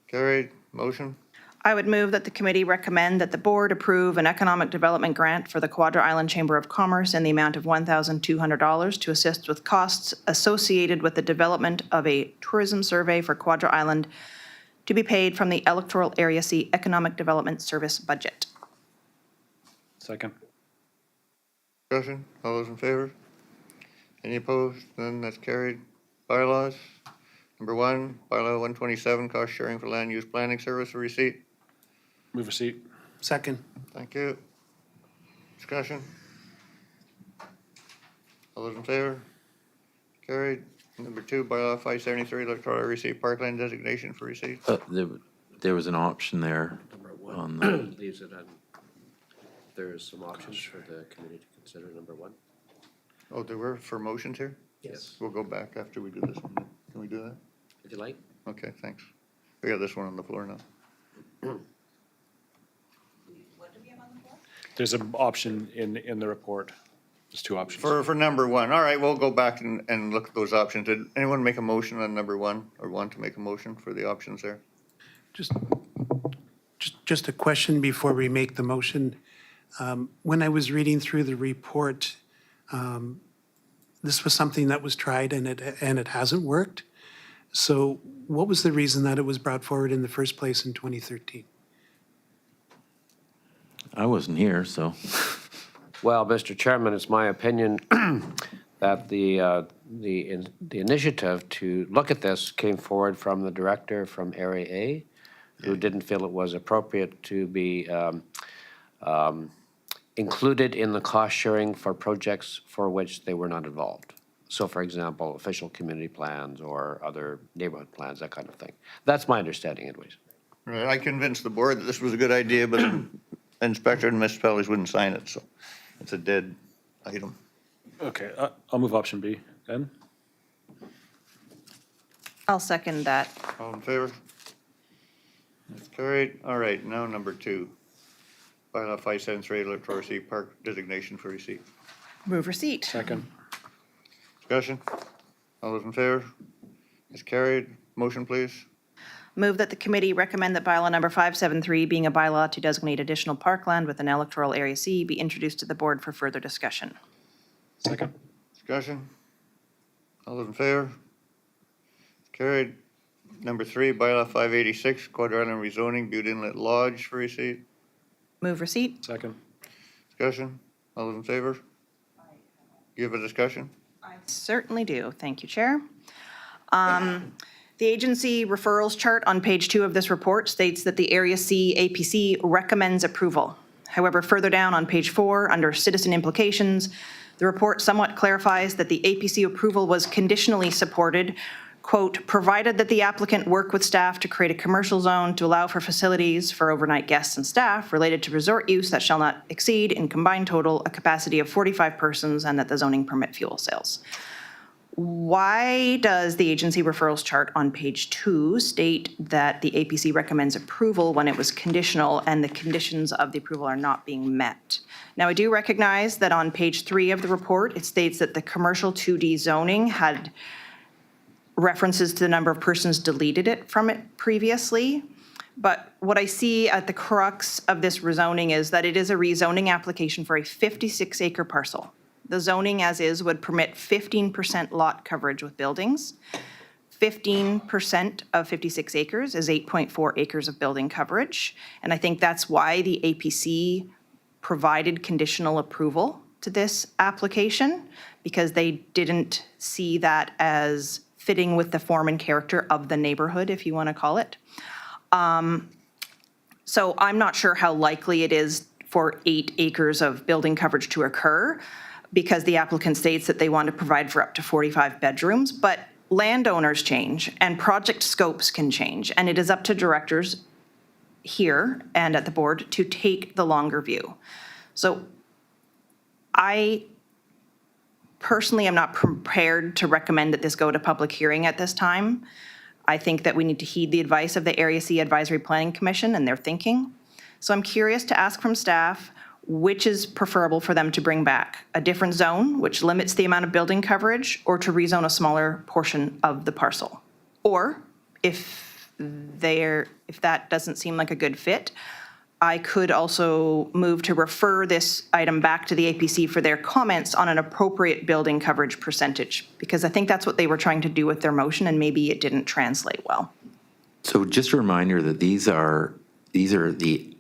Carried. Motion? I would move that the committee recommend that the board approve an economic development grant for the Quadra Island Chamber of Commerce in the amount of $1,200 to assist with costs associated with the development of a tourism survey for Quadra Island to be paid from the Electoral Area C Economic Development Service budget. Second. Discussion? All those in favor? Any opposed? None. That's carried. Bylaws? Number 1, bylaw 127, cost sharing for land use planning service for receipt. Move receipt. Second. Thank you. Discussion? All those in favor? Carried. Number 2, bylaw 573, electoral receipt parkland designation for receipt. There was an option there on the, Leaves it on, there's some options for the committee to consider, number one. Oh, there were for motions here? Yes. We'll go back after we do this one. Can we do that? If you like. Okay, thanks. We got this one on the floor now. There's an option in the report. There's two options. For number 1, all right, we'll go back and look at those options. Did anyone make a motion on number 1 or want to make a motion for the options there? Just a question before we make the motion. When I was reading through the report, this was something that was tried and it hasn't worked. So what was the reason that it was brought forward in the first place in 2013? I wasn't here, so. Well, Mr. Chairman, it's my opinion that the initiative to look at this came forward from the director from Area A, who didn't feel it was appropriate to be included in the cost sharing for projects for which they were not involved. So for example, official community plans or other neighborhood plans, that kind of thing. That's my understanding anyways. Right, I convinced the board that this was a good idea, but inspector and municipalities wouldn't sign it, so it's a dead item. Okay, I'll move option B then. I'll second that. All in favor? That's carried. All right, now number 2. Bylaw 573, electoral receipt park designation for receipt. Move receipt. Second. Discussion? All those in favor? It's carried. Motion, please. Move that the committee recommend that bylaw number 573, being a bylaw to designate additional parkland with an electoral area C, be introduced to the board for further discussion. Second. Discussion? All those in favor? Carried. Number 3, bylaw 586, Quadra Island rezoning, Butte Inlet Lodge for receipt. Move receipt. Second. Discussion? All those in favor? You have a discussion? Certainly do. Thank you, Chair. The agency referrals chart on page 2 of this report states that the Area C APC recommends approval. However, further down on page 4, under citizen implications, the report somewhat clarifies that the APC approval was conditionally supported, quote, provided that the applicant work with staff to create a commercial zone to allow for facilities for overnight guests and staff related to resort use that shall not exceed in combined total a capacity of 45 persons and that the zoning permit fuel sales. Why does the agency referrals chart on page 2 state that the APC recommends approval when it was conditional and the conditions of the approval are not being met? Now, I do recognize that on page 3 of the report, it states that the commercial 2D zoning had references to the number of persons deleted it from it previously. But what I see at the crux of this rezoning is that it is a rezoning application for a 56-acre parcel. The zoning as is would permit 15% lot coverage with buildings. 15% of 56 acres is 8.4 acres of building coverage. And I think that's why the APC provided conditional approval to this application, because they didn't see that as fitting with the form and character of the neighborhood, if you want to call it. So I'm not sure how likely it is for 8 acres of building coverage to occur, because the applicant states that they want to provide for up to 45 bedrooms, but landowners change and project scopes can change, and it is up to directors here and at the board to take the longer view. So I personally am not prepared to recommend that this go to public hearing at this time. I think that we need to heed the advice of the Area C Advisory Planning Commission and their thinking. So I'm curious to ask from staff, which is preferable for them to bring back? A different zone, which limits the amount of building coverage, or to rezone a smaller portion of the parcel? Or if that doesn't seem like a good fit, I could also move to refer this item back to the APC for their comments on an appropriate building coverage percentage, because I think that's what they were trying to do with their motion, and maybe it didn't translate well. So just a reminder that these are the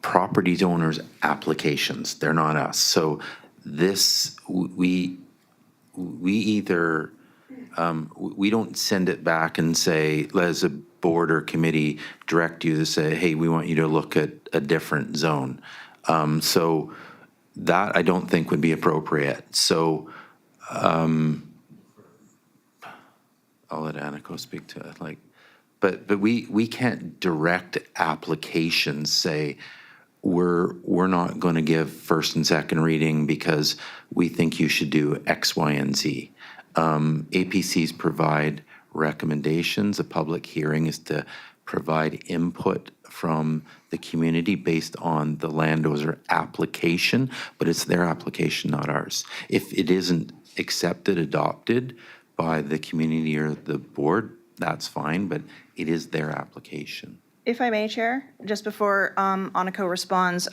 property owners' applications. They're not us. So this, we either, we don't send it back and say, as a board or committee, direct you to say, hey, we want you to look at a different zone. So that I don't think would be appropriate. So I'll let Aniko speak to it. But we can't direct applications, say, we're not going to give first and second reading because we think you should do X, Y, and Z. APCs provide recommendations. A public hearing is to provide input from the community based on the landowner application, but it's their application, not ours. If it isn't accepted, adopted by the community or the board, that's fine, but it is their application. If I may, Chair, just before Aniko responds,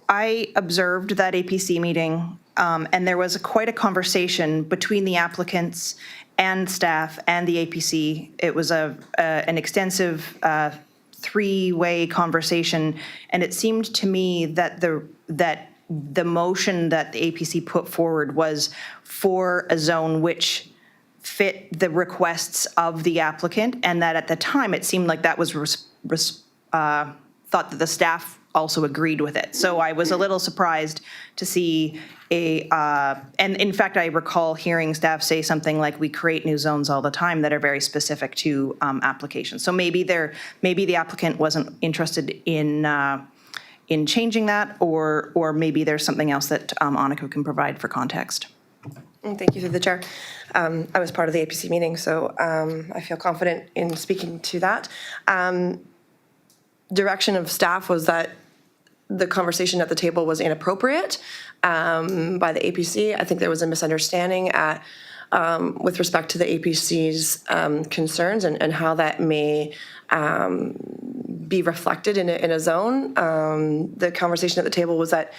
I observed that APC meeting, and there was quite a conversation between the applicants and staff and the APC. It was an extensive three-way conversation, and it seemed to me that the motion that the APC put forward was for a zone which fit the requests of the applicant, and that at the time it seemed like that was thought that the staff also agreed with it. So I was a little surprised to see and in fact I recall hearing staff say something like, we create new zones all the time that are very specific to applications. So maybe the applicant wasn't interested in changing that, or maybe there's something else that Aniko can provide for context. Thank you through the chair. I was part of the APC meeting, so I feel confident in speaking to that. Direction of staff was that the conversation at the table was inappropriate by the APC. I think there was a misunderstanding at with respect to the APC's concerns and how that may be reflected in a zone. The conversation at the table was that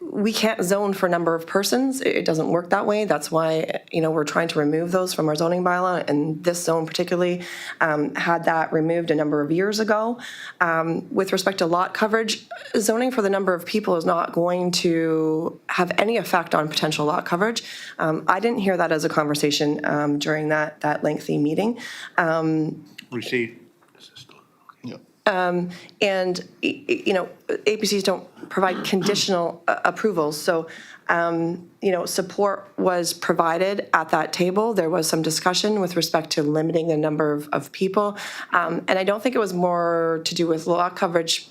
we can't zone for number of persons. It doesn't work that way. That's why, we're trying to remove those from our zoning bylaw. And this zone particularly had that removed a number of years ago. With respect to lot coverage, zoning for the number of people is not going to have any effect on potential lot coverage. I didn't hear that as a conversation during that lengthy meeting. Receipt. Yeah. And, APCs don't provide conditional approvals. So, support was provided at that table. There was some discussion with respect to limiting the number of people. And I don't think it was more to do with lot coverage,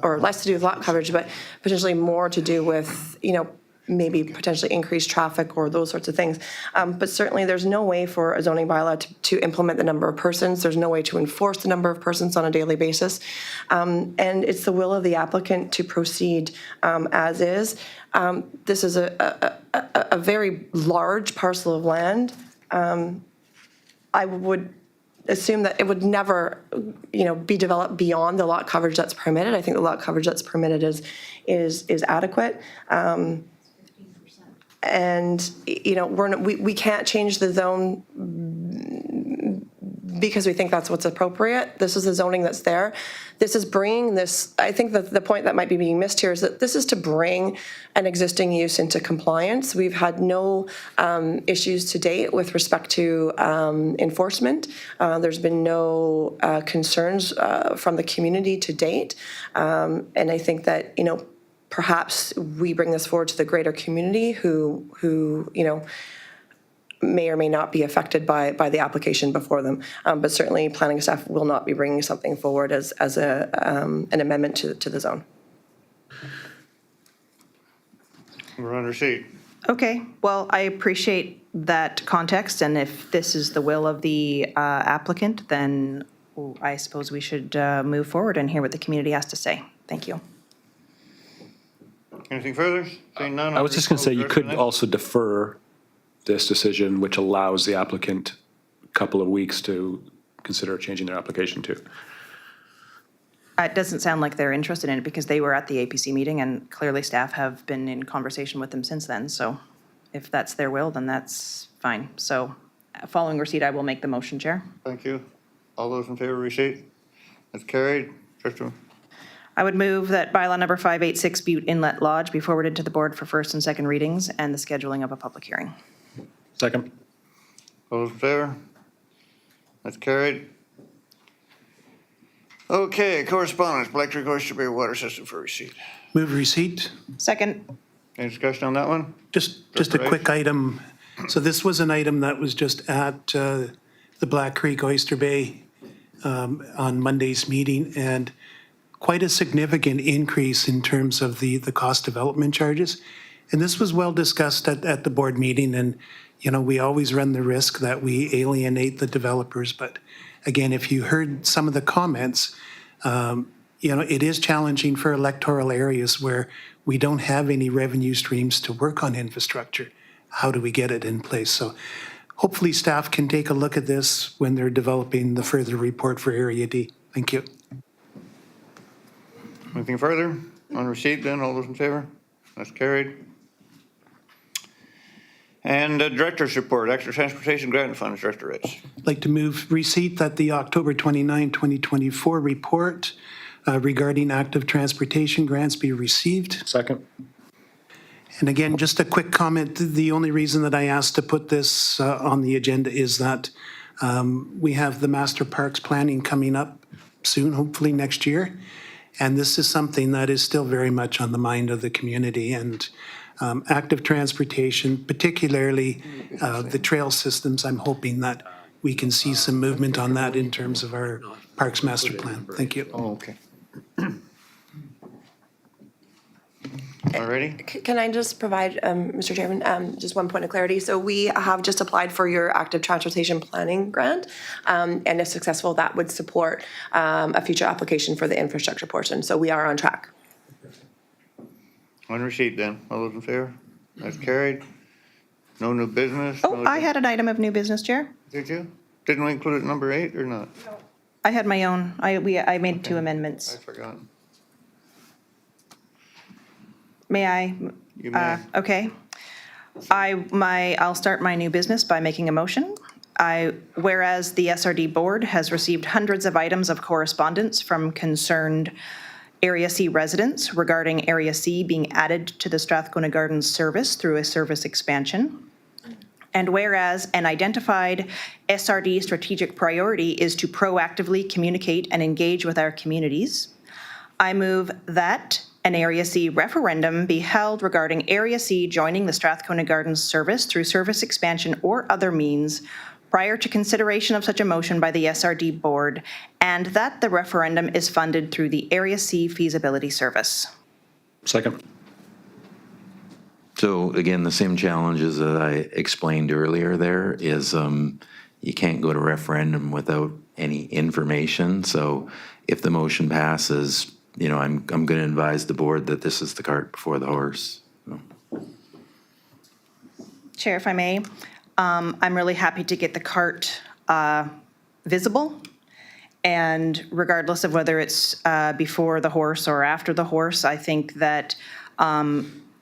or less to do with lot coverage, but potentially more to do with, maybe potentially increased traffic or those sorts of things. But certainly there's no way for a zoning bylaw to implement the number of persons. There's no way to enforce the number of persons on a daily basis. And it's the will of the applicant to proceed as is. This is a very large parcel of land. I would assume that it would never, be developed beyond the lot coverage that's permitted. I think the lot coverage that's permitted is adequate. And, we can't change the zone because we think that's what's appropriate. This is the zoning that's there. This is bringing this, I think that the point that might be being missed here is that this is to bring an existing use into compliance. We've had no issues to date with respect to enforcement. There's been no concerns from the community to date. And I think that, perhaps we bring this forward to the greater community who may or may not be affected by the application before them. But certainly planning staff will not be bringing something forward as an amendment to the zone. We're on receipt. Okay, well, I appreciate that context, and if this is the will of the applicant, then I suppose we should move forward and hear what the community has to say. Thank you. Anything further? Seeing none. I was just going to say, you could also defer this decision, which allows the applicant a couple of weeks to consider changing their application too. It doesn't sound like they're interested in it because they were at the APC meeting and clearly staff have been in conversation with them since then. So if that's their will, then that's fine. So following receipt, I will make the motion, Chair. Thank you. All those in favor of receipt? That's carried. Director. I would move that bylaw number 586 Butte Inlet Lodge be forwarded to the board for first and second readings and the scheduling of a public hearing. Second. All those in favor? That's carried. Okay, correspondence, Black Creek Oyster Bay Water System for receipt. Move receipt. Second. Any discussion on that one? Just a quick item. So this was an item that was just at the Black Creek Oyster Bay on Monday's meeting, and quite a significant increase in terms of the cost development charges. And this was well discussed at the board meeting, and, we always run the risk that we alienate the developers. But again, if you heard some of the comments, it is challenging for electoral areas where we don't have any revenue streams to work on infrastructure. How do we get it in place? So hopefully staff can take a look at this when they're developing the further report for Area D. Thank you. Anything further? On receipt then, all those in favor? That's carried. And Director's Report, Extra Transportation Grant Funds, Director Ritz. I'd like to move receipt that the October 29, 2024 report regarding active transportation grants be received. Second. And again, just a quick comment. The only reason that I asked to put this on the agenda is that we have the Master Parks planning coming up soon, hopefully next year. And this is something that is still very much on the mind of the community, and active transportation, particularly the trail systems. I'm hoping that we can see some movement on that in terms of our Parks Master Plan. Thank you. Oh, okay. All righty. Can I just provide, Mr. Chairman, just one point of clarity? So we have just applied for your active transportation planning grant, and if successful, that would support a future application for the infrastructure portion. So we are on track. On receipt then, all those in favor? That's carried. No new business? Oh, no I had an item of new business, Chair. Did you? Didn't we include it number 8 or not? I had my own, I made two I amendments. forgot. May I? You may. Okay. I'll start my new business by making a motion. Whereas the SRD Board has received hundreds of items of correspondence from concerned Area C residents regarding Area C being added to the Strathcona Gardens service through a service expansion. And whereas an identified SRD strategic priority is to proactively communicate and engage with our communities, I move that an Area C referendum be held regarding Area C joining the Strathcona Gardens service through service expansion or other means prior to consideration of such a motion by the SRD Board, and that the referendum is funded through the Area C feasibility service. Second. So again, the same challenges that I explained earlier there is you can't go to referendum without any information. So if the motion passes, you know, I'm going to advise the board that this is the cart before the horse. Chair, if I may, I'm really happy to get the cart visible. And regardless of whether it's before the horse or after the horse, I think that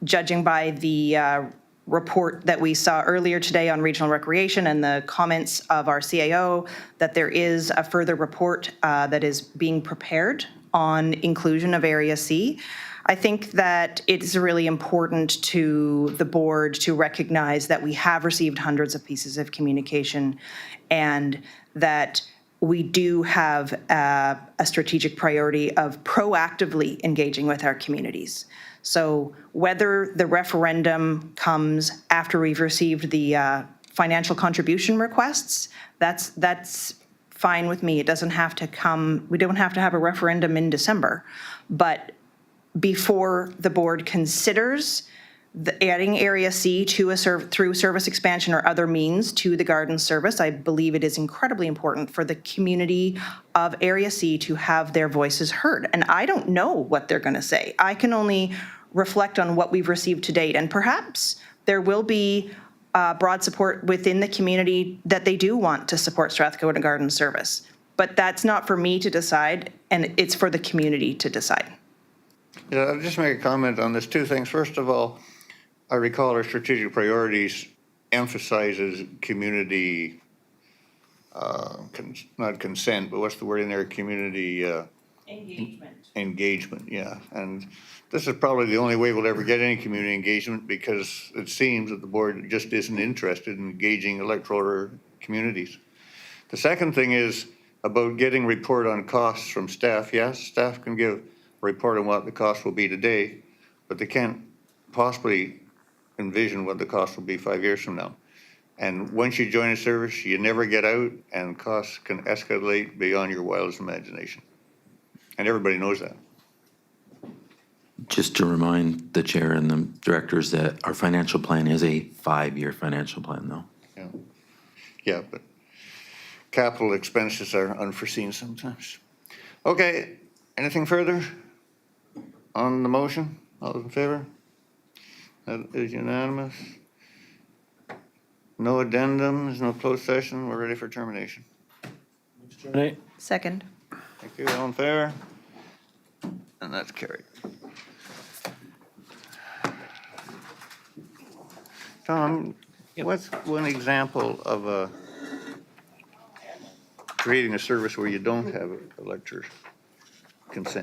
judging by the report that we saw earlier today on regional recreation and the comments of our CAO, that there is a further report that is being prepared on inclusion of Area C. I think that it's really important to the board to recognize that we have received hundreds of pieces of communication and that we do have a strategic priority of proactively engaging with our communities. So whether the referendum comes after we've received the financial contribution requests, that's fine with me. It doesn't have to come, we don't have to have a referendum in December. But before the board considers adding Area C to through service expansion or other means to the garden service, I believe it is incredibly important for the community of Area C to have their voices heard. And I don't know what they're going to say. I can only reflect on what we've received to date. And perhaps there will be broad support within the community that they do want to support Strathcona Garden Service. But that's not for me to decide, and it's for the community to decide. Yeah, I'll just make a comment on this. Two things. First of all, I recall our strategic priorities emphasizes community, not consent, but what's the word in there? Community engagement. Engagement, yeah. And this is probably the only way we'll ever get any community engagement because it seems that the board just isn't interested in engaging electoral communities. The second thing is about getting report on costs from staff. Yes, staff can give a report on what the cost will be today, but they can't possibly envision what the cost will be 5 years from now. And once you join a service, you never get out, and costs can escalate beyond your wildest imagination. And everybody knows that. Just to remind the chair and the directors that our financial plan is a 5-year financial plan, though. Yeah, yeah, but capital expenses are unforeseen sometimes. Okay, anything further on the motion? All those in favor? That is unanimous. No addendums, no closed session. We're ready for termination. Terminate. Second. Thank you. All in favor? And that's carried. Tom, what's one example of creating a service where you don't have elector consent?